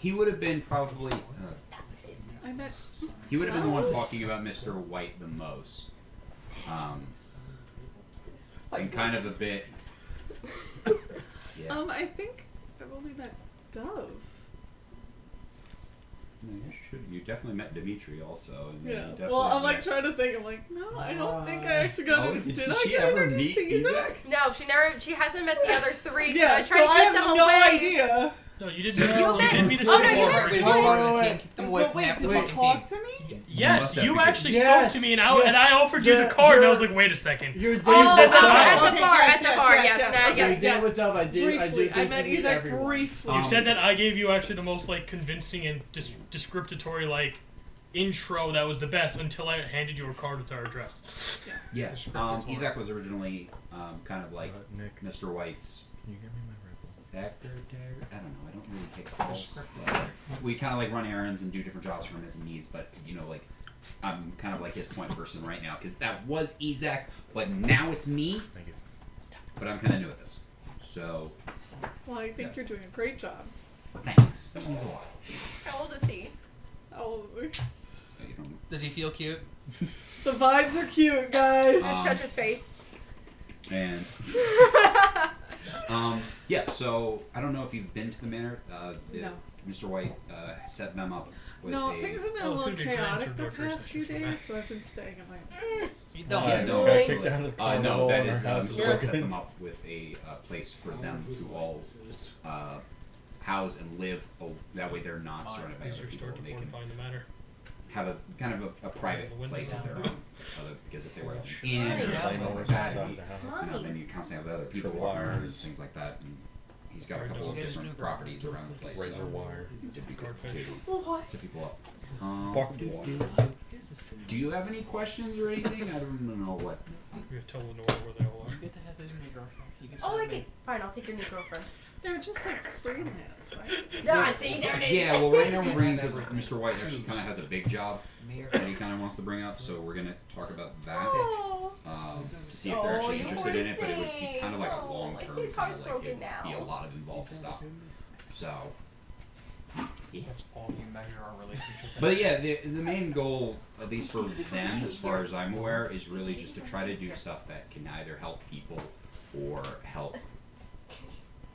He would have been probably. I met. He would have been the one talking about Mr. White the most. And kind of a bit. Yeah. I think I've only met Dove. No, you definitely met Dimitri also. And Yeah. you definitely Well, I'm met- trying to think. I'm like, no, I don't think I actually got Oh, introduced. did Did I she get ever introduced meet to Isaac? Isaac? No, she hasn't met the other three. 'Cause Yeah, I tried to so I keep have them no away. idea. No, you didn't. You You met- did meet us oh, no, before. you met Everybody Swan. part of the Wait, team. Keep them away But from wait, half the did you fucking talk team. to me? Yes, must have you because- actually Yes, spoke to me, and I yes. offered you the You're- card, and I was you're- like, wait a second. You're Oh, dating said at that. the bar, Okay, at the bar, yes, yes. now, You yes, did yes. what's up. I did. Briefly, I I met meet Isaac everyone. briefly. You said that I gave you actually the most convincing and descriptory intro that was the best until I handed you a card with our address. Yeah. Descriptive Isaac was originally kind of like Nick, Mr. White's can you get me my rifle? secretary. I don't know. I don't really take calls. We kind of run errands and do different jobs for him as he needs. But I'm kind of his point person right now because that was Isaac, but now it's me. Thank you. But I'm kind of new at this. So Well, I think you're doing a great job. thanks. That means a lot. How old is he? Oh, You know, Does he feel cute? the vibes are cute, guys. Just touch his face. and Yeah, so I don't know if you've been to the manor. No. Mr. White set them up with No, a. things have been a Oh, little so did chaotic Grand the Tour Dark past few Race. days, so I've been staying at my own. You don't. Yeah, no. Got kicked out of the No, carnival that and our is house Mr. was White set broken them up with a place for them to all house and live. Oh, that way they're not surrounded by Is other your people. start to They can fortify the manor? have a kind of a private The window place of their down. own. Because if they were in Nice. or I something know like it's that, inside the house. then you constantly have other people Trip walking around and wires. things like that. And he's got a couple of Get his different new properties around the place. Razor So wire. it'd be good Swordfish. to What? set people up. Barbed wire. Do you have any questions or anything? I don't know what. We have total order where they all are. You get to have his new girlfriend. You get to Oh, have I me. can. Fine, I'll take your new girlfriend. They're just like freelance, right? No, I see. There it is. Yeah, well, right now we're bringing because Mr. White actually kind of has a big job that he kind of wants to bring up, so we're gonna talk about that Oh. to see if they're actually you interested in poor it. But it would be kind of like a thing. long Oh, term his kind heart's of like broken it'd be now. a lot of involved stuff. So, That's all you measure our relationship. but yeah, the main goal, at least for them, as far as I'm aware, is really just to try to do stuff that can either help people or help.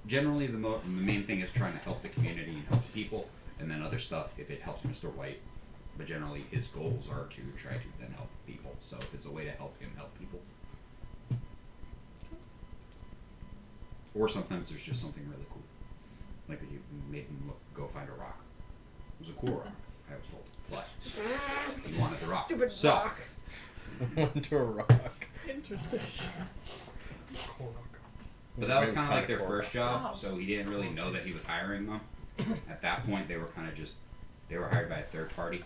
Generally, the main thing is trying to help the community and help people, and then other stuff if it helps Mr. White. But generally, his goals are to try to then help people. So if it's a way to help him help people, or sometimes there's just something really cool, like that you made him go find a rock. It was a cool rock, I was told, but he wanted the rock. Stupid So, rock. Went to a rock. Interesting. Korok. but that was Maybe kind of find like a their core first job, Wow. so he didn't really know that he was hiring them. At that point, they were kind of just, they were hired by a third party.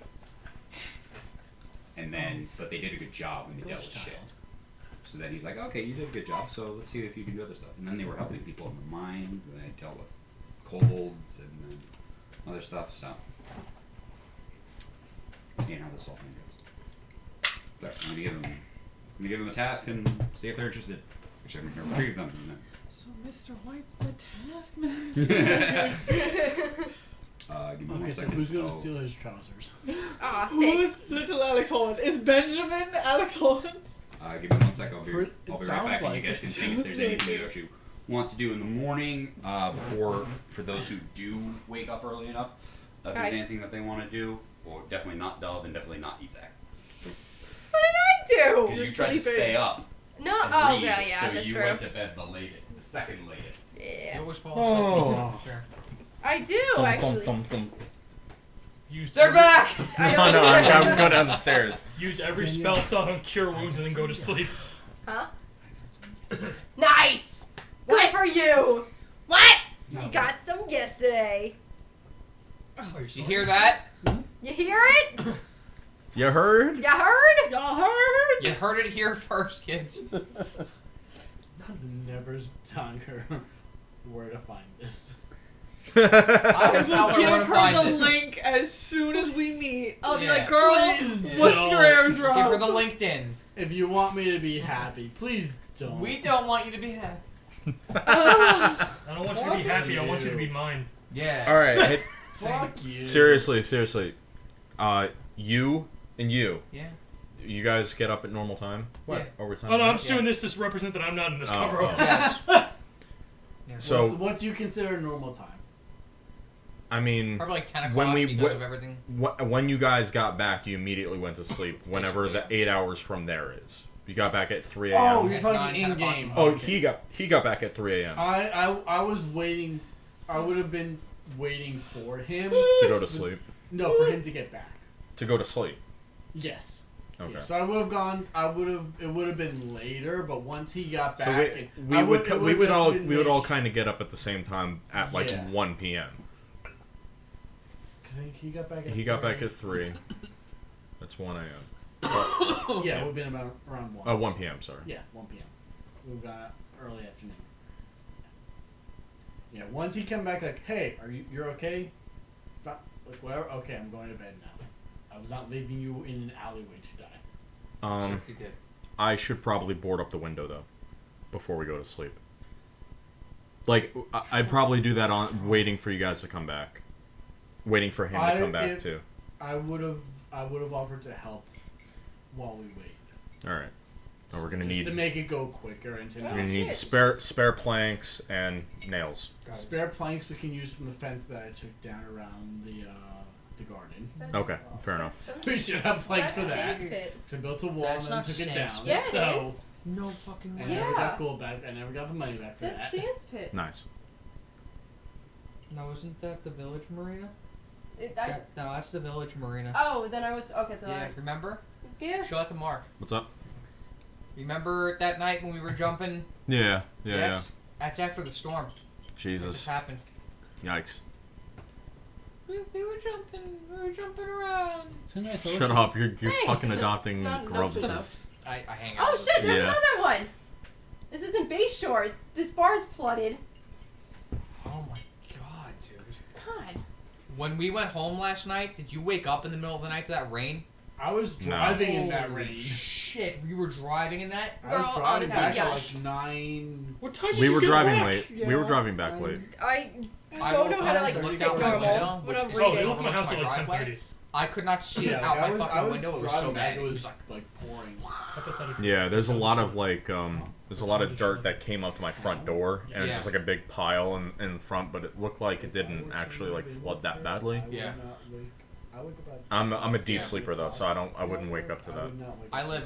And then, but they did a good job and they dealt with shit. So then he's like, okay, you did a good job, so let's see if you can do other stuff. And then they were helping people in the mines, and they dealt with kobolds and then other stuff, so. You know how this whole thing goes. But I'm gonna give them a task and see if they're interested. Actually, I'm gonna retrieve them. So Mr. White's the taskmaster. Give me Okay, one so second. who's gonna Oh. steal his trousers? Aw, Who's sick. little Alex Holland? Is Benjamin Alex Holland? Give me 1 second. I'll be It right back, sounds and you like guys it. can think if there's anything you actually want to do in the morning before, for those who do wake up early enough. If there's Alright. anything that they want to do, well, definitely not Dove and definitely not Isaac. What did I do? Because you tried to stay up No. and Oh, read, yeah, so that's you true. went to bed the second latest. You Yeah. always fall Oh. asleep. Fair. I do Dum, actually. dum, dum, Use They're every, back! I dum. don't- No, I'm going down the stairs. Use every spell slot on cure wounds and then go to sleep. Huh? Nice. Good for you. What? You got some yesterday. You hear that? You hear it? You heard? You heard? Y'all heard? You heard it here first, kids. Never telling her where to find this. I I will tell will her where give to find her the this. link as soon as we meet. I'll be Yeah. like, girl, Please what's don't. your airdrop? Give her the LinkedIn. If you want me to be happy, please don't. We don't want you to be happy. I don't want you to be happy, I want you to be mine. Yeah. All right. Hey, Fuck you. seriously. You and you. Yeah. You guys get up at normal time? What? Yeah. Overtime? Oh no, I'm just Yeah. doing this to represent that I'm not in this Oh, cover. oh. Yes. So, what do you consider normal time? I mean, Probably like 10 o'clock when we because of everything. when you guys got back, you immediately went to sleep. Whenever the Basically, 8 hours from there is, you got back at 3 Oh, a.m. you're At talking 9, 10 in o'clock. game. Oh, he got back at 3 a.m. I was waiting. I would have been waiting for him. to go to sleep. No, for him to get back. To go to sleep. Yes. Okay. Yeah, so I would have gone. It would have been later, but once he got back, So we I would it we would just all been we would all made- kind of get up at the same time at like Yeah. 1 p.m. Cause he got back. At He got back 3. at 3. That's 1 a.m. Yeah, it would have been about around 1. 1 p.m. Sorry. Yeah, 1 p.m. We got early afternoon. Yeah, once he came back, like, hey, you're okay? Like, whatever. Okay, I'm going to bed now. I was not leaving you in an alleyway to die. Um, You did. I should probably board up the window though, before we go to sleep. Like I'd probably do that on waiting for you guys to come back, waiting for him to come back too. I would have offered to help while we wait. All right. So we're gonna Just need to make it go quicker and to we're gonna need shit. spare planks and nails. spare planks we can use from the fence that I took down around the garden. Okay, fair enough. We should have planks That's for that. Sans Pit. To build a wall That's and then not took it Sans down. Pit. Yeah, it So is. No fucking I way. never Yeah. got gold back. I never got the money back for That's that. Sans Pit. Nice. No, isn't that the village marina? It, No, that's the village marina. oh, then I was okay. So Yeah, remember? yeah. Show that to Mark. What's up? Remember that night when we were jumping? Yeah, That's after the storm. It just Jesus. happened. Yikes. We were jumping around. It's a nice Shut ocean. up, you're Thanks, fucking it's a- adopting no, Grubbs' shut up. I hang out. Oh with shit! There's Yeah. another one. This isn't Bayshore. This bar's flooded. Oh my god, dude. God. When we went home last night, did you wake up in the middle of the night to that rain? I was driving in that Holy rain. Shit, we were driving in that? I was Girl, driving honestly, back yes. at like 9. What time We did were you get driving back? late. Yeah. We were driving back late. I I don't woke know how to up like and looked sit out my normal window, when I'm which is Oh, reading. they left my house at my like driveway. 10:30. I could not see Yeah, out like, my fucking I was window. It was driving so back, bad. It was like pouring. I thought that'd- Yeah, there's a lot of like there's a lot of dirt that came up to my front door, and it's Yeah. just like a big pile in front, but it looked like it didn't actually like flood that badly. Yeah. I wake up at I'm a deep Yeah. sleeper though, so I wouldn't wake up to that. I live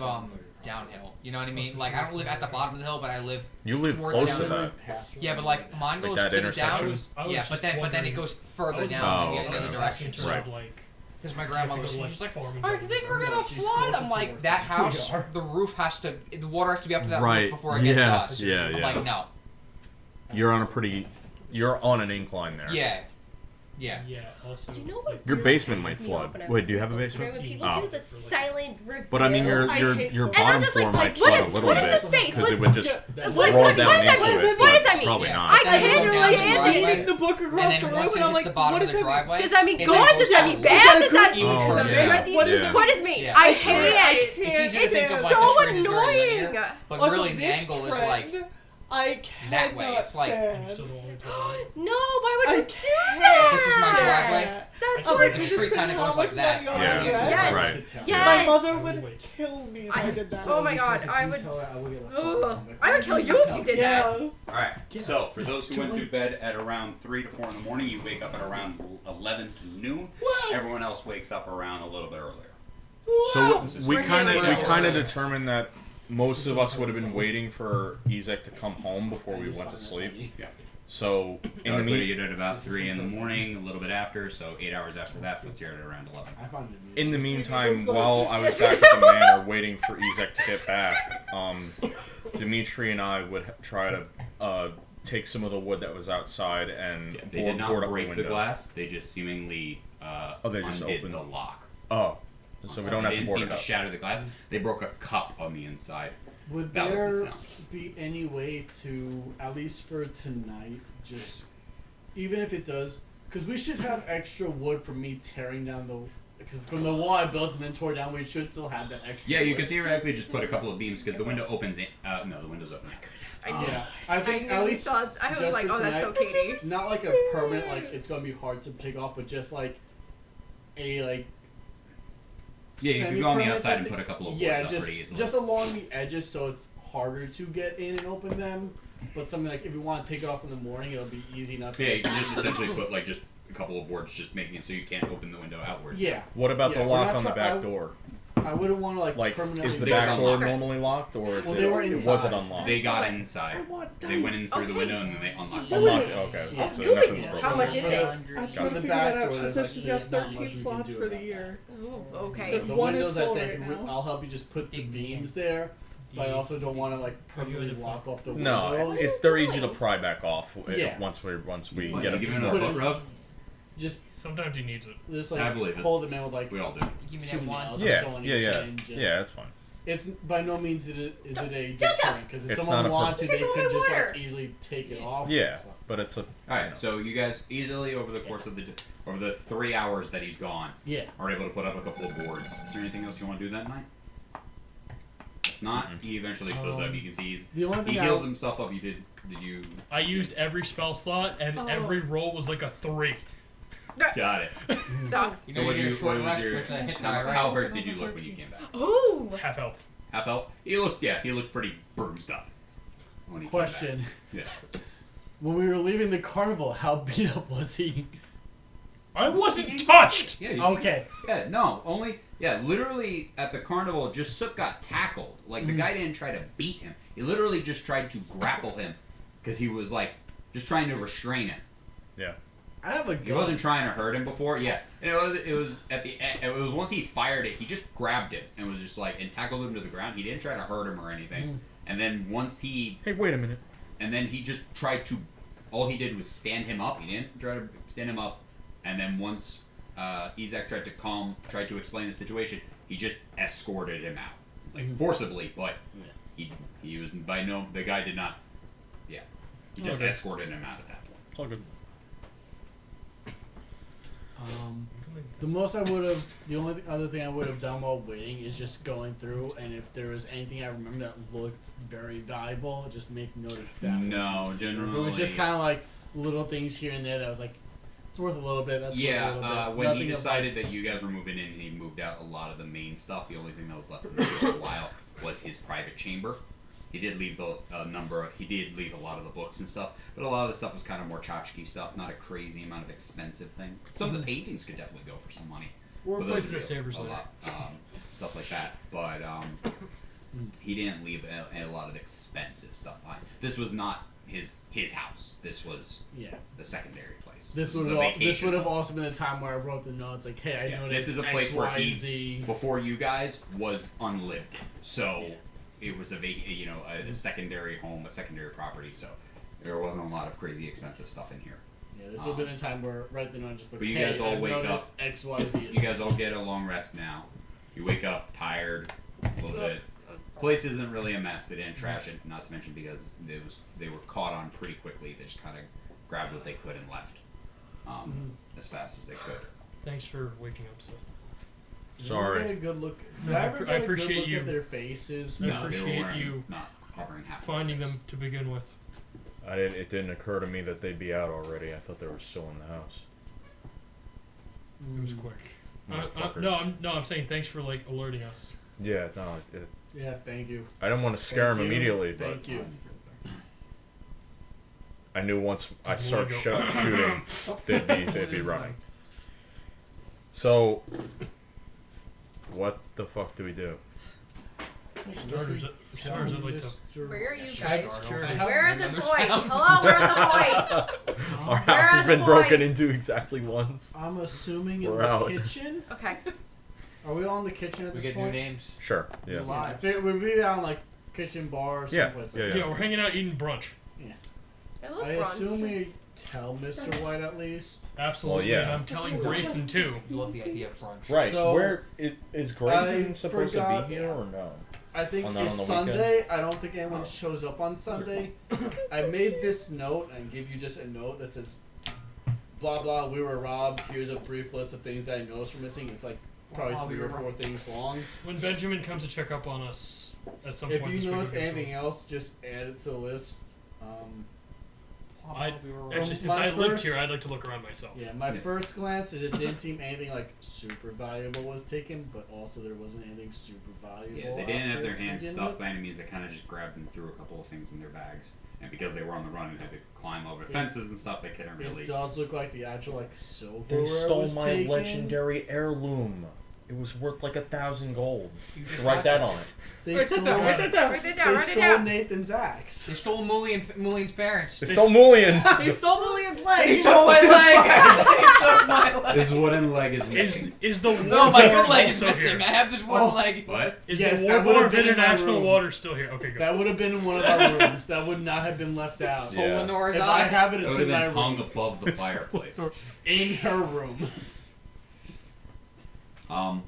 downhill. You know what I mean? Like I don't live at the bottom of the hill, but I live. You live More close down to the that. Yeah, but like mine Like goes that to the intersection? down. I was Yeah, just but then it wondering- goes I further was down Oh, in the other okay. direction. In terms Right. of, like, Because my you grandma have to was go to, like, she's like, farming I think we're buildings. gonna She's flood. closer I'm to like, where that we house, are. the roof has to, the water has to be up to that Right. roof before it gets Yeah. to us. Yeah, I'm yeah. like, no. You're on an incline there. Yeah. Yeah. Yeah, also. You know what? Your really basement pisses might me flood. off when I Wait, do you read have a books? basement? When people Oh. do the silent reveal. But I mean, your I your hate your those. And I'm bottom just floor like, might what flood is- a little what is bit this space? because it What's- would just What roll does down that into mean? it. What does but that mean? Probably Yeah. not. I Then you can't go down really the handle driveway, Reading the book across and the then room, once it and I'm hits like, the bottom what of does the that mean? driveway, Does that mean it good? then Does goes that mean down bad? low. Does that Oh, mean yeah. what, Yeah. what does it mean? Yeah. I Right. hate I it. can't It's easy to think of It's like so the street is very annoying. linear, but Also, really the this angle is like trend, I that cannot way. It's like- I'm stand. still the only person. No, why would I you do can't. that? This is my driveway. That's I'm like, like, The you street just kinda spent goes how like much that. money on Yeah, it. Yes. right. Yes. My mother would Wait. kill me if I- I did that. oh my god, I would. Ugh. I would kill you if you did yeah. that. Alright, so for those who went to bed at around 3 to 4 in the morning, you wake up at around 11 to noon. Everyone else wakes up around a little bit earlier. So we We're kind getting of real. determined that most of us would have been waiting for Ezek to come home before we went to sleep. Yeah. So in the Put mean you at about 3 in the morning, a little bit after, so 8 hours after that puts you at around 11. I find it in the meantime, while I was back at the manor waiting for Ezek to get back, Dimitri and I would try to take some of the wood that was outside and They did not board up break the the window. glass, they just seemingly they just undid opened the it. lock. Oh, so we don't They have to didn't board seem it to up. shatter the glass, they broke a cup on the inside. Would That was the there sound. be any way to, at least for tonight, just, even if it does, because we should have extra wood for me tearing down the, because from the wall I built and then tore down, we should still have that extra Yeah, you wood. could theoretically just put a couple of beams because the window opens in. No, the window's open. I did. Yeah, I think at really least saw. I was just like, for oh, that's so tonight, Katie. not like a permanent, like it's gonna be hard to take off, but just like a like. Yeah, you could go on the semi-permanent outside and type put a couple of thing. boards Yeah, up just pretty easily. just along the edges, so it's harder to get in and open them. But something like if you want to take it off in the morning, it'll be easy enough. Yeah, you can just essentially put like just a couple of boards, just making it so you can't open the window outwards. Yeah, What about Yeah, the we're lock not on the try- back door? I wouldn't want to like permanently. Is the They back was door unlocked. normally locked, or is Well, it? they were Was it inside. unlocked? They got What? inside. want They went in through the Okay. window and then they unlocked it. Unlocked. Okay. Oh, So do it. nothing's broken. How much is it? I'm trying From to the figure back that out. door, She there's said like she's there's got not much 13 we can slots do for the about that. year. Ooh, The, okay. the One is windows, I'd full say, right now. I'll help you just put the beams there, but I also don't want to like permanently lock off the No, windows. they're easy to pry back off Yeah. once we What, get you them give to him a put snort. it- foot rub? Just Sometimes he needs it. just I like believe it. hold them in with like We all do. Give me two that one. nails or Yeah, so on yeah, each yeah, end, just- yeah. That's fine. It's by no means is it a Joseph! deterrent because if It's someone not a wanted, they Take could away just water. like easily take it off. Yeah, but it's a. Alright, so you guys easily over the course of over the 3 hours that he's gone Yeah. are able to put up a couple of boards. Is there anything else you want to do that night? If not, he eventually shows up. You can see The only he thing heals himself up. Did you I used every spell slot, and Oh. every roll was like a 3. got it? Sucks. You So know what you you get a short what was rest your with a hit die, how right? hurt did you look when you came back? Ooh. Half health. half elf. He looked pretty bruised up. When he came Question. back. Yeah. When we were leaving the carnival, how beat up was he? I wasn't touched. Yeah. Okay. Yeah. No. Only. Yeah. Literally at the carnival, just Sook got tackled. Like the guy didn't try to beat him. He literally just tried to grapple him, because he was like just trying to restrain him. I have a He gun. wasn't trying to hurt him before. Yeah. And it was at the end. It was once he fired it, he just grabbed it and was just like and tackled him to the ground. He didn't try to hurt him or anything. And then once he Hey, wait a minute. And then he just tried to. All he did was stand him up. He didn't try to stand him up. And then once Izak tried to explain the situation, he just escorted him out, like forcibly. But he was the guy did not. Yeah, he just Okay. escorted him out at that point. It's all good. The most I would have, the only other thing I would have done while waiting is just going through, and if there was anything I remember that looked very valuable, just make note of that. No, If generally. it was just kind of like little things here and there that was like, it's worth a little bit. That's worth a Yeah, little bit. when he Nothing of, decided that you guys were moving in, he moved out a lot of the main stuff. The only thing that was left in the for a while was his private chamber. He did leave he did leave a lot of the books and stuff, but a lot of the stuff was kind of more tchotchke stuff, not a crazy amount of expensive things. Some of the paintings could definitely go for some money. We're But those placing would our be savers a there. lot, stuff like that. But he didn't leave a lot of expensive stuff behind. This was not his house. This was the secondary place. This was would a have vacation home. also been the time where I wrote the notes like, hey, I Yeah, noticed this is a place where he, XYZ. before you guys, was unlived in. So it was a secondary home, a secondary property. So there wasn't a lot of crazy expensive stuff in here. Yeah, this would have been the time where right then I just put, But you hey, guys all I've wake noticed up. XYZ. You guys all get a long rest now. You wake up tired, a little bit. The place isn't really a mess. They didn't trash it, not to mention because they were caught on pretty quickly. They just kind of grabbed what they could and left as fast as they could. Thanks for waking up, so. Did anyone Sorry. get a good look? Did No, I ever I get a good appreciate look you. at their faces? I No, they were appreciate wearing you masks covering half. finding them to begin with. It didn't occur to me that they'd be out already. I thought they were still in the house. It was quick. Motherfuckers. I'm saying thanks for like alerting us. Yeah, no, Yeah, thank you. I didn't want to scare Thank him you. immediately, but Thank you. I knew once I There start we go. shooting, they'd be running. So, what the fuck do we do? For starters, I'd like to. Where are you Yes, guys? Security. Where are the Another boys? sound. Hello, where are the boys? Our Where house are has the been broken boys? into exactly once. I'm assuming in We're the out. kitchen. Okay. Are we all in the kitchen at We this get new point? names. Sure. Yeah. Live. We'd be down like kitchen bar or Yeah, someplace. yeah, like Yeah, we're hanging out eating brunch. I love I brunch. assume we tell Mr. White at least. Absolutely. Well, yeah. And I'm telling Grayson too. You love the idea of brunch. Right. So, Where is Grayson I supposed forgot- to be here or no? I think Oh, not on it's the Sunday. I don't think anyone shows up on Sunday. I made this note and give you just a note that says, blah blah, we were robbed. Here's a brief list of things that I noticed were missing. It's like probably Wow, we 3 or were 4 things long. When Benjamin comes to check up on us at some If point you this week, notice we'll get to anything him. else, just add it to the list. Actually, since my I lived first- here, I'd like to look around myself. Yeah, my first glance is it didn't seem anything like super valuable was taken, but also there wasn't anything super valuable. Yeah, they didn't have their out there to hands begin stuffed with. by enemies. They kind of just grabbed and threw a couple of things in their bags. And because they were on the run and had to climb over fences and stuff, they couldn't really. It does look like the actual like silverware They stole was my taken. legendary heirloom. It was worth like 1,000 gold. You You should just write have that to- on it. They Write stole, that down. Write that down. Write that they down. Write it stole down. Nathan's axe. They stole Mulian's parents. They stole Mulian. He stole Lillian's leg. They stole my leg. They took my leg. This wooden leg is missing. Is the No, my good leg is also missing. here? I have this wooden Oh. leg. What? Is Yes, the that War would've Board of been in my International room. Water still here? Okay, good. That would have been in one of our rooms. That would not have been left out. Yeah. Polinora's If I eyes. have it, It it's would have in my been hung room. above the fireplace. In her room.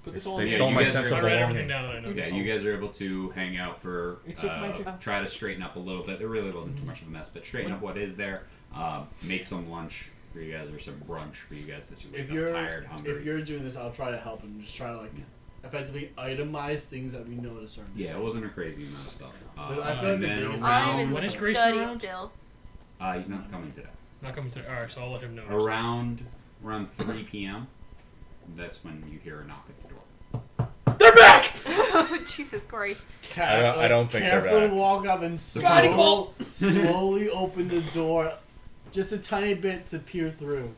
Put this They all stole in yeah, your- you my guys sense are- I of write belonging. everything down that I know. Yeah, you guys are able to hang out for It took my job. try to straighten up a little bit. There really wasn't too much of a mess, but straighten up what is there. Make some lunch for you guys or some brunch for you guys this week. If I'm you're tired, hungry. if you're doing this, I'll try to help him. Just try to like effectively itemize things that we notice are yeah, missing. it wasn't a crazy amount of stuff. But I feel like and the then biggest- I'm in When is Grayson study around? still. he's not coming today. Not coming through. Alright, so I'll let him know. Around 3 p.m. That's when you hear a knock at the door. They're back! Jesus Christ. I don't think they're carefully back. walk up and Guiding slowly open the door, just a tiny bit to peer through.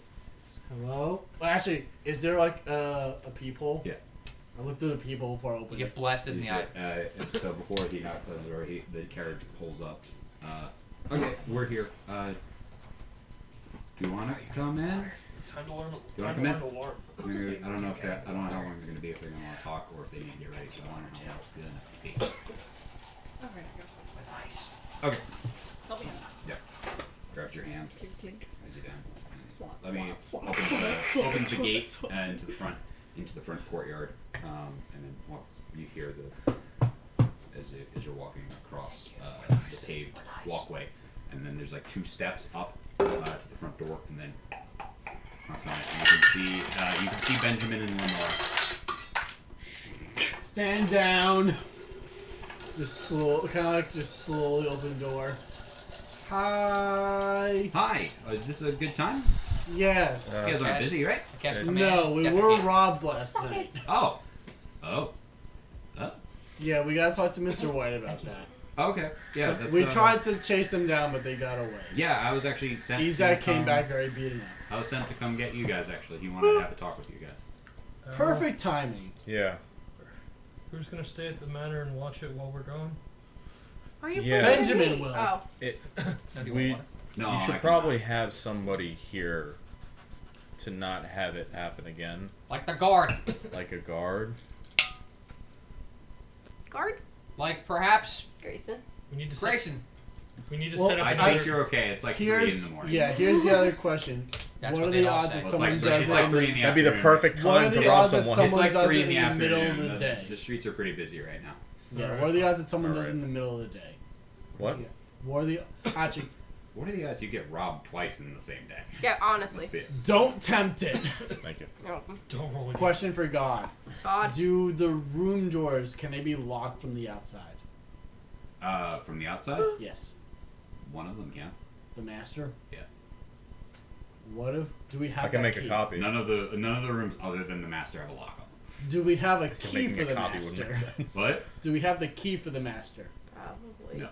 Hello? Well, actually, is there like a peephole? Yeah. I looked through the peephole before I You opened it. get blasted in the eye. So before he knocks on the door, the carriage pulls up. Okay, we're here. Do you want to come in? Time to learn. You wanna Time to come in? learn to alarm. I don't know if I don't know how long they're going to be, if they're going to want to talk or if they need to get ready. So I don't know how long it's going to be. Okay, I guess. With ice. Okay. Help me out. Grabs your hand. Clink, clink. As you down. Swat, Let me swat, opens swat, swat, opens the swat, gate swat. into the front courtyard, and then you hear as you're walking across the paved walkway, and then there's like 2 steps up to the front door, and then knock on it, and you can see Benjamin and Lenore. Stand down. Just slowly open the door. Hi. Hi, is this a good time? Yes. You guys aren't busy, right? I cast command. No, we were defecate. robbed last night. Oh. Yeah, we gotta talk to Mr. White about that. Okay. Yeah. So that's, we tried to chase them down, but they got away. Yeah, I was actually sent. Izak to came come- back very beaten up. I was sent to come get you guys. Actually, he wanted to have a talk with you guys. Perfect timing. Yeah. Who's gonna stay at the manor and watch it while we're gone? Are you Yeah. putting Benjamin me? will. Oh. No, do you We- want No, You I should cannot. probably have somebody here to not have it happen again, Like the guard. like a guard. Guard? Like perhaps Grayson. We need to set. Grayson. We need to Well, set up I another. think you're okay. It's like 3 in Here's the morning. here's the other question. That's what what are they'd the all odds say. that Well, someone it's does like it? 3 in the That'd be the afternoon. perfect What time are to the rob odds that someone. someone It's like does 3 it in the in the middle afternoon. of the day? The streets are pretty busy right now. Yeah, Alright, what are the odds that someone does Alright. it in the middle of the day? What? What are the actually? What are the odds you get robbed twice in the same day? Yeah, honestly. Let's be it. Don't tempt it. Thank you. Oh, Don't roll again. Question for God: God. do the room doors can they be locked from the outside? From the outside, Yes. one of them can. The master. Yeah. What if do we have? I can that make a key? copy. None of the rooms other than the master have a lock on Do we have a So key making for a the copy wouldn't master? make sense. them. What? Do we have the key for the master? Probably. No.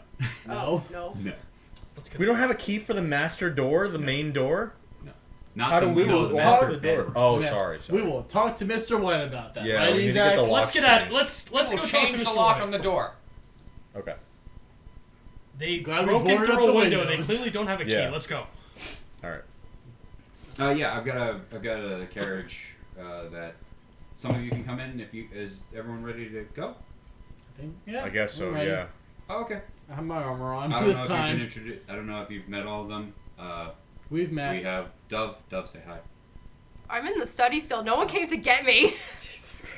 Oh, no. No. Let's get We don't have a key for the master door, the main door. Not How the do we window, will the talk master the door? bedroom. Oh, Yes. sorry. We will talk to Mr. White about that. Yeah, right, we need to get Isaac? the Let's locks get at it. changed. Let's We'll go talk to change the Mr. lock White. on the door. Okay. They Glad we broke in boarded through up a the window. They windows. clearly don't have a key. Yeah. Let's go. All right. Yeah, I've got a carriage that some of you can come in. If you is everyone ready to go? I think, yeah, I guess so. I'm ready. Yeah. Oh, okay. I have my armor on I don't know this if you can time. introduce. I don't know if you've met all of them. We've met. We have Dove. Dove, say hi. I'm in the study still. No one came to get me.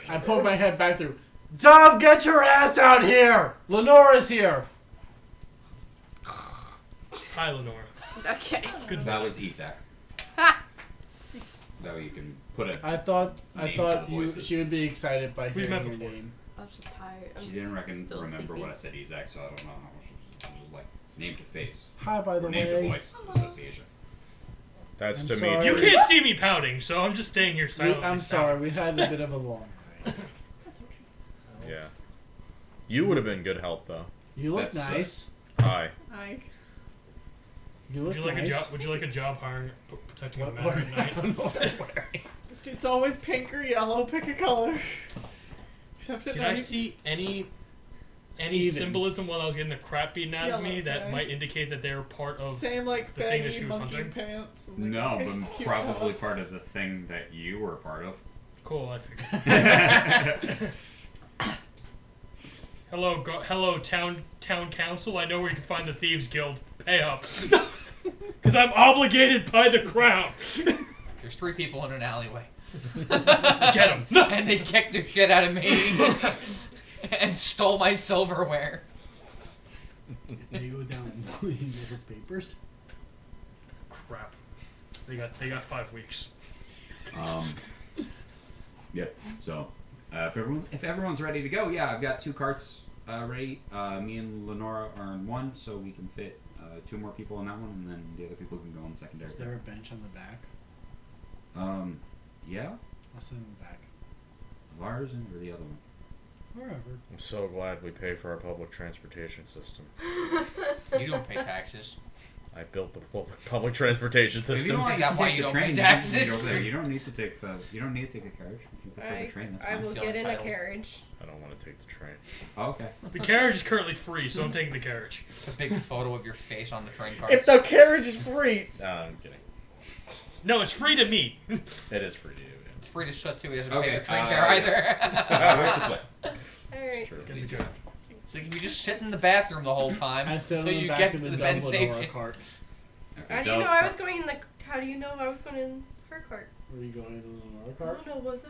I poke my head back through. Dom, get your ass out here! Lenora's here! Hi, Lenora. Okay. Good. That was Isak. Ha! That way you can put it. I thought Name to the voices. she would be excited by We've hearing met your before. name. I was just tired. I'm She didn't still remember sleepy. what I said Isak, so I don't know how much. It was like name to face. Hi, by the Or name to way. voice association. That's I'm to sorry. meet You you. can't see me pouting, so I'm just staying here We, silently. I'm sorry, we had a bit of a long night. Yeah. You would have been good help though. You look That's, nice. Hi. I You Would look you like nice. a job? Would you like a job hiring, protecting the What, manor at I night? don't know what I'm wearing. it's always pink or yellow. Pick a color. Except at Did night. I see any Even. symbolism while I was getting the crap beaten out of me Yellow that today. might indicate that they're part of? Same like the thing that baggy she was monkey hunting? pants. And like No, a but cute probably top. part of the thing that you were part of. Cool, I figured. Hello, town council. I know where you can find the thieves guild. Pay up, because I'm obligated by the crown. There's 3 people in an alleyway. Get them. And they kicked the shit out of me. And stole my silverware. They go down and read his papers. Crap. They got 5 weeks. Yeah. So, if everyone's ready to go, yeah, I've got 2 carts ready. Me and Lenora are in one, so we can fit 2 more people in that one, and then the other people can go on the secondary. Is there a bench on the back? Yeah. I'll sit in the back. Ours or the other one? Wherever. I'm so glad we pay for our public transportation system. You don't pay taxes. I built the public transportation If you system. don't want Is to that take why the you don't train, pay you can just taxes? go over there. You don't need to take the. You don't need to take a carriage. If you prefer the train, that's I fine. will feel get in a entitled. carriage. I don't want to take the train. Oh, okay. The carriage is currently free, so I'm taking the carriage. A big photo of your face on the train card. If the carriage is free. No, I'm kidding. No, it's free to me. It is free to you. It's free to shut too. He doesn't Okay, pay the train yeah. fare either. Wait this way. Alright. True. Get me good. It's like if you just sit in the bathroom the whole time I sit on until the you back get of to the the Penn Dumbledore station. cart. How do you know I was going in the? How do you know I was going in her cart? Were you going in our I cart? don't know. Was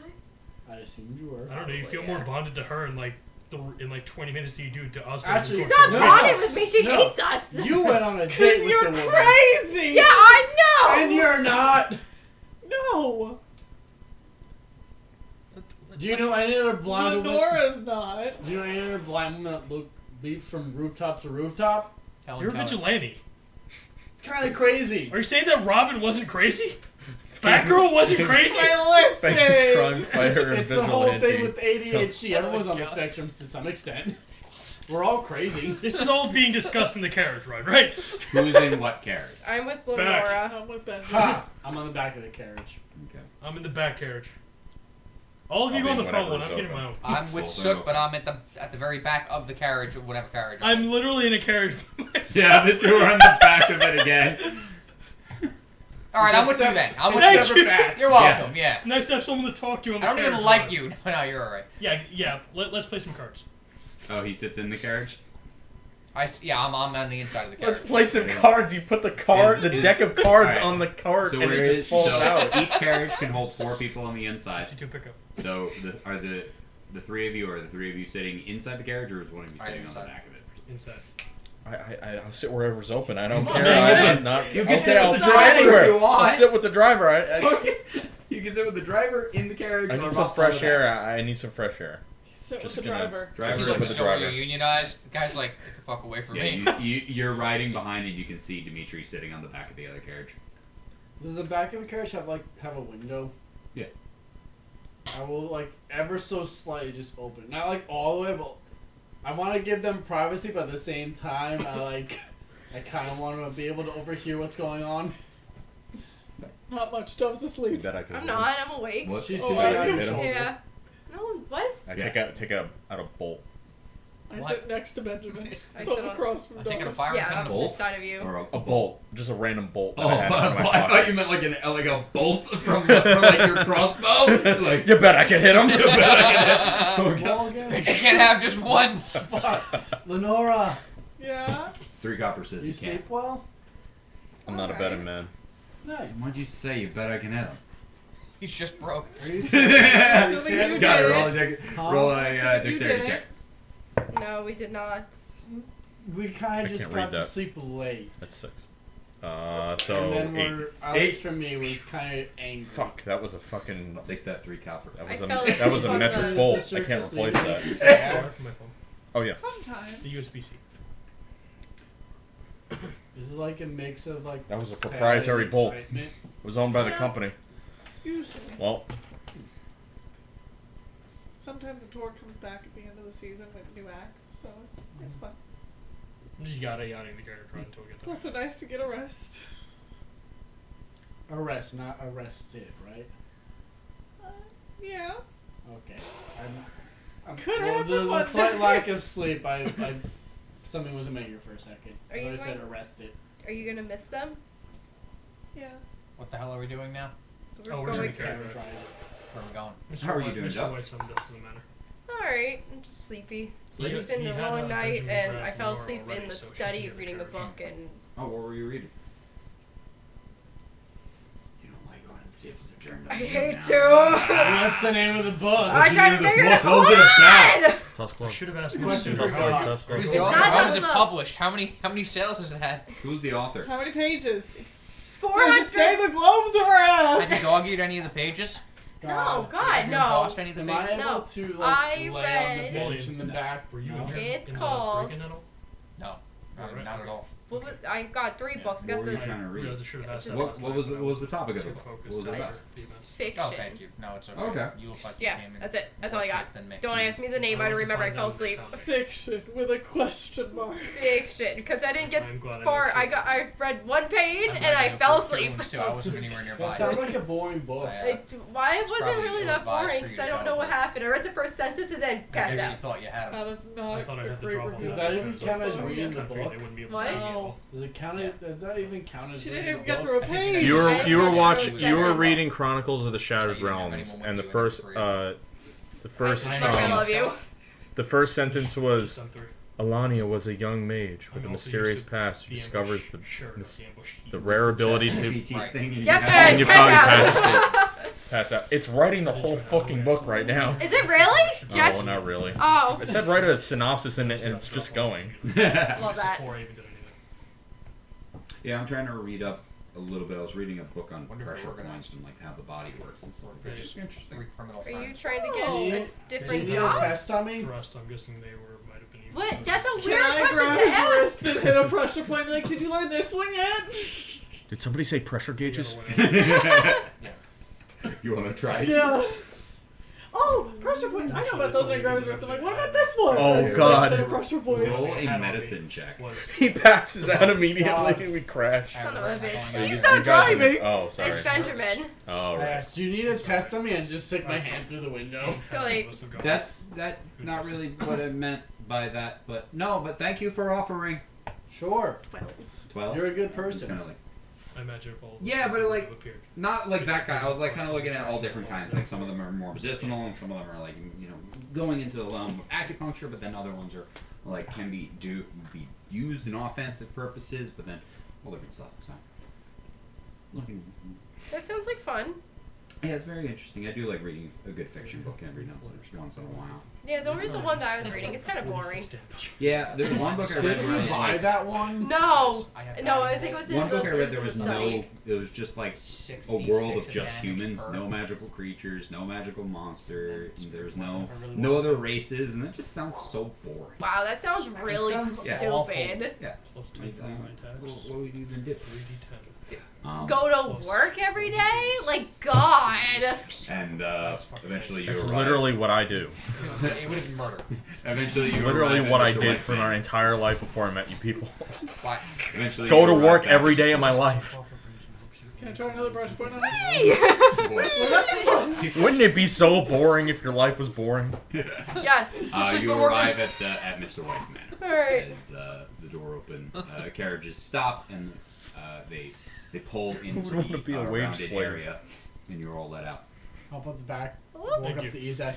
I? I assumed you were. I don't know. You feel Yeah. more bonded to her in like 20 minutes than you do to us. Actually, She's over not short no, bonded no. with me. She No. hates us. You went on a date Cause with you're the woman. crazy. Yeah, I know. And you're not. No. Do you know any other blind woman? Lenora's not. Do you know any other blind woman that leaps from rooftop to rooftop? Helen You're a Keller. vigilante. It's kind of crazy. Are you saying that Robin wasn't crazy? Batgirl wasn't crazy? I Famous listen. crime fighter and It's the whole thing vigilante. with ADHD. Oh Everyone's my on the God. spectrum to some extent. We're all crazy. This is all being discussed in the carriage ride, right? Who's in what carriage? I'm with Back. Lenora. I'm with Benjamin. Ha! I'm on the back of the carriage. Okay. I'm in the back carriage. All of you I'll go be on the in front one. whatever's I'm getting my own. I'm with Full Soot, circle. but I'm at the very back of the carriage, or whatever carriage. I'm literally in a carriage by myself. Yeah, the two are on the back of it again. All right, I'm with you Except- then. I'm with Thank Separate you. backs. You're welcome. Yeah. It's nice to have someone to talk to on the I don't carriage even like ride. you. No, you're all right. Yeah. Let's play some cards. Oh, he sits in the carriage? Yeah, I'm on the inside of the carriage. Let's play some cards. You put the card, the deck of cards Alright. on the cart, So and we're it just falls out. each carriage can hold 4 people on the inside. 52 pickup. So are the 3 of you, or are the 3 of you sitting inside the carriage, or is one of you I'm sitting on the inside. back of it? Inside. I'll sit wherever's open. I don't Come on, care. man. I'm not. You I'll can sit, sit I'll with the sit driver anywhere. if you want. I'll sit with the driver. I You can sit with the driver in the carriage. I or need some off on fresh the back. air. I need some fresh air. Sit Just with the gonna- driver. Driver He's sit like, with the so are you driver. unionized? The guy's like, get the fuck away from me. Yeah, you're riding behind, and you can see Dimitri sitting on the back of the other carriage. Does the back of the carriage have a window? Yeah. I will ever so slightly just open it. Not all the way, but I want to give them privacy, but at the same time, I kind of want to be able to overhear what's going on. Not much. Dove's asleep. Bet I could. I'm not. I'm awake. What? She's Oh, sitting I on your hit him. shoulder. Yeah. No. What? I Yeah. take out a bolt. I What? sit next to Benjamin. I So sit on- across from I take out a Dove. fire Yeah, pin I'm and a just bolt. inside of you. Or A bolt, just a random bolt. That Oh, I had in my I thought pockets. you meant like a bolt from your crossbow. Like You bet I can hit him. Ball again? You can't have just one. Lenora, Yeah. 3 copper says you you can't. sleep well? I'm not a betting man. No. What'd you say? You bet I can hit him. He's just broke. Are you Got Assuming you it. did. Roll a Assuming you dexterity did check. No, we did not. We kind I of just can't got read to that. sleep late. That's 6. So and then 8. we're, at least for me, was kind of angry. Fuck, that was a fucking. I'll take that 3 copper. That I was fell that was asleep a on metric the- bolt. the I can't surface replace leaving. that. Far from my phone. Oh yeah. Sometimes. The USB-C. This is like a mix of That was a sad proprietary and bolt. excitement. It was owned by the company. Usually. Well, Sometimes a tour comes back at the end of the season with new acts, so it's fun. Just yada yada in the carriage ride until we get It's there. also nice to get a rest. Arrest, not arrested, right? Yeah. Okay. I'm Could well, happen the one slight day. lack of sleep, something wasn't making for a second. Are you I said going- arrested. Are you gonna miss them? Yeah. What the hell are we doing now? Oh, we're just in going. the carriage Carriage ride. ride. Where are we going? Mr. How are you White- doing, Mr. Doug? White summoned us to the manor. All right. I'm just sleepy. He- It's been he a had, long night, Benjamin and grab I fell Laura asleep already, in the so she's study in the reading a carriage. book, and Oh, what were you reading? You don't like when tips are turned on. I you hate now. you. What's the name of the book? I tried to figure it out. What was it about? I should have asked Question Mr. for Howard. Doc. That's Who's right. the author? not How was it Zelda. published? How many sales has it had? Who's the author? How many pages? It's Does it say 400. the globes of our Had you ass? dog-eared any of the pages? No, Did God, you no. embossed any of the Am I pages? able No. to I lay on read- the bench in the back? Were you No. injured It's in the called- break-in at all? No, Alright. not at all. I got 3 books. What Got were you the trying to read? realize I should have asked Just- that What, last what night, was but I what was the topic of the too book? What focused was it on about? the events. fiction. Oh, thank you. No, it's okay. Okay. You look like Yeah, you came in that's it. That's all I more got. shape than me. Don't ask me the name. I don't remember. I fell asleep. Fiction with a question mark. Fiction, because I didn't get I'm glad far. I I read 1 page I'm and glad I you fell put asleep. feelings, too. I wasn't anywhere nearby. That sounds like a boring book. Why it wasn't probably really that ill-advised boring? for you Because I to don't go, know what but- happened. I read the first sentence and then I passed guess out. you thought you had him. That's not I thought I a had to great drop off. review. Does that even So count as I was reading kinda the afraid book? they wouldn't be able What? to see it. No. Does it count? Does that even count as She reading didn't the even get book? through a I think page. they- You were I you were read the watching first you were sentence. reading Chronicles of the So Shattered you didn't have Realms, anyone and the with you first in I um, love you. the first sentence was Just on 3. Alania was a young mage with I'm a also mysterious used to past who the discovers ambush. Sure, mis- the ambush. the rare ability to GPT Right. thing. and Yes, have- man. and you pass probably out. pass out. It's writing the whole fucking book right now. Is it really? Jack? Oh, not really. Oh, I said write a synopsis in it, and it's just going. love that. Before I even did anything. Yeah, I'm trying to read up a little bit. I was reading a book on Wonder if pressure they're organized. points and like how the body works and stuff. They're It's just interesting. 3 criminal Are you friends. trying to Oh. get a Do you different need a job? test on me? Trust, I'm guessing they might have been even. What? That's a Can weird I question grab to his ask. wrist and hit a pressure point? Like, did you learn this one yet? Did somebody say pressure gauges? You want to try? Yeah. Oh, pressure points. I know about those. I grab his wrist. I'm like, what about this one? Oh, I just God. hit a pressure point. Roll They a had on me. medicine check. Was He passes out immediately, God. and we crash. Son of a bitch. You- He's you not guys are- driving. Oh, sorry. It's Benjamin. Oh, right. Yes. Do you need a test on me? And just stick my hand through the window. So, like, That's not really what I meant by that, but no. But thank you for offering. Sure. 12. You're a good Kinda person. like- I imagine if all of Yeah, us but, like, appeared. Not like that guy. I was like kind of looking at all different kinds. Like some of them are more medicinal, and some of them are like going into the realm of acupuncture. But then other ones are like can be used in offensive purposes. But then all different stuff. So looking, that sounds like fun. yeah, it's very interesting. I do like reading a good fiction book every once in a while. Yeah, don't read the one that I was reading. It's kind of boring. Yeah, there was one book I read Did where it you was buy like, that one? No, I have no, that I think it was in one book I read the there was study. no. It was just like a 66 world of just advantage humans, per- no magical creatures, no magical monster. There's no I really no want other races, and that just sounds so boring. Wow, that sounds really sounds Yeah. stupid. Yeah. Plus 2 Like, for my attacks. what would you even do? 3d10. Go to work every day? Like, God. And eventually you That's arrive. literally what I do. It would have been murder. Eventually you Literally arrive what at I Mr. did White's for my manor. entire life before I met you people. Why? Eventually Go you to arrive work back every at day of Mr. my White's life. Can I try another brush point on it? Hey! manor. What about this one? Wouldn't it be so boring if your life was boring? Yes. You arrive at Mr. White's manor. Alright. As the door open, carriages stop, and they pull into would wanna be the a wage rounded slave? area, and you're all let out. Hop up the back. Hello? Walk Thank up to you. Izak.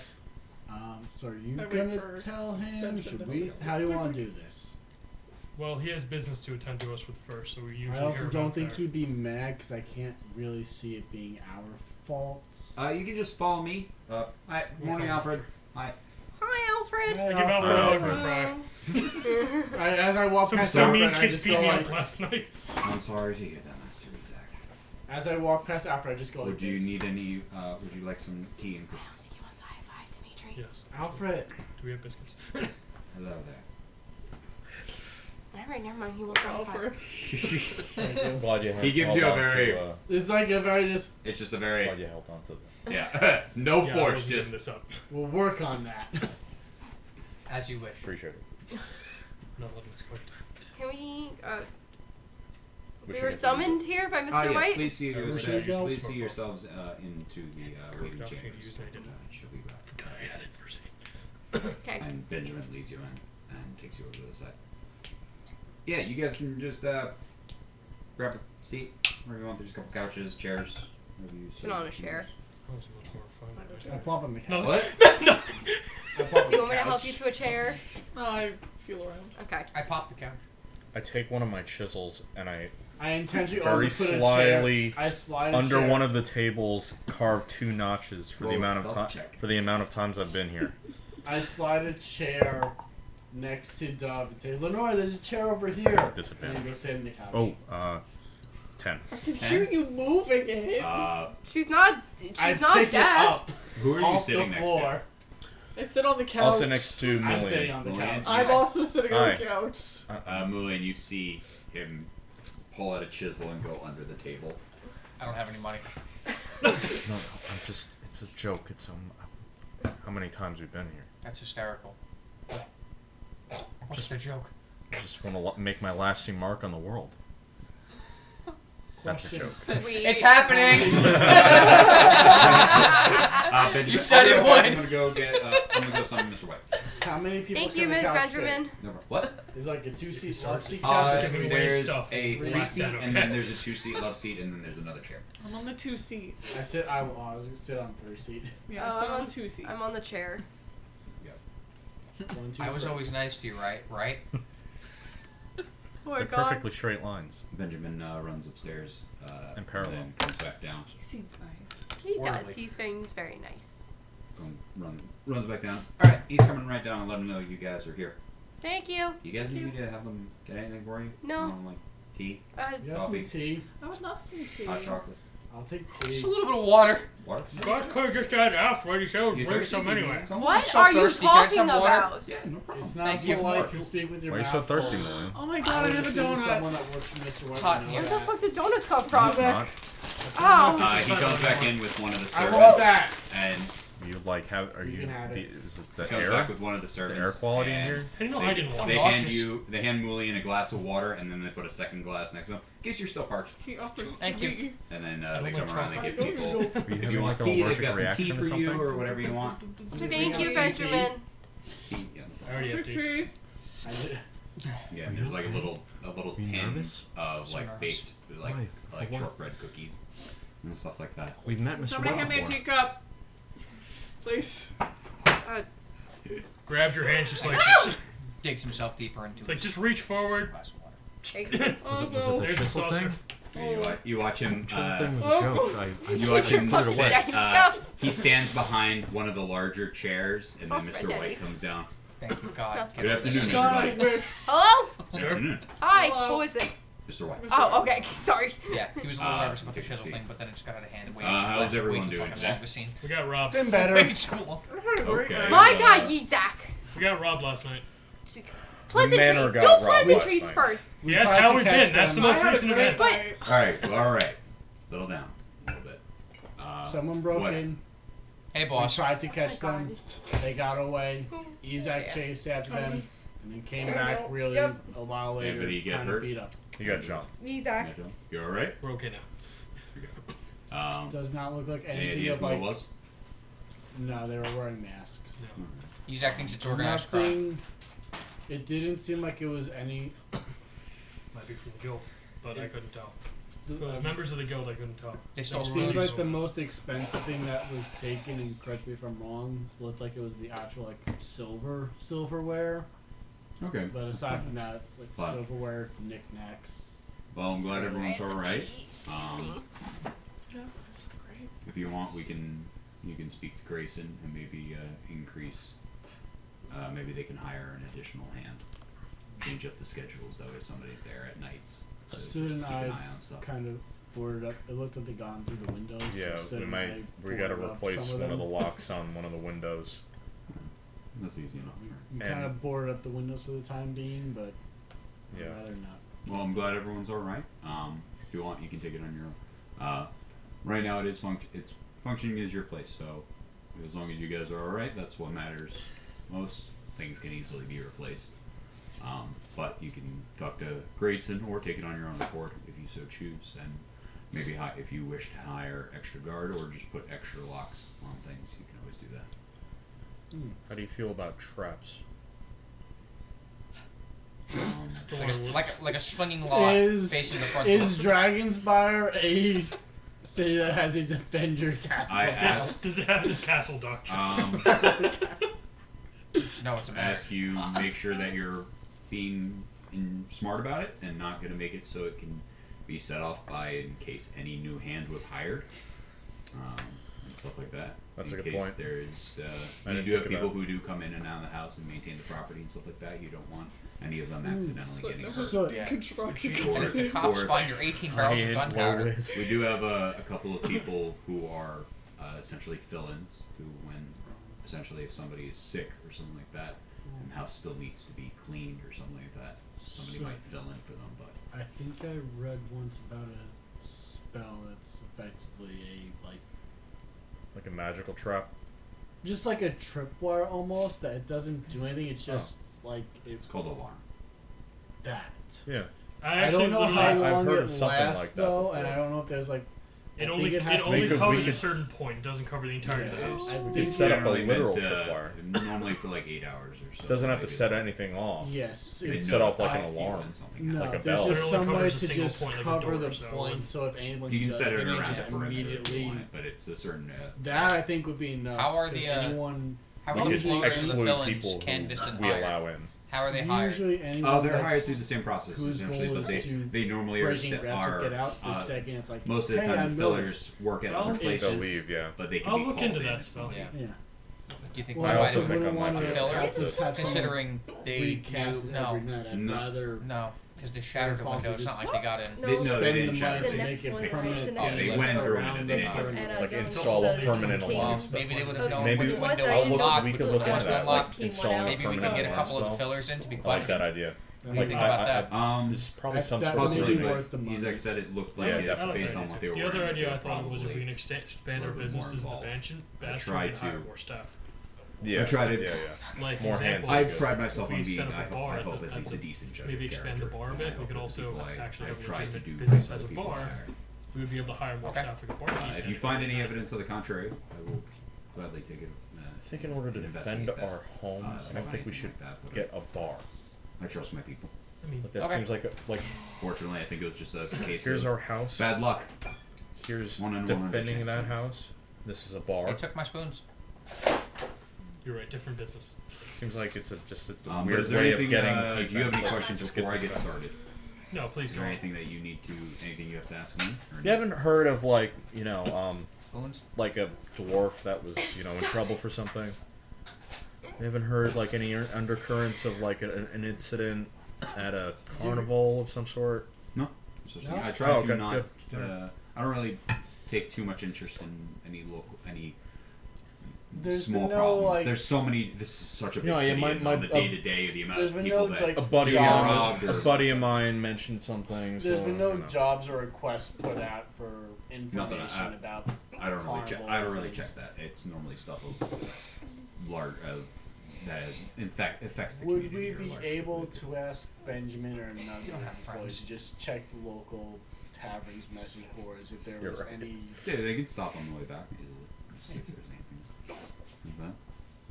So are you I wait gonna for tell him? Benjamin Should to we? look up. How do you want to do this? Well, he has business to attend to us with first, so we usually I also hear don't about think there. he'd be mad because I can't really see it being our fault. You can just follow me. Hi, morning, Alfred. Hi. Hi, Alfred. Hey, Give Alfred a hug or cry. As I walk past Some mean Alfred, I kids just beat go me like, up last night. I'm sorry to hear that, Master Isaac. as I walk past Alfred, I just go like Would you this. need any? Would you like some tea and cookies? He wants a high five, Dimitri. Yes. Alfred. Do we have biscuits? Hello there. Alright, never mind. He wants a high Alfred. five. Glad you He gives you a very- It's like a very just. It's just a very glad you held on to that. yeah, no Yeah, I force, wasn't just giving this up. We'll work on that. As you wish. Appreciate it. Not letting this quick. Can we, We we should were get to summoned here by Mr. yes, White? please see, Where should we go? please see yourselves into the waiting Opportunity to chambers. use it, I didn't. She'll be back. Forgot I had it first. Okay. And Benjamin leads you in and takes you over to the side. Yeah, you guys can just grab a seat wherever you want. There's a couple couches, chairs. wherever you Sit on a chair. That was much more fun. I plop on the couch. No. What? No. I plop on Do you the want me to help couch. you to a chair? No, I feel around. Okay. I popped the couch. I take one of my chisels and I, I intentionally very also put slyly, a chair. I slide a under chair. one of the tables, carve 2 notches for the Roll a amount of stealth time check. for the amount of times I've been here. I slide a chair next to Dove and say, Lenore, there's a chair over here. And then Disadvantage. go sit in the couch. Oh, 10. I can Ten? hear you moving it. She's not I not pick deaf. it up Who are you off sitting the next floor. I sit on the couch. I'll sit next to I'm sitting Millian. on the Millian. couch. I'm also sitting on the Hi. couch. Mulian, you see him pull out a chisel and go under the table. I don't have any money. No, I'm just. It's a joke. It's how many times we've been here? That's hysterical. What's the joke? I just want to make my lasting mark on the world. That's a joke. Sweet. It's happening. Benjamin, You said it I'm would. gonna go get. I'm gonna go summon Mr. White. How many people Thank can you, the Miss couch Benjamin. fit? No, what? Is like a 2-seat, love-seat Just couch? giving away There's stuff. a Relax 3-seat, then, and okay? then there's a 2-seat love seat, and then there's another chair. I'm on the 2-seat. I was gonna sit on 3-seat. Yeah, Oh, I sit I'm on on- the 2-seat. I'm on the chair. 1, 2, I was 3. always nice to you, right? Right? Oh my They're god. perfectly straight lines. Benjamin runs upstairs And parallel. then comes back down. He seems nice. He does. Orderly. He's very nice. Runs back down. All right, he's coming right down and let him know you guys are here. Thank you. You guys need me to have them get anything for you? No. Like tea, You have Coffee. some tea? I would love some tea. hot chocolate, I'll take Just tea. a little bit of water. water. God could have just had Alf ready to You bring thirsty? some Do you anyway. want some? What so are you thirsty. Can I have talking some water? about? Yeah, no problem. It's not Thank you. polite to speak with your Why are you mouth so thirsty, full. Millian? Oh my I god, would I had a assume donut. someone that works for Mr. White Hot would here. know Where the that. fuck did donuts come from? It's not. Oh. He comes back in with one of the I servants. want that! And You like have? Are You you? can have it. Is it the he comes air? back with one of the The servants. air quality in and here? I didn't know They, I didn't want they it. hand Mulian a glass of water, and then they put a second glass next to him. In case you're still parched. He offered Thank to you. me. And then I they don't come like around and they give chocolate. people. I don't Are you If having you want like a tea, they've allergic got some tea reaction for or you, something? or whatever you want. Thank you, Benjamin. Tea, yeah. I already have tea. Tea. I did. Yeah, and there's like a little Are you tin nervous? of So like nervous. baked like Why? like For what? shortbread cookies and stuff like that. We've met Mr. Somebody White hand me a before. teacup. Please. Grabbed your hands just like Digs himself deeper into it's like his just reach forward. glass of water. Was Oh it no. the There's the chisel saucer. thing? Yeah, you watch him. Chisel thing was a Oh. joke. You watch him Fuck sit. that. He stands behind one of the larger chairs, and then Smells Mr. White spaghetti. comes down. Thank you, God. That's Good afternoon, Good God, everybody. I wish. Hello? Sir? Afternoon, Hi. Hello. Who is this? Mr. White. Oh, okay. Sorry. Yeah, he was a little nervous about the good to chisel see thing, but then it just got out of hand. how's everyone doing Fucking today? long scene. We got robbed. Been better. Way too long. I had a great Okay. night. My God, ye Zach. We got robbed last night. Pleasantries. Manor Do got robbed pleasantries last night. first. We Yes, tried how to we catch been? That's the them. most I had a recent great event. But- night. All right. Settle down a little bit. Someone broke what- in. Hey, We boss. tried to catch Oh my them. They got away. Izak Yeah. chased after them, and then came Oh, back no. really Yep. a while later. Anybody get kinda hurt? beat up. He got jumped. Me, Zach. You all right? We're okay now. Does not look like Any anything idea of who like. it was? No, they were wearing masks. Izak thinks it's organized crime. Nothing. It didn't seem like it was any. Might be from the guild, but I couldn't tell. The, If it was members of the guild, I couldn't tell. They it stole seemed spoons. like the most expensive thing that was taken, and correct me if I'm wrong, looked like it was the actual like silverware. Okay. But aside from that, it's like Fine. silverware, knickknacks. Well, I'm glad everyone's all right. Yeah, that's great. If you want, you can speak to Grayson and maybe increase. Maybe they can hire an additional hand. Change up the schedules that way somebody's there at nights. So Sid just and keep I an eye on stuff. kind of boarded up. It looked like they gone through the windows. Yeah, so Sid we and might. I We got to boarded up replace some one of the them. locks on one of the windows. That's easy enough. We And- kind of boarded up the windows for the time being, but Yeah. I'd rather not. Well, I'm glad everyone's all right. If you want, you can take it on your own. Right now, it's functioning as your place. So as long as you guys are all right, that's what matters most. Things can easily be replaced. But you can talk to Grayson or take it on your own accord if you so choose. And maybe if you wish to hire extra guard or just put extra locks on things, you can always do that. How do you feel about traps? Like a swinging log Is facing the front is door. Dragonspire a city that has a defender castle? I asked- Does it have the castle doctrine? No, it's a matter. Ask you make sure that you're being smart about it and not going to make it so it can be set off by in case any new hand was hired and stuff like that. That's in a good case point. There's I you didn't do have think people about who do come in and out of the house and maintain the property and stuff like that. You don't want any of them accidentally getting hurt. So Yeah. Construction. And if the cops Or- find your 18 barrels of gunpowder, We do have a couple of people who are essentially fill-ins who, when essentially, if somebody is sick or something like that, and the house still needs to be cleaned or something like that, somebody So- might fill in for them. But I think I read once about a spell that's effectively Like a magical trap. just like a tripwire almost, that it doesn't do anything. It's just like it's called alarm. that. Yeah. I actually don't know literally- how I've long heard it of something lasts like that though, before. and I don't know if there's like. It I only think it has to We only could- covers we a could- certain point. It doesn't cover the entire Yeah. disease. I You think set up a Generally literal meant, tripwire. normally for like 8 hours or so. Doesn't have to maybe. set anything off. Yes, You can it's set off like an notifies you alarm. when something no. like a There's bell. just It only some way covers a to single just point, like a cover door, the so it point, wouldn't- so if anyone You can does set it anything, around just the perimeter if you immediately. want it, but it's a certain. That I think would be enough. How are 'cause the, anyone? How We are the could floors of the exclude villains people canvassed who and we hired? allow in. How are they hired? Usually anyone. Oh, they're hired that's through the same process whose essentially, goal but is to they normally are, breaking reps are or get out. The uh, second it's like most of the hey, time I'm the fillers work at I'll other look places, They'll leave, yeah. but they can I'll be look called into in that if spell. somebody- Yeah. Do you think Well, I we also might think I have might a be filler? have to have someone Considering they recast do it every no, night. I'd No. rather no, because they shattered the window. It's not like they got in. No, They- no, they spend didn't the shatter money the to it. next make it one, permanent. the Oh, next they one went through it around and the they didn't. perimeter. And, Like young install a the permanent key. alarm Well, stuff maybe they like would that. have known Maybe which What? window I was didn't know locked. we this could was look the into last that, one. like Key one installing out. a Maybe we permanent can get a alarm couple of spell. fillers in to be I like that questioned. idea. What do you think about that? There's probably That- some that sort of may Possibly, be like, worth the money. Ezek said it looked Yeah, like it definitely. based on what they were. The other wearing, idea they I were thought was if we probably- can expand a our little bit more businesses in the involved. mansion, I that's tried we can hire to- more staff. yeah, I tried to- yeah, Like More example, hands I good. pride myself if on we being. set up a I bar hope at at the- least a decent judge. maybe of expand the character, bar a and bit. I We hope could that the also people actually I've have a tried to legitimate do business for as a the people bar. I hire. We would be able to hire more Okay. staff like a barkeep. If you find any evidence to the contrary, I will gladly take it. I think in order to defend investigate that. our home, I don't think we should Like that, but get a bar. I trust my people. I mean, But that Okay. seems like Fortunately, I think it was just a case here's of our house. bad luck. Here's One in 100 defending chance, that yes. house. This is a bar. They took my spoons. you're right, different business. Seems like it's just a But weird is there way anything? of getting. Do you have any defense, like, questions just before I get defense. started? No, please Is go there on. anything that you need to? Anything you have to ask me? Or You haven't heard of like Spoons? like a dwarf that was in trouble for something. You haven't heard like any undercurrents of like an incident at a carnival of some sort. So No? I try Oh, to okay, not. good. I don't really take too much interest in any There's small been no, problems. like- There's so many. This is such a big No, yeah, city. my- and my- on the day to day, the amount there's of been people no, that like, A buddy, Jobs. a buddy of mine mentioned something. There's so, been no you know. jobs or requests put out for information about. I don't really check. carnival I don't really things. check that. It's normally stuff of large that in fact affects the Would community. we or be large able community. to ask Benjamin or another You don't have employee friends. to just check the local tavern's message boards if there You're was right. any? Yeah, they can stop on the way back easily. See if there's anything like that.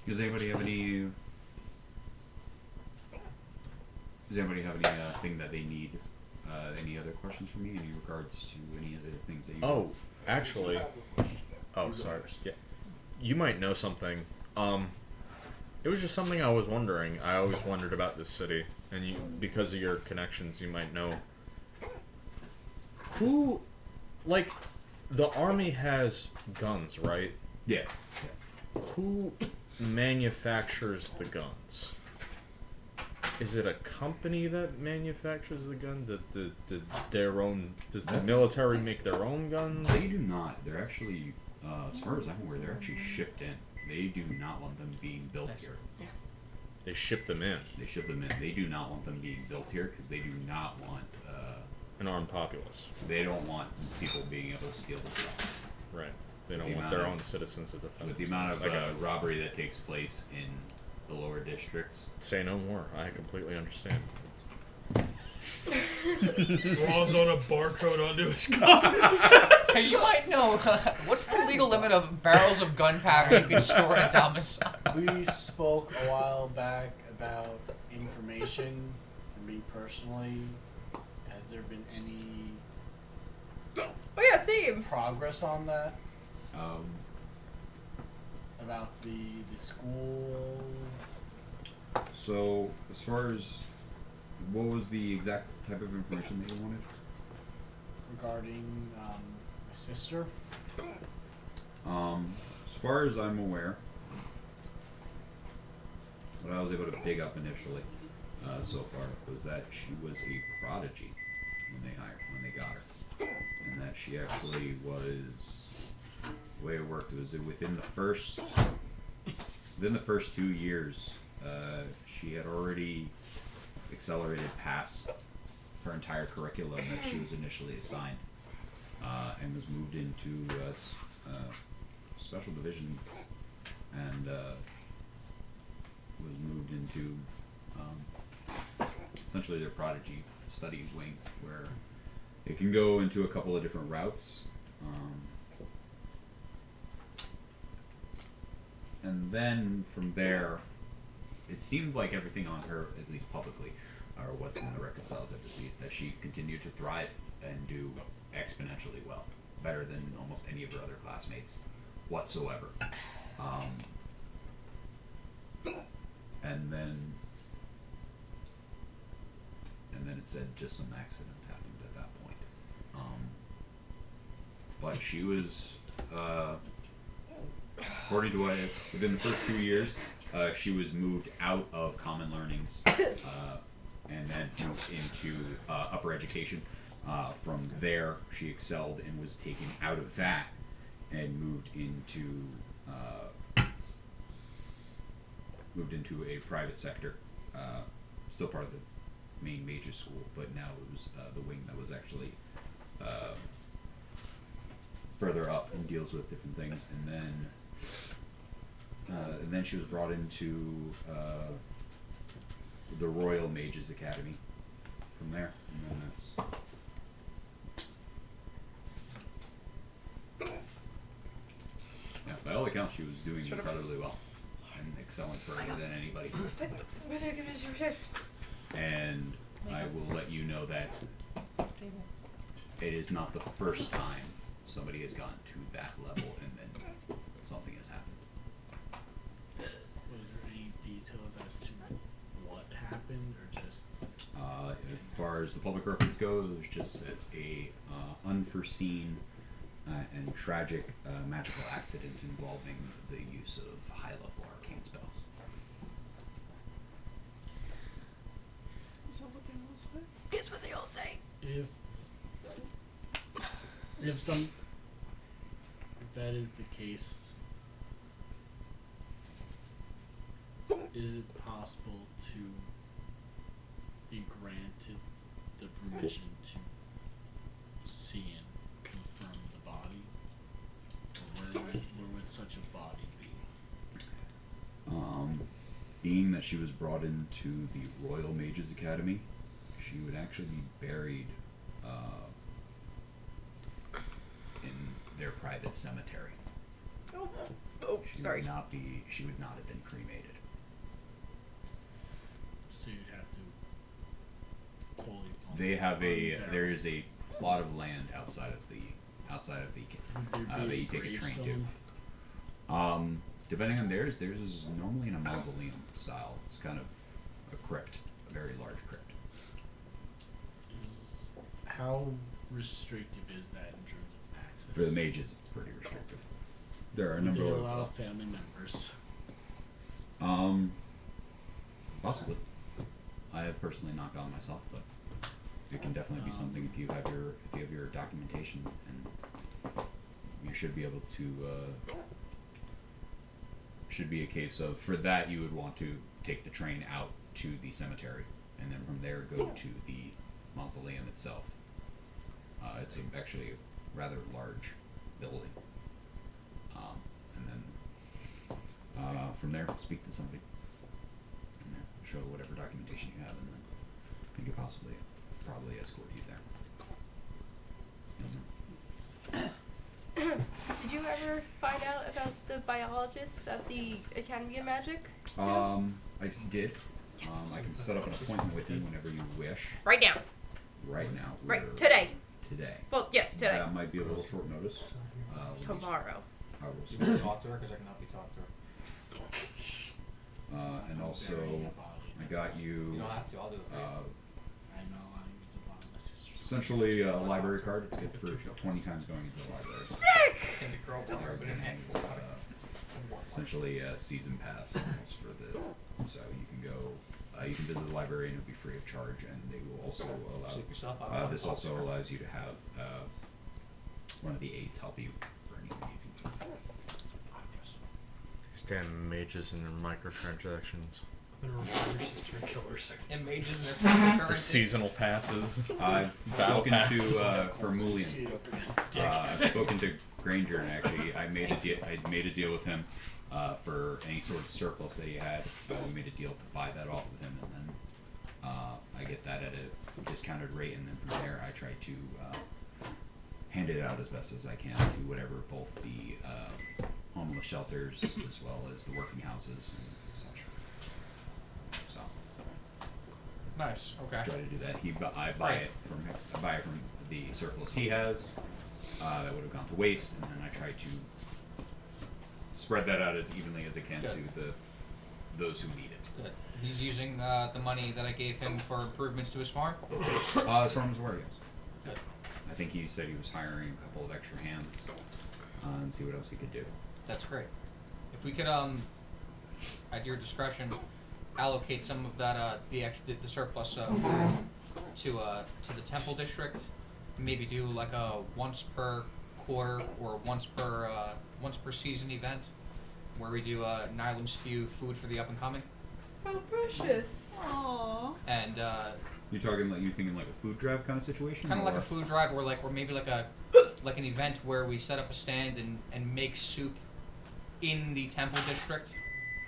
Does anybody have any? Does anybody have any thing that they need? Any other questions from me? Any regards to any of the things that you? Oh, actually. Oh, sorry. Yeah. You might know something. It was just something I was wondering. I always wondered about this city, and you, because of your connections, you might know. Who, like, the army has guns, right? Yes. Yes. Who manufactures the guns? Is it a company that manufactures the gun? Does the That's- military make their own guns? They do not. They're actually, as far as I'm aware, they're actually shipped in. They do not want them being built Nice. here. They ship them in. They ship them in. They do not want them being built here because they do not want. An armed populace. They don't want people being able to steal the stuff. Right. They don't The want their amount of- own citizens to defend With the themselves. amount of I got it. robbery that takes place in the lower districts, Say no more. I completely understand. Draws on a barcode onto his gun. Hey, you might know what's the legal limit of barrels of gunpowder you can store in a domicile? We spoke a while back about information. For me personally, has there been any Oh yeah, same. progress on that? um, About the school? so as far as what was the exact type of information that you wanted? Regarding my sister. As far as I'm aware, what I was able to dig up initially so far was that she was a prodigy when they got her, and that she actually was. The way it worked was that within the first within the first 2 years, she had already accelerated past her entire curriculum that she was initially assigned, and was moved into special divisions, and was moved into essentially their prodigy study wing, where it can go into a couple of different routes. And then from there, it seemed like everything on her, at least publicly, or what's in the record styles I've received, that she continued to thrive and do exponentially well, better than almost any of her other classmates whatsoever. And then it said just some accident happened at that point. But she was, according to what within the first 2 years, she was moved out of common learnings, and then moved into upper education. From there, she excelled and was taken out of that and moved into a private sector, still part of the main Mages school, but now it was the wing that was actually further up and deals with different things. And then she was brought into the Royal Mages Academy from there, and then that's. Yeah, by all accounts, she was doing incredibly well and excelling further than anybody. And I will let you know that it is not the first time somebody has gotten to that level and then something has happened. Was there any details as to what happened, or just? As far as the public records go, it was just says a unforeseen and tragic magical accident involving the use of high-level arcane spells. Is that what they all say? That's what they all say. If that is the case, is it possible to be granted the permission to see and confirm the body? Or where would such a body be? Being that she was brought into the Royal Mages Academy, she would actually be buried in their private cemetery. Oh, She sorry. would not be. She would not have been cremated. So you'd have to fully. They have a. unbury. There is a plot of land outside of the Would there that be you a take a train gravestone? to. Depending on theirs is normally in a mausoleum style. It's kind of a crypt, a very large crypt. How restrictive is that in terms of access? For the mages, it's pretty restrictive. There are a Would number they of. allow family members? Possibly. I have personally not gone myself, but it can definitely be something if you have your documentation, and you should be able to. Should be a case of, for that you would want to take the train out to the cemetery, and then from there go to the mausoleum itself. It's actually a rather large building. And then from there, speak to somebody. And then show whatever documentation you have, and then they could probably escort you there. Did you ever find out about the biologists at the Academy of Magic? Too? I did. Yes. I can set up an appointment with you whenever you wish. Right now. Right now. Right. we're- Today. Today. Well, yes, today. That might be a little short notice. Tomorrow. I will You speak. want to talk to her? Because I cannot be talked to her. And also, Burying a body. I got you. You don't have to. I'll do it. Uh, I'm not allowing you to bond my sister's. essentially a library card. It's good for 20 times going into the library. Sick! And the girl power, but in handful. Essentially a season pass almost for the. So you can go. You can visit the library and it'll be free of charge, and they will also allow. Sleep yourself out. This also allows you to have one of the aides help you for anything you can do. Stand mages and their microtransactions. I'm gonna remove your sister and kill her second. And mages and their For cryptocurrency. seasonal passes. I've Battle spoken pass. to Vermulian. I've spoken to Granger, and actually, I made a deal with him for any sort of surplus that he had. We made a deal to buy that off of him, and then I get that at a discounted rate, and then from there, I try to hand it out as best as I can to whatever both the homeless shelters as well as the working houses and such. So. Nice. Okay. Try to do that. I buy it from the surplus he has that would have gone to waste, and then I try to spread that out as evenly as I can Good. to those who need it. Good. He's using the money that I gave him for improvements to his farm. As farmers were, yes. Good. I think he said he was hiring a couple of extra hands and see what else he could do. That's great. If we could, at your discretion, allocate some of that the surplus to the temple district, maybe do like a once per quarter or once per season event where we do Nylam's Few food for the up and coming, How precious. Aww. and You're thinking like a food drive kind of situation? kind of like or- a food drive or maybe like an event where we set up a stand and make soup in the temple district,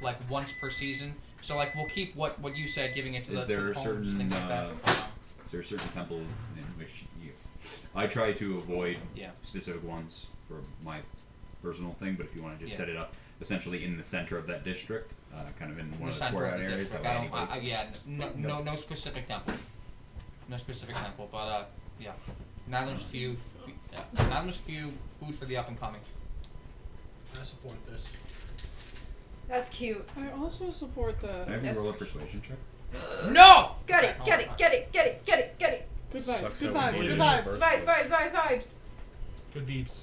like once per season. So like we'll keep what you said, giving it to Is the there a homes, certain things like that. is there a certain temple in which you? I try to avoid Yeah. specific ones for my personal thing, but if you want to just Yeah. set it up essentially in the center of that district, kind of in one of the center courtyard of the areas, that district. way anybody. No specific temple. No specific temple, but yeah. Nylam's Few food for the up and coming. I support this. That's cute. I also support Can I the have you roll a persuasion check? No! Get it, get it, get it, get it, get it, get it. good vibes, Sucks good that we vibes, did good it in vibes. first Vibes, place. vibes, vibes, vibes. Good Veeps.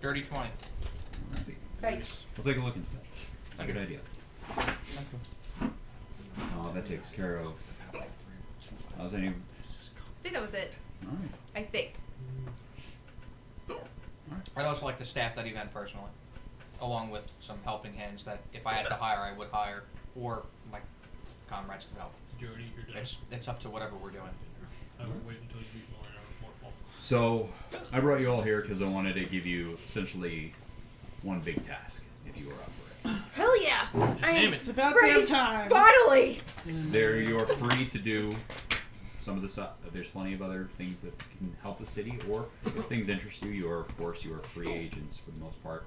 Dirty 20. Alrighty. Nice. We'll take a look into that. Good idea. That takes care of. How's any? I think that was it. All right. I think. I'd also like to staff that event personally, along with some helping hands that if I had to hire, I would hire, or my comrades could help. Did you already eat your dinner? It's up to whatever we're doing. I will wait until you eat more and are more full. So I brought you all here because I wanted to give you essentially one big task, if you were up for it. Hell yeah. Just name It's it. about Great. damn time. Finally. There, you are free to do some of the stuff. There's plenty of other things that can help the city, or if things interest you, you are free agents for the most part,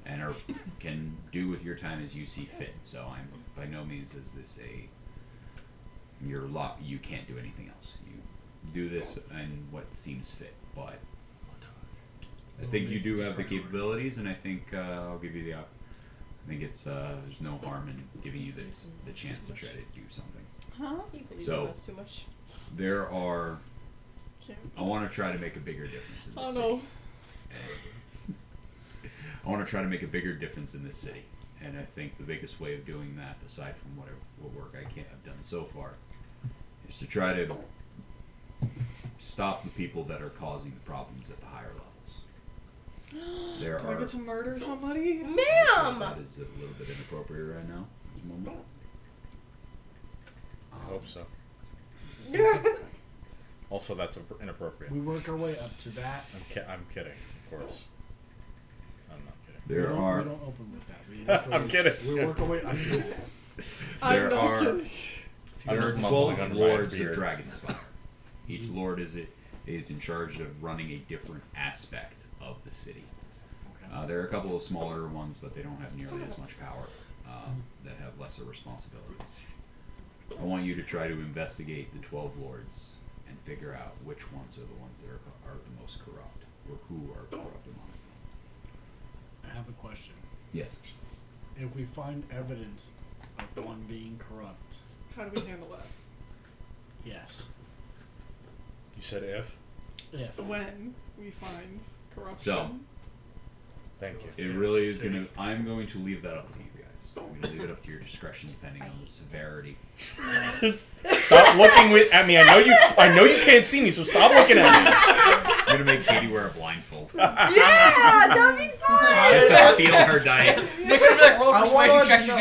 and can do with your time as you see fit. So I'm by no means is this your lot. You can't do anything else. You do this and what seems fit, but I think you do have the capabilities, and I think I'll give you the. I think it's there's no harm in giving you the chance to try to do something. Huh? He believes So- in us too much. There are. Can't- I want to try to make a bigger difference in this Oh city. no. I want to try to make a bigger difference in this city, and I think the biggest way of doing that, aside from what work I can't have done so far, is to try to stop the people that are causing the problems at the higher levels. There Do I are. get to murder somebody? Ma'am. That is a little bit inappropriate right now. At this moment. I hope so. Also, that's inappropriate. We work our way up to that. I'm kidding, of course. I'm not kidding. There we don't, are. We don't open with that. We work our I'm way- kidding. We work our way up to that. There I'm not are. kidding. There are I'm just mumbling 12 under my lords of beard. Dragonspire. Each lord is in charge of running a different aspect of the city. There are a couple of smaller ones, but they don't have nearly as much power. That have lesser responsibilities. I want you to try to investigate the 12 lords and figure out which ones are the ones that are the most corrupt, or who are corrupt amongst them. I have a question. Yes. If we find evidence of one being corrupt, How do we handle that? yes. You said if? If. When we find corruption. So, Thank you. it really is gonna. I'm going to leave that up to you guys. is. I'm gonna leave it up to your discretion depending on the severity. Stop looking at me. I know you can't see me, so stop looking at me. I'm gonna make Katie wear a blindfold. Yeah, that'd be fun. Just to feel her dice. Next time, like roll I for wanna persuasion checks, know-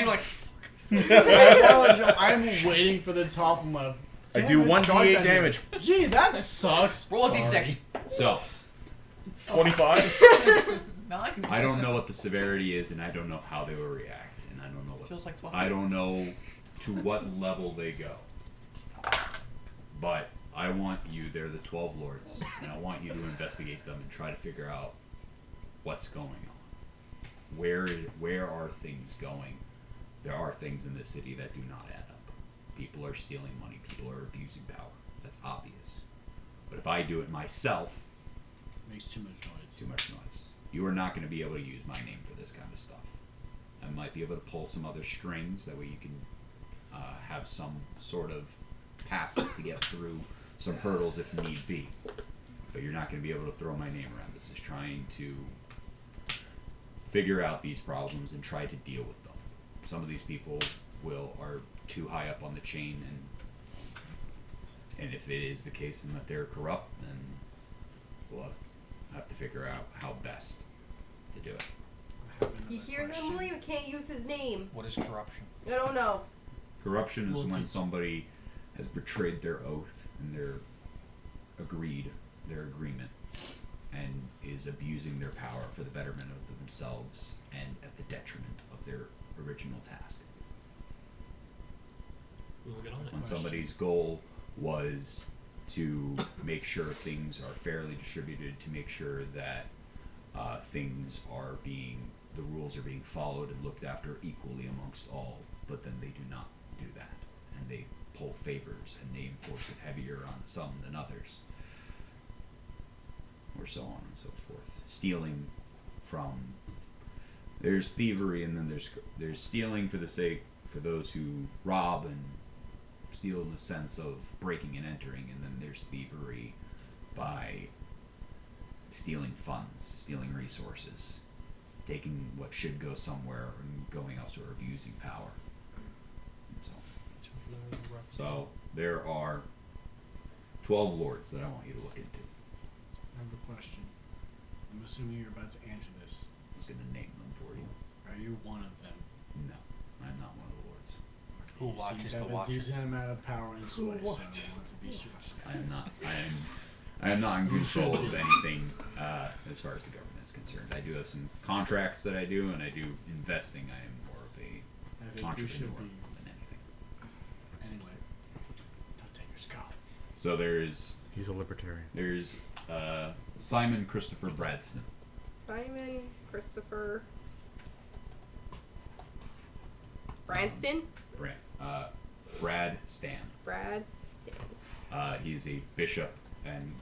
she's like, I'm waiting for the top of my. I Damn, do this 1d8 charge damage. Gee, that sucks. roll a Sorry. d6. So 25. 9. I don't know what the severity is, and I don't know how they will react, and I don't know what. Feels like 12. I don't know to what level they go. But I want you. They're the 12 lords, and I want you to investigate them and try to figure out what's going on. Where are things going? There are things in this city that do not add up. People are stealing money. People are abusing power. That's obvious. But if I do it myself, Makes too much noise. it's too much noise. You are not going to be able to use my name for this kind of stuff. I might be able to pull some other strings. That way you can have some sort of passes to get through some hurdles if need be. But you're not going to be able to throw my name around. This is trying to figure out these problems and try to deal with them. Some of these people are too high up on the chain, and if it is the case and that they're corrupt, then we'll have to figure out how best to do it. I have another You hear question. normally we can't use his name. What is corruption? I don't know. Corruption is Well, when it's- somebody has betrayed their oath and their agreement, and is abusing their power for the betterment of themselves and at the detriment of their original task. We will get on it. When somebody's goal was to make sure things are fairly distributed, to make sure that the rules are being followed and looked after equally amongst all, but then they do not do that, and they pull favors and they enforce it heavier on some than others, or so on and so forth. Stealing from there's thievery, and then there's stealing for those who rob and steal in the sense of breaking and entering, and then there's thievery by stealing funds, stealing resources, taking what should go somewhere and going elsewhere, abusing power. So there are 12 lords that I want you to look into. I have a question. I'm assuming you're about to answer this. I was going to name them for you. Are you one of them? No, I'm not one of the lords. Who You watches seem to the have watcher? a decent amount of power and sway, so I want watches to be sure. I am not in You control should of be. anything as far as the government is concerned. I do have some contracts that I do, and I do investing. I am more of a I think you entrepreneur should be. than anything. Anyway, don't take your skull. So there's He's a libertarian. Simon Christopher Bradston. Simon Christopher Branston? Brad Stan. Brad Stan. He's a bishop and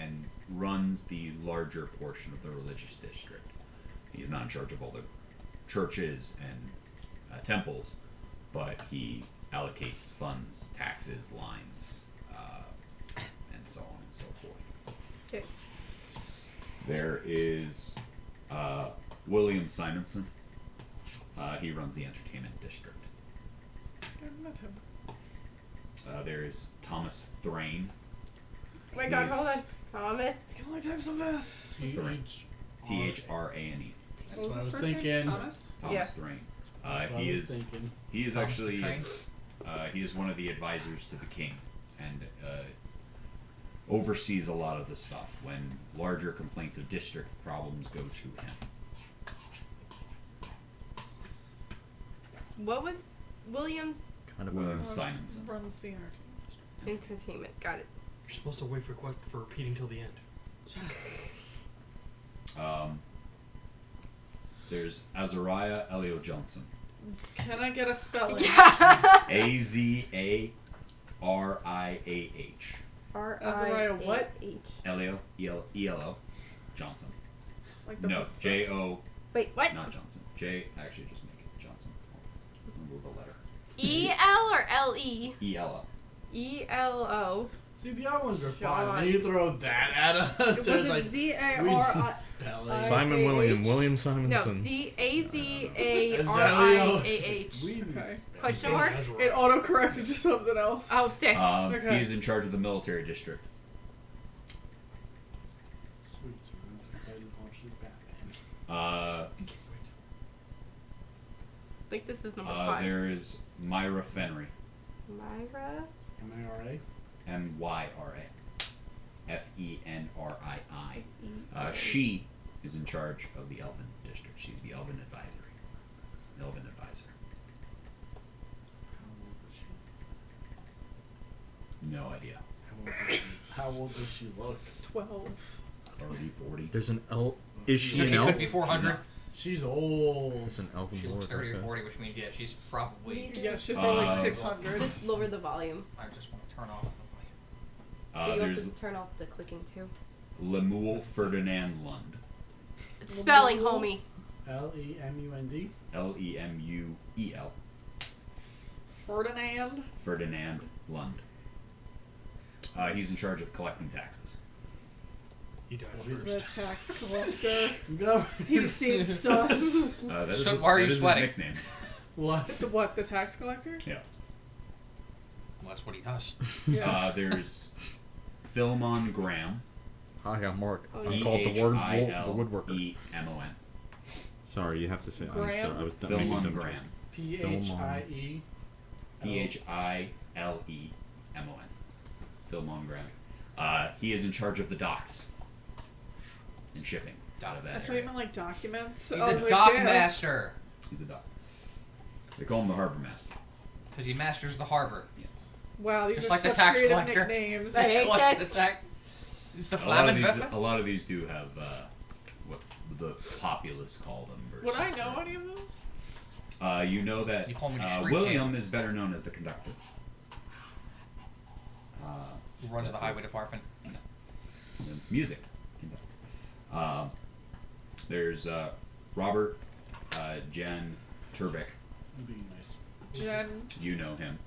and runs the larger portion of the religious district. He's not in charge of all the churches and temples, but he allocates funds, taxes, lines, and so on and so forth. Okay. There is William Simonson. He runs the entertainment district. I've met him. There's Thomas Thrain. Oh my god, Yes. hold on. Thomas. Can only times of this. T-H. Thrane. That's What was what I his was first name? thinking. Thomas? Thomas Yeah. Thrain. That's what I He was is thinking. he is Thomas actually the Train? he is one of the advisors to the king, and oversees a lot of the stuff. When larger complaints of district problems go to him. What was William Kind of William a Simonson. Runs the entertainment. Entertainment? Got it. You're supposed to wait for repeating till the end. There's Azariah Elio Johnson. Can I get a spelling? Azariah. Azariah what? H. Elio ELO Johnson. Like the No, book. J-O, Wait, what? not Johnson. Actually just make it Johnson. Remove a letter. E-L or L-E? E-L-O. E-L-O. See, the other ones are fine. John. Then you throw that at us. Was so it's it like, Z-A-R-I? Spelling. Simon William. William Simonson. No, Azariah. We need Okay. Question mark? It auto-corrected to something else. Oh, sick. Okay. He is in charge of the military district. Sweet. So we're going to play the Punch Batman. I think this is number 5. There is Myra Fenry. Myra? M-I-R-A? Myra. Fenrii. She is in charge of the Elven district. She's the Elven advisor. No idea. How old does she look? 12. 30, 40. There's an elf. Is So she she an could elf? be 400. She's old. There's an elven She looks lord. 30 or Okay. 40, which means, yeah, she's What do probably... you do? Yeah, she's probably like Uh, 600. Just lower the volume. I just want to turn off the But you There's also turn off the clicking too. Lemuel Ferdinand Lund. Spelling, homie. L-E-M-U-N-D? Lemuel. Ferdinand. Ferdinand Lund. He's in charge of collecting taxes. He died He's The first. tax collector. Go. He seems sus. That is So his- why are you that is his sweating? nickname. What? What, the tax collector? Yeah. Well, that's what he does. Yeah. There's Philmon Graham. Hi, I'm Mark. Oh, I'm yeah. called the woodworker. P-H-I-L-E-M-O-N. Sorry, you have to say. I'm sorry. Graham? I was making a Philmon dumb Graham. P-H-I-E. P-H-I-L-E-M-O-N. Philmon Graham. He is in charge of the docks and shipping out of I that thought you area. meant like documents. He's I a was like, dock yeah. master. He's a dock. They call him the harbor master. Because he masters the harbor. Wow, these Just are like the such tax creative collector. nicknames. I hate Collect this. the tax. It's the A lot Flammenwerfer. of these do have what the populace call them. Versus Would I know any of those? You know that You call me the shrink William man. is better known as the conductor. Who runs the That's highway what- department. It's music. There's Robert Jen Turbeck. Being nice. Jen. You know him.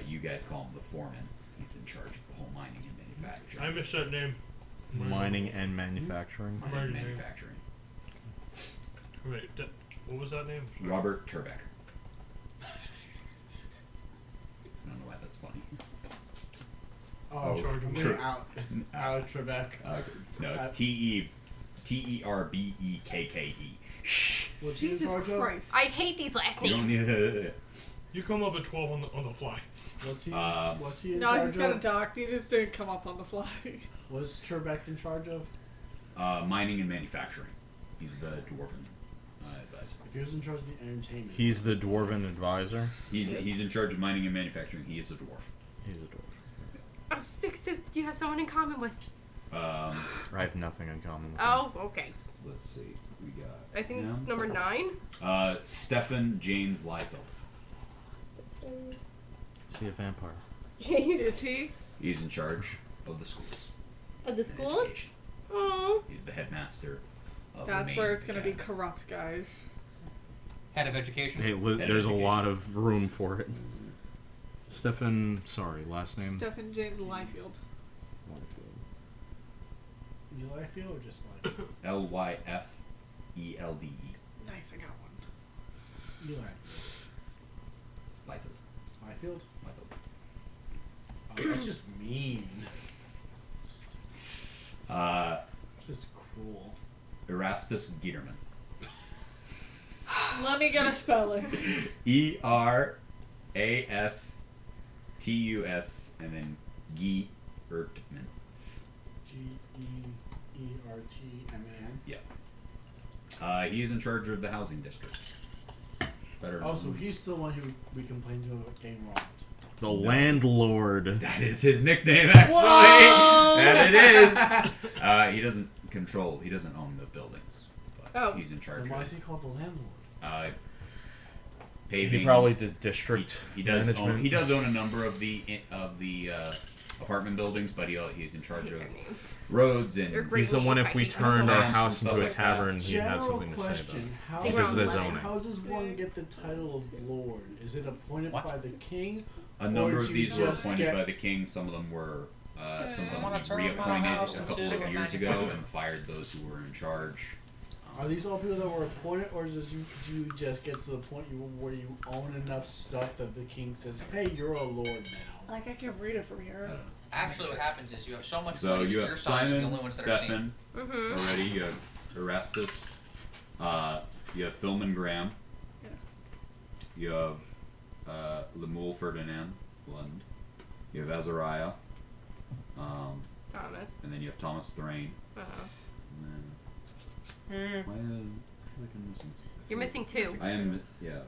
You guys call him the foreman. He's in charge of the whole mining and manufacturing. I missed that name. Mining and manufacturing. Mining and Mining. manufacturing. Wait, what was that name? Robert Turbeck. I don't know why that's funny. Oh, charge him. Out Trebek. No, it's T-E-R-B-E-K-K-E. What's he in Jesus charge of? Christ. I hate these last You don't names. need You come up at 12 on the fly. What's he in No, charge he's got a of? dock. He just didn't come up on the fly. What's Trebek in charge of? mining and manufacturing. He's the dwarven advisor. If he was in charge of the entertainment. He's the dwarven advisor. He's in charge of mining and manufacturing. He is a dwarf. He's a dwarf. Oh, sick. You have someone in common with. I have nothing in common with Oh, okay. Let's see. We got. I think this is him. number 9. Stefan James Liefeld. him. Is he a vampire? James. Is he? He's in charge of the schools. Of the and schools? education. Oh. He's the headmaster. Of That's the where main it's gonna be academy. corrupt, guys. Head of education. Hey, Head there's a education. lot of room for it. Stefan, sorry, last name. Stephen James Liefeld. Eli feel or just like Lyfelde. Nice, I got one. Eli? Liefeld. Liefeld? Liefeld. Oh, that's just mean. Just cruel. Erastus Gieterman. Let me get a spelling. E-R-A-S-T-U-S and then Giertman. G-E-E-R-T-M-A-N. He is in charge of the housing district. Better Oh, so known- he's the one who we complained to about getting robbed. The landlord. That is his nickname, actually. Whoa! And it is. He doesn't control. He doesn't own the buildings, but Oh. he's in charge Then why is of he called the landlord? paving. He probably did district He does management. own. He does own a number of the apartment buildings, but he's in charge of Their names. roads and They're great. He's the one. If we Names. turned our Lamps and house stuff into a like that. tavern, he'd have General something to say about question: it. How They Because were of the on zoning. how does one get the title of lord? Is it appointed What? by the king? a number Or of do these you were just appointed get- by the king. Some of them were Some of them Wanna he turn my reappointed house a couple into of a years ago manufacturing. and fired those who were in charge. Are these all people that were appointed, or do you just get to the point where you own enough stuff that the king says, "Hey, you're a lord now"? Like I can read it from here. Actually, what happens is you have so much So money that you your have size is the only Simon, ones that are seen. Stefan Mm-hmm. already. You have Erastus. You have Philman Graham. Yeah. You have Lemuel Ferdinand Lund. You have Azariah. Thomas. And then you have Thomas Thrain. Uh-huh. And then I feel like I'm missing something. You're missing 2. I am, yeah.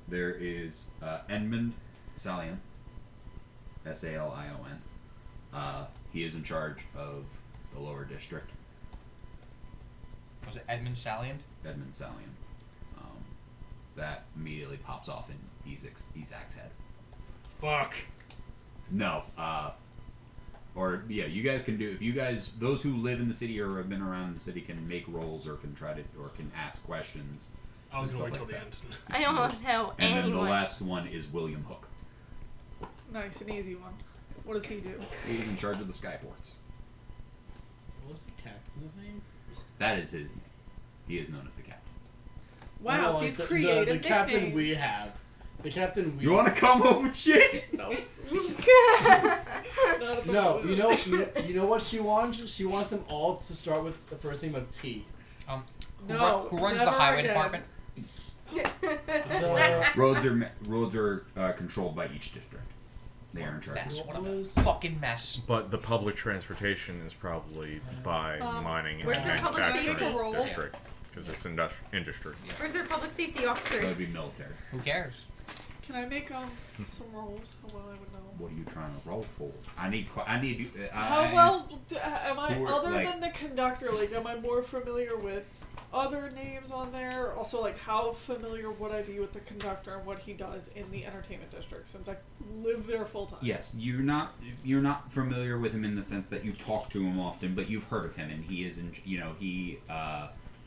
There is Edmund Salion, Salion. He is in charge of the lower district. Was it Edmund Saliant? Edmund Salion. That immediately pops off in Ezak's head. Fuck. No. Or yeah, you guys can do if you guys those who live in the city or have been around the city can make rolls or can try to or can ask questions. I was and gonna wait stuff till like the end. I don't want to tell And then anyone. the last one is William Hook. Nice and easy one. What does he do? He's in charge of the Skyports. What's the captain's name? That is his name. He is known as the captain. Wow, Oh, these the creative captain we nicknames. have. The captain we You want to come up with shit? No. No, you know what she wants? She wants them all to start with the first name of T. No, Who runs the never highway again. department? Roads are controlled by each district. They are in charge. Mess. of What a was- fucking mess. But the public transportation is probably by mining and Where's their public manufacturing safety? Roll. district because it's industry. Where's their public safety That officers? would be military. Who cares? Can I make some rolls? How well I would know. What are you trying to roll for? I need you. How well am I? Who are, Other like- than the conductor, like, am I more familiar with other names on there? Also, like, how familiar would I be with the conductor and what he does in the entertainment district? Since I live there full time. Yes, you're not familiar with him in the sense that you talk to him often, but you've heard of him, and he is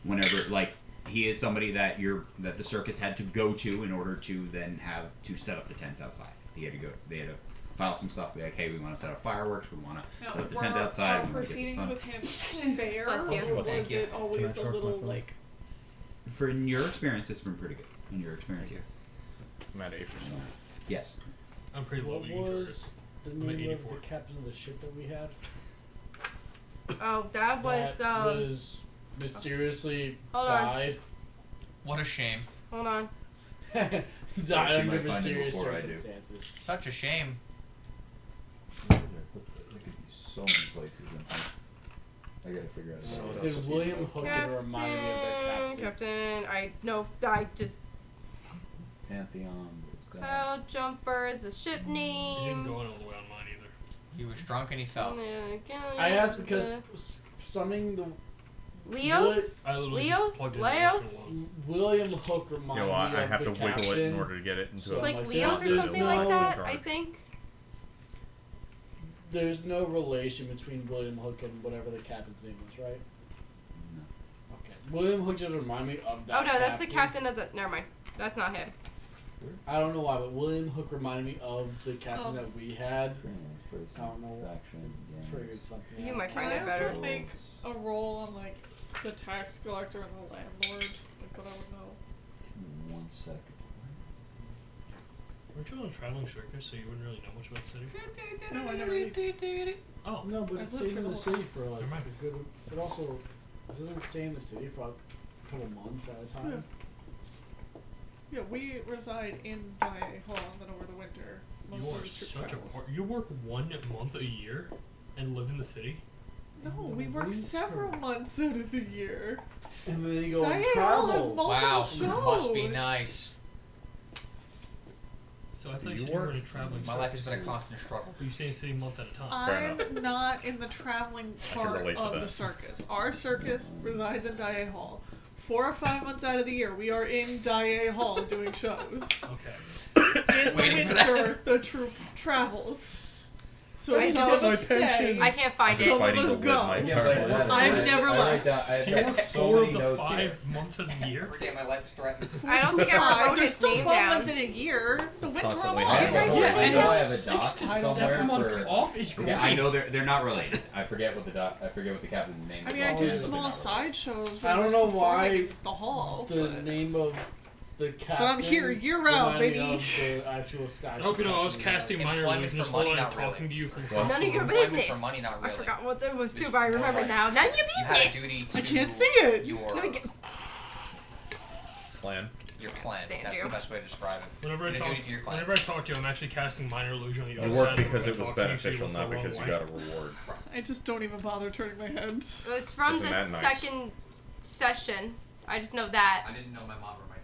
whenever like he is somebody that the circus had to go to in order to then have to set up the tents outside. They had to file some stuff, be like, hey, we want to set up fireworks, we want to set up the tent outside, Are we want to get this proceedings done. with him fair, Bless you. or was Thank you. it always a little like? For in your experience, it's been pretty good. In your experience, yeah. I'm at 8%. Yes. I'm pretty low. What You can charge it. was the I'm at name of 84. the captain of the ship that we had? Oh, that was That was mysteriously Hold on. died. What a shame. Hold on. Died She under might find it mysterious before I do. circumstances. Such a shame. There could be so many places. I gotta figure out. So what it else said do you William know? Hook and reminded me of that captain. I just Pantheon. What's that? Cloud Jumper is a ship You didn't name. go on all the way on mine either. He was drunk and he fell. I asked because summoning the Leos. I literally Leos. just plugged in Leos. William Hook reminded You know, me I of have the to wiggle it in captain. order to get it into So It's a like like, Leos or there's something no- like that. charge. I think. There's no relation between William Hook and whatever the captain's name was, right? No. Okay. William Hook just reminded me of that. Oh no, that's the captain of the. Never mind. That's not him. I don't know why, but William Hook reminded me of the captain Oh. that we had. I don't know. Triggered something. You out. might Can find I it better. also make a roll on like the tax collector and the landlord? Like what I would know. 1 second. Weren't you on a traveling circus, so you wouldn't really know much about the city? No, I never did. Oh, No, but I've it lived stayed in for the the city for like Never mind. a good. It also it doesn't stay in the city for like a couple months at a time. Yeah, we reside in Daiei Hall, and then over the winter, you most of are the trip such a travels. part. You work 1 month a year, and live in the city. No, we work Winter. several months out of the year. And then you go on Daiei Hall has travel. multiple Wow, shows. must be nice. So I thought you you said you were work? in a traveling My circus. life has been a constant struggle. But you stay in the city a month at a time. Fair enough. I'm not in the traveling can part relate to of that. the circus. Our circus resides in Daiei Hall. 4 or 5 months out of the year, we are in Daiei Hall doing shows. Okay. In the Waiting for winter, the troupe travels. So I some don't- of us my pension. stay. I can't find Some it. of Fighting us to live go. my Yeah, but terrible life. I've never I left. write down- So you work so 4 of many the notes 5 here. months of the year? Every day my life is threatened. I don't think I ever Fine, wrote there's his still name 12 down. months in a year. The winter Constantly are having long. a whole- Yeah, I know I have a 6 doc to somewhere 7 months for- off is great. Yeah, I know they're not related. I forget what the captain's name I is. mean, I off do the top, but they're small not related. sideshows. I don't know why the hall. The name of the captain. I'm here year-round, reminded me baby. of the actual Scottish. I hope you know I was captain. casting minor Employment illusions for money, while I'm not really. talking to you from Well, None of your Employment business. for money, not I really. forgot what that was This too, but I is remember more now. None of your You had a business. duty to I can't see it. Your, Let me get- Plan. your clan. Stand That's you. the best way to describe it. Whenever I You had a talk, duty to your clan. whenever I talk to you, I'm actually casting minor illusion on the You other side. worked of because the it was talk, usually beneficial, look not the because wrong you way. got a reward. I just don't even bother turning my head. It was from Isn't the that nice? second session. I just know that. I didn't know my mom or my dad.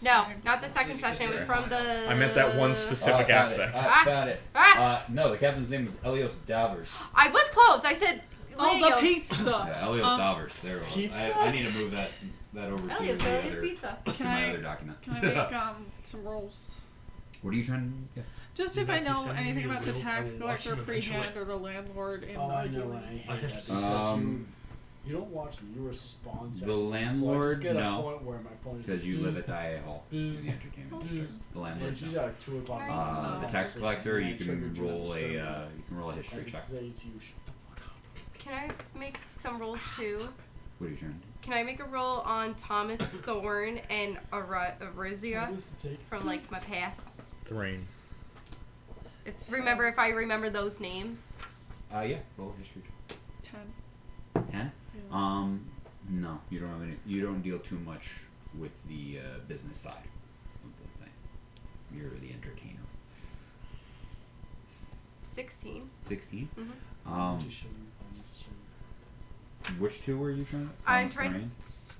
No, not the second session. It was from the. I meant that one specific found aspect. It. Ah. I found it. Ah! No, the captain's name was Elios Davers. I was close. I said. Oh, the Leos. pizza. Yeah, Elios Um, Davers. There it was. Pizza? I need to move that over to Elios, the Elios other, Pizza. to Can my I- other document. Can I make some rolls? What are you trying to? Yeah. Just You if I keep know sending me anything your about the wills, I tax will watch collector them eventually. freehand or the landlord in Oh, I know, and I arguments. hate that. Um, you don't watch them. You respond. to The them. So I landlord, just get a no. point where my phone is Because you just live at Dia Hall, in Bzz. the entertainment Bzz. district. The And landlord. she's No. at 2 o'clock. in the Uh, morning. The tax collector, you And I triggered can you at roll the a start. you can roll a history I check. say to you, shut the fuck up. Can I make some rolls too? What are you trying to do? Can I make a roll on Thomas Thorne and Arizia What does it take? from like my past? Thrain. If I remember those names. Yeah, roll a history check. 10. 10? Yeah. No, you don't have any. You don't deal too much with the business side of the thing. You're the entertainer. 16. 16. Mhm. Just show me, just show me. Which two were you trying? I'm Thomas trying Thrain?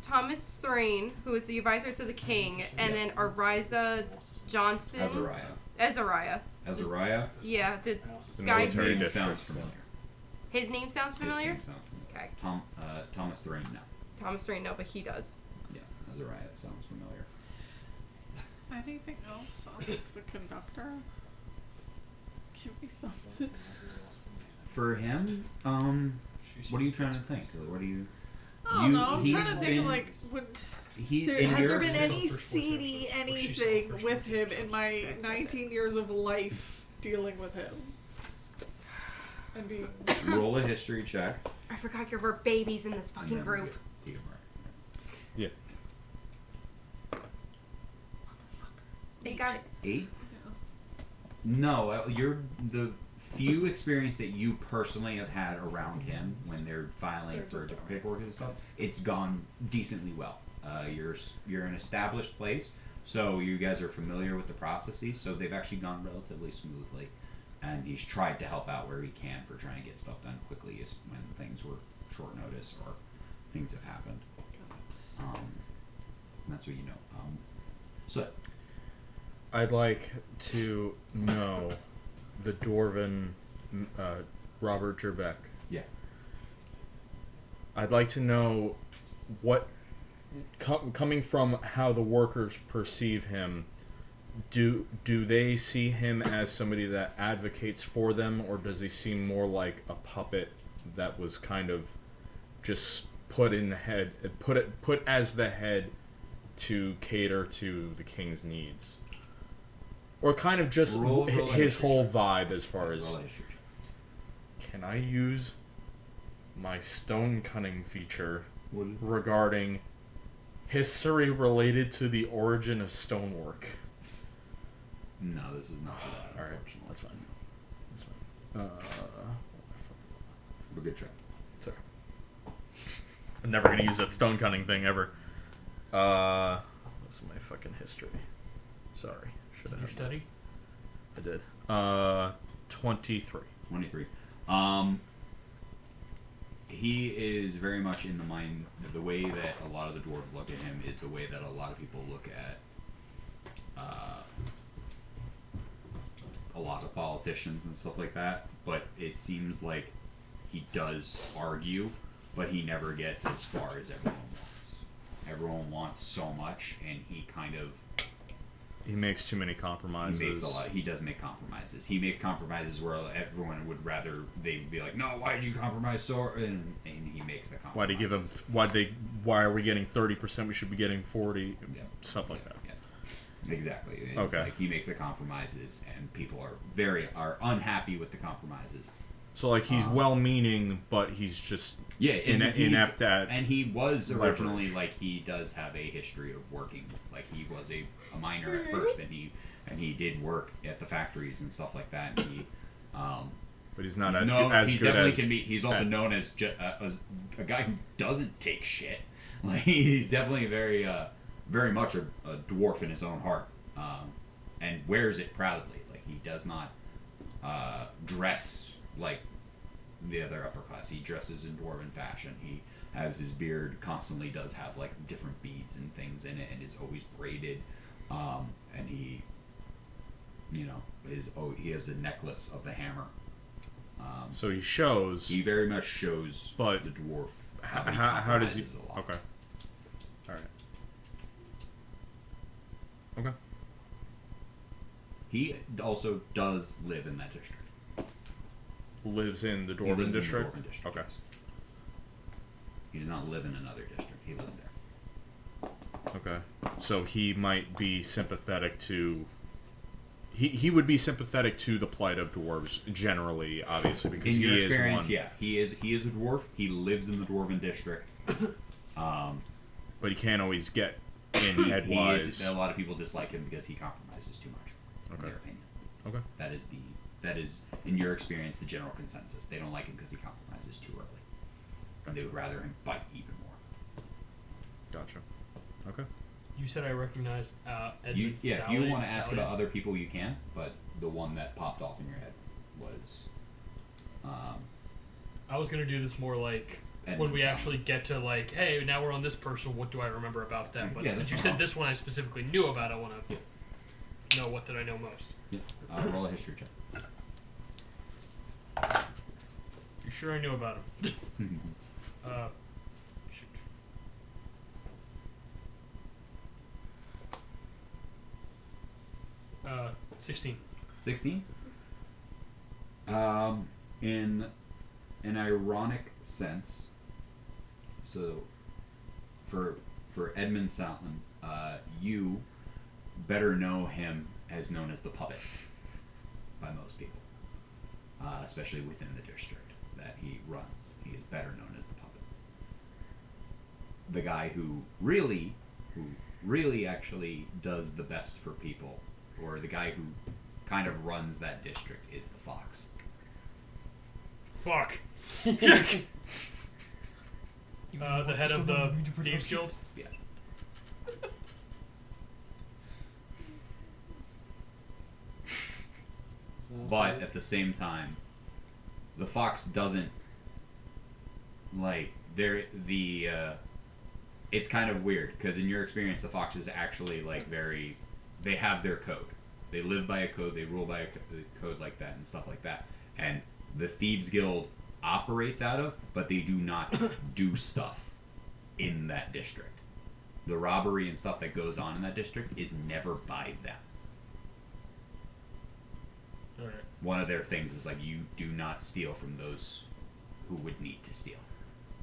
Thomas Thrain, who is the advisor to the king, and then Ariza Johnson. Azariah. Azariah. Azariah. Yeah, The Guy- His military name district. sounds familiar. his name sounds familiar. His name sounds familiar. Okay. Thomas Thrain, no. Thomas Thrain, no, but he does. Yeah, Azariah sounds familiar. Anything else on the conductor? Give me something. For him, what are you trying to think? What do you? I don't know. I'm he's trying to think of been- like when He there, in has your there been She's any on first seedy floor, or she's anything on first with floor, him she's in on my 19 years of life dealing with him? And being roll a history check. I forgot you're babies in this and fucking then group. get- Yeah. They got it. 8? No, you're the few experience that you personally have had around him when they're filing They're for just different paperwork and stuff. It's gone decently well. You're an established place, so you guys are familiar with the processes. So they've actually gone relatively smoothly, and he's tried to help out where he can for trying to get stuff done quickly, is when things were short notice or things have happened. That's what you know. So. I'd like to know the Dwarven Robert Jerbeck. Yeah. I'd like to know what, coming from how the workers perceive him, do they see him as somebody that advocates for them, or does he seem more like a puppet that was kind of just put as the head to cater to the king's needs? Or kind of just Roll a his history whole check. vibe as far as... Roll a history check. Can I use my stone cunning feature What? regarding history related to the origin of stonework? No, this is not for that. Alright, Unfortunately, that's fine. That's fine. But good try. It's okay. I'm never gonna use that stone cunning thing ever. This is my fucking history. Sorry. Should Did have you study? I did. 23. 23. He is very much in the mind. The way that a lot of the dwarves look at him is the way that a lot of people look at a lot of politicians and stuff like that. But it seems like he does argue, but he never gets as far as everyone wants. Everyone wants so much, and he kind of He makes too many He compromises. makes a lot. He does make compromises. He makes compromises where everyone would rather they'd be like, no, why did you compromise so? And he makes the compromise. Why do you give them? Why are we getting 30%? We should be getting 40. Yeah. Stuff like that. Exactly. It's Okay. Like he makes the compromises, and people are unhappy with the compromises. So like he's well-meaning, but he's just inept at. And he was originally leverage. like he does have a history of working. Like he was a miner at first, and he did work at the factories and stuff like that. And he, But he's not he's as he's good definitely as. can be. He's also known as a guy who doesn't take shit. Like he's definitely very much a dwarf in his own heart, and wears it proudly. Like he does not dress like the other upper class. He dresses in dwarven fashion. He has his beard constantly does have like different beads and things in it, and is always braided. And he, he has a necklace of the hammer. So he shows. He very much shows But the dwarf. How does he? compromises a lot. Okay. All right. Okay. He also does live in that district. Lives in the He Dwarven lives in the district. Dwarven district, Okay. yes. He does not live in another district. He lives there. Okay. So he might be sympathetic to. He would be sympathetic to the plight of dwarves generally, obviously, because In he your is experience, one. yeah, he is a dwarf. He lives in the Dwarven district. But he can't always get in headwise. A lot of people dislike him because he compromises too much. In Okay. their opinion. Okay. That is in your experience the general consensus. They don't like him because he compromises too early, and they would rather him bite even more. Gotcha. Okay. You said I recognize Edmund If you Sally- want to ask Sally? about other people, you can. But the one that popped off in your head was. I was gonna do this more like when Edmund we Sally. actually get to like, hey, now we're on this person. What do I remember about them? But Yeah, since that's you no said problem. this one, I specifically knew about. I want to know what did I know most. Yeah. Roll a history check. You sure I knew about him? Shoot. Uh, 16. 16. In an ironic sense, so for Edmund Saltman, you better know him as known as the puppet by most people, especially within the district that he runs. He is better known as the puppet. The guy who really actually does the best for people, or the guy who kind of runs that district, is the fox. Fuck. The head of the Thieves Guild? Yeah. But at the same time, the fox doesn't like it's kind of weird because in your experience the fox is actually like they have their code. They live by a code, they rule by a code like that and stuff like that. And the Thieves Guild operates out of, but they do not do stuff in that district. The robbery and stuff that goes on in that district is never by them. Alright. One of their things is like you do not steal from those who would need to steal.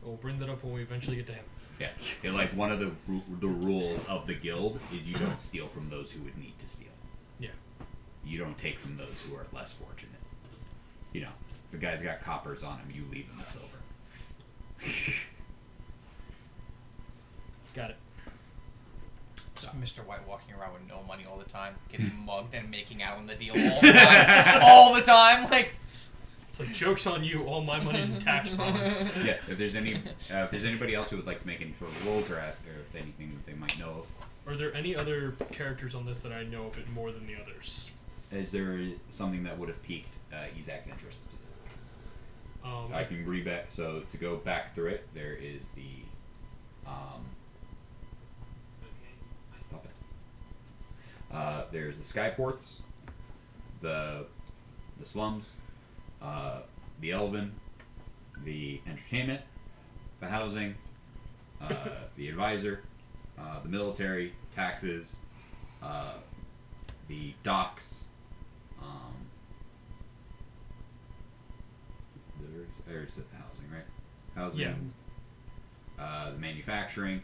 We'll bring that up when we eventually get to him. Yeah, like one of the rules of the guild is you don't steal from those who would need to steal. Yeah. You don't take from those who are less fortunate. You know, if a guy's got coppers on him, you leave him the silver. Got it. Just Mr. White walking around with no money all the time, getting mugged and making out on the deal all the time. All the time, like. It's like, joke's on you, all my money's in tax bonds. Yeah, if there's anybody else who would like to make any sort of rolls or if anything that they might know of. Are there any other characters on this that I know a bit more than the others? Is there something that would have piqued Ezak's interest? I can read back. So to go back through it, there is the stop it. There's the skyports, the slums, the elven, the entertainment, the housing, the advisor, the military, taxes, the docks. I already said the housing, right? Housing. Yeah. The manufacturing.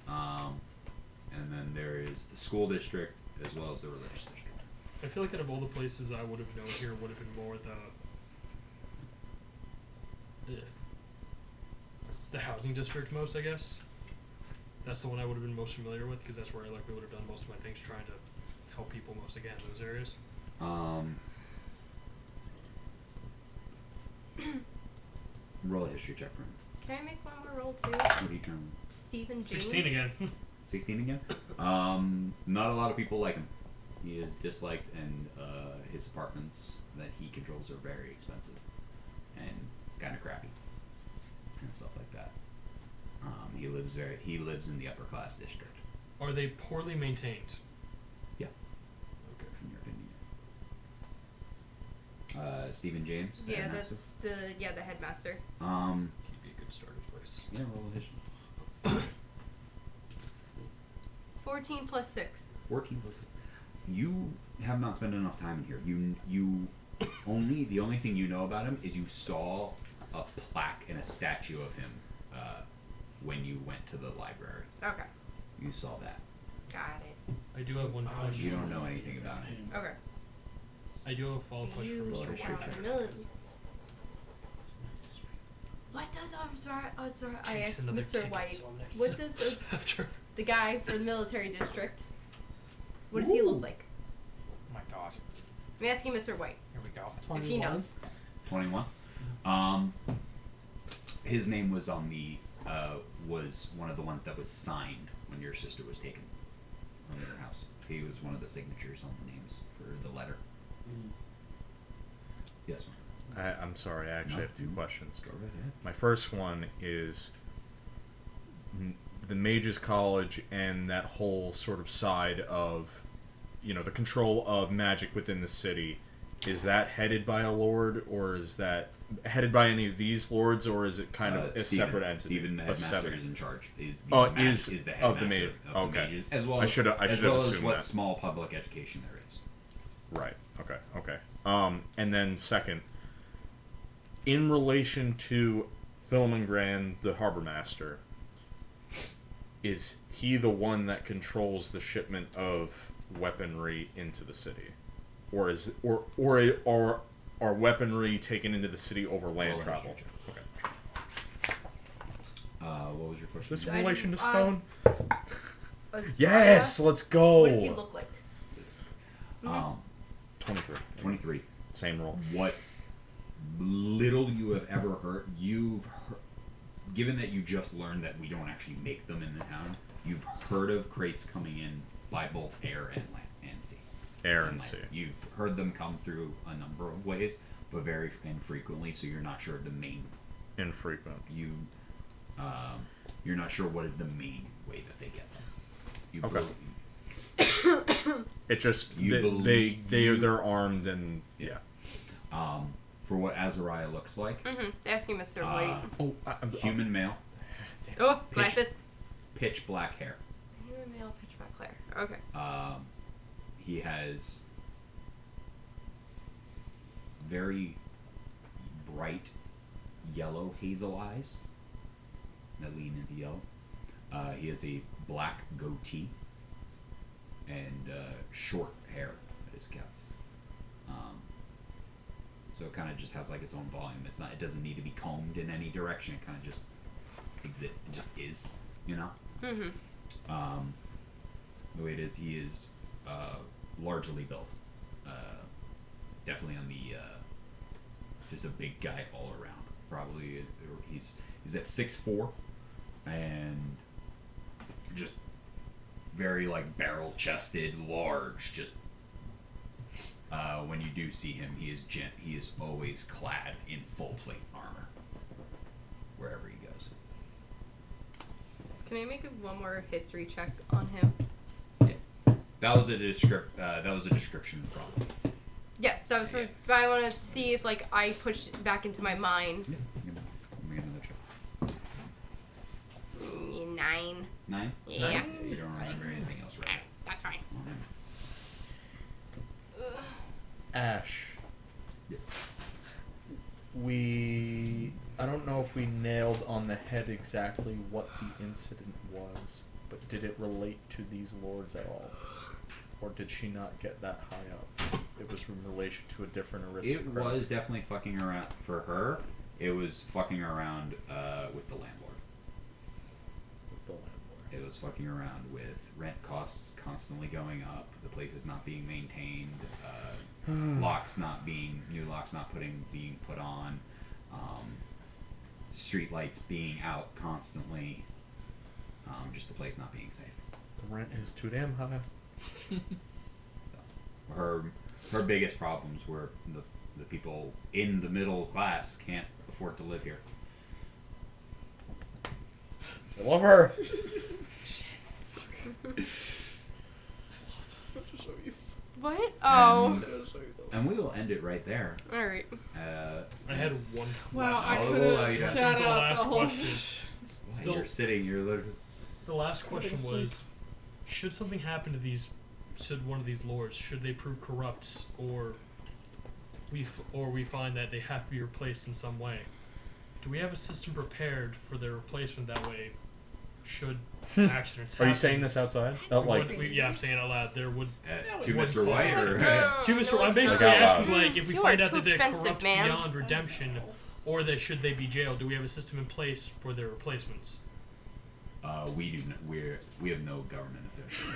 And then there is the school district as well as the religious district. I feel like out of all the places I would have known here would have been more the housing district most, I guess. That's the one I would have been most familiar with because that's where I likely would have done most of my things trying to help people most again in those areas. Roll a history check for him. Can I make one more roll too? What do you turn? Stephen James. 16 again. 16 again? Not a lot of people like him. He is disliked, and his apartments that he controls are very expensive and kind of crappy and stuff like that. He lives in the upper class district. Are they poorly maintained? Yeah. Okay. In your opinion. Stephen James. Yeah, headmaster. the headmaster. He'd be a good starting place. Yeah, roll a history. 14 plus 6. 14 plus 6. You have not spent enough time in here. The only thing you know about him is you saw a plaque and a statue of him when you went to the library. Okay. You saw that. Got it. I do have one question. You don't know anything about him. Okay. I do have a follow-up question You for Mr. history are check. familiar. What does I Takes asked another Mr. 10 White. so nice. What does After the guy for the military district? What does he look like? Oh my god. I'm asking Mr. White Here we go. if he knows. 21. His name was on the was one of the ones that was signed when your sister was taken from your house. He was one of the signatures on the names for the letter. Yes, ma'am. I'm sorry, I actually No. have two questions. Go right ahead. My first one is the Mages College and that whole sort of side of, the control of magic within the city. Is that headed by a lord, or is that headed by any of these lords, or is it kind of a Stephen, separate entity? Stephen, the Oh, headmaster, Stephen. is in charge. Is the Oh, mag- is the of the headmaster mage. of the Okay. mages, as well I as should have as assumed what that. small public education there is. Right. Okay. And then second, in relation to Philemon Grand, the harbor master, is he the one that controls the shipment of weaponry into the city, or are weaponry taken into the city over land Roll a travel? history Okay. What was your Is question? this I in relation to didn't- stone? Azraia? Yes. Let's go. What does he look like? 23. 23. Same roll. What little you have ever heard, given that you just learned that we don't actually make them in the town, you've heard of crates coming in by both air and land and sea. Air And and land. sea. You've heard them come through a number of ways, but very infrequently, so you're not sure of the main. Infrequent. You're not sure what is the main way that they get them. You Okay. believe- It just You they're armed and Yeah. For what Azariah looks like, Asking Mr. White. Oh, human male, Oh, pitch- glasses. pitch black hair. Human male pitch black hair. Okay. He has very bright yellow hazel eyes that lean into yellow. He has a black goatee and short hair that is kept. So it kind of just has like its own volume. It doesn't need to be combed in any direction. It kind of just exists. It just is, The way it is, he is largely built. Definitely on the just a big guy all around. Probably he's at 6'4", and just very like barrel chested, large. Just when you do see him, he is always clad in full plate armor wherever he goes. Can I make one more history check on him? That was a description from. Yes, so Yeah. but I want to see if I push it back into my mind. Yeah, give me another check. 9. 9? Yeah. You don't remember anything else, right? That's fine. if we nailed on the head exactly what the incident was, but did it relate to these lords at all? Or did she not get that high up? It was in relation to a different aristocrat. It was definitely fucking around for her. It was fucking around with the landlord. With the landlord. It was fucking around with rent costs constantly going up, the place is not being maintained, new locks not being being put on, street lights being out constantly, just the place not being safe. The rent is too damn high. Her biggest problems were the people in the middle class can't afford to live here. I love her. What? Oh. And we will end it right there. All right. I had one. Wow, last I Oh, could yeah. have the sat out last the whole question. You're sitting. You're literally. The last question Couldn't was: should something happen to these, should one of these lords, should they prove corrupt, or we find that they have to be replaced in some way, do we have a system prepared for their replacement that way? Should accidents happen? Are you saying this outside? Not like. Yeah, I'm saying it out loud. There would. To One Mr. call. White or To Mr. I'm it's basically not. asking, like, if we You find are out too that they're expensive, corrupt man. beyond redemption, or that should they be jailed, do we have a system in place for their replacements? we do. We have no government official.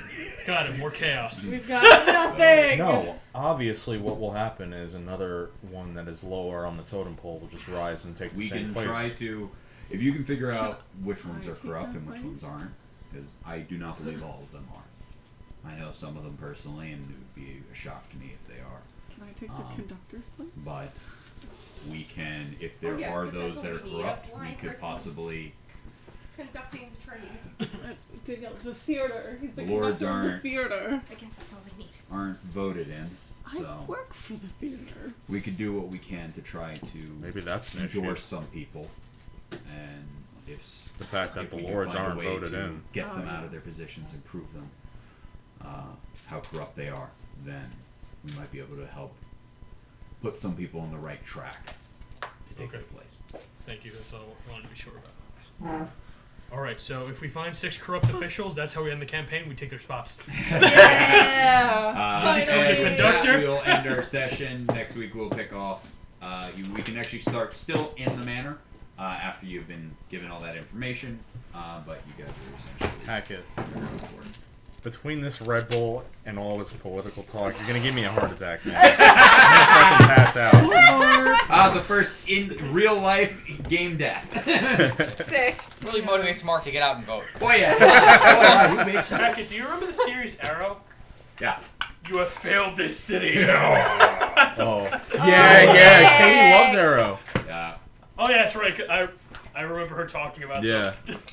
Got it. More chaos. We've got nothing. No, obviously what will happen is another one that is lower on the totem pole will just rise and take the We same can place. try to, if you can figure out which ones are corrupt and which ones aren't, because I do not believe all of them are. I know some of them personally, and it would be a shock to me if they are. Can I take the conductor's place? But we can, if there yeah, are 'cause those that's that are what we need, a corrupt, we blind could person. possibly. Conducting the training. Danielle, the theater. He's the Lords conductor of aren't- the theater. I guess that's all we need. Aren't voted in, I so work for the theater. we could do what we can to try to Maybe that's an issue. endorse some people, and if The fact that if the we can lords find a aren't way voted to in. get Oh, them yeah. out of their positions and prove them how corrupt they are, then we might be able to help put some people on the right track to take Okay. their place. Thank you. That's all I wanted to be sure about. All right. So if we find 6 corrupt officials, that's how we end the campaign. We take their spots. Yeah. From the And conductor? we'll end our session. Next week we'll pick off. We can actually start still in the manor after you've been given all that information, but you guys are essentially Hack it. going for it. Between this Red Bull and all this political talk, you're gonna give me a heart attack, man. I'm gonna fucking pass out. The first in real life game death. Sick. Really motivates Mark to get out and vote. Oh yeah. Who makes Hackett, do you remember the series Arrow? Yeah. You have failed this city. Oh. Yeah, Katie loves Arrow. Yeah. Oh yeah, that's right. I remember her talking about Yeah. this.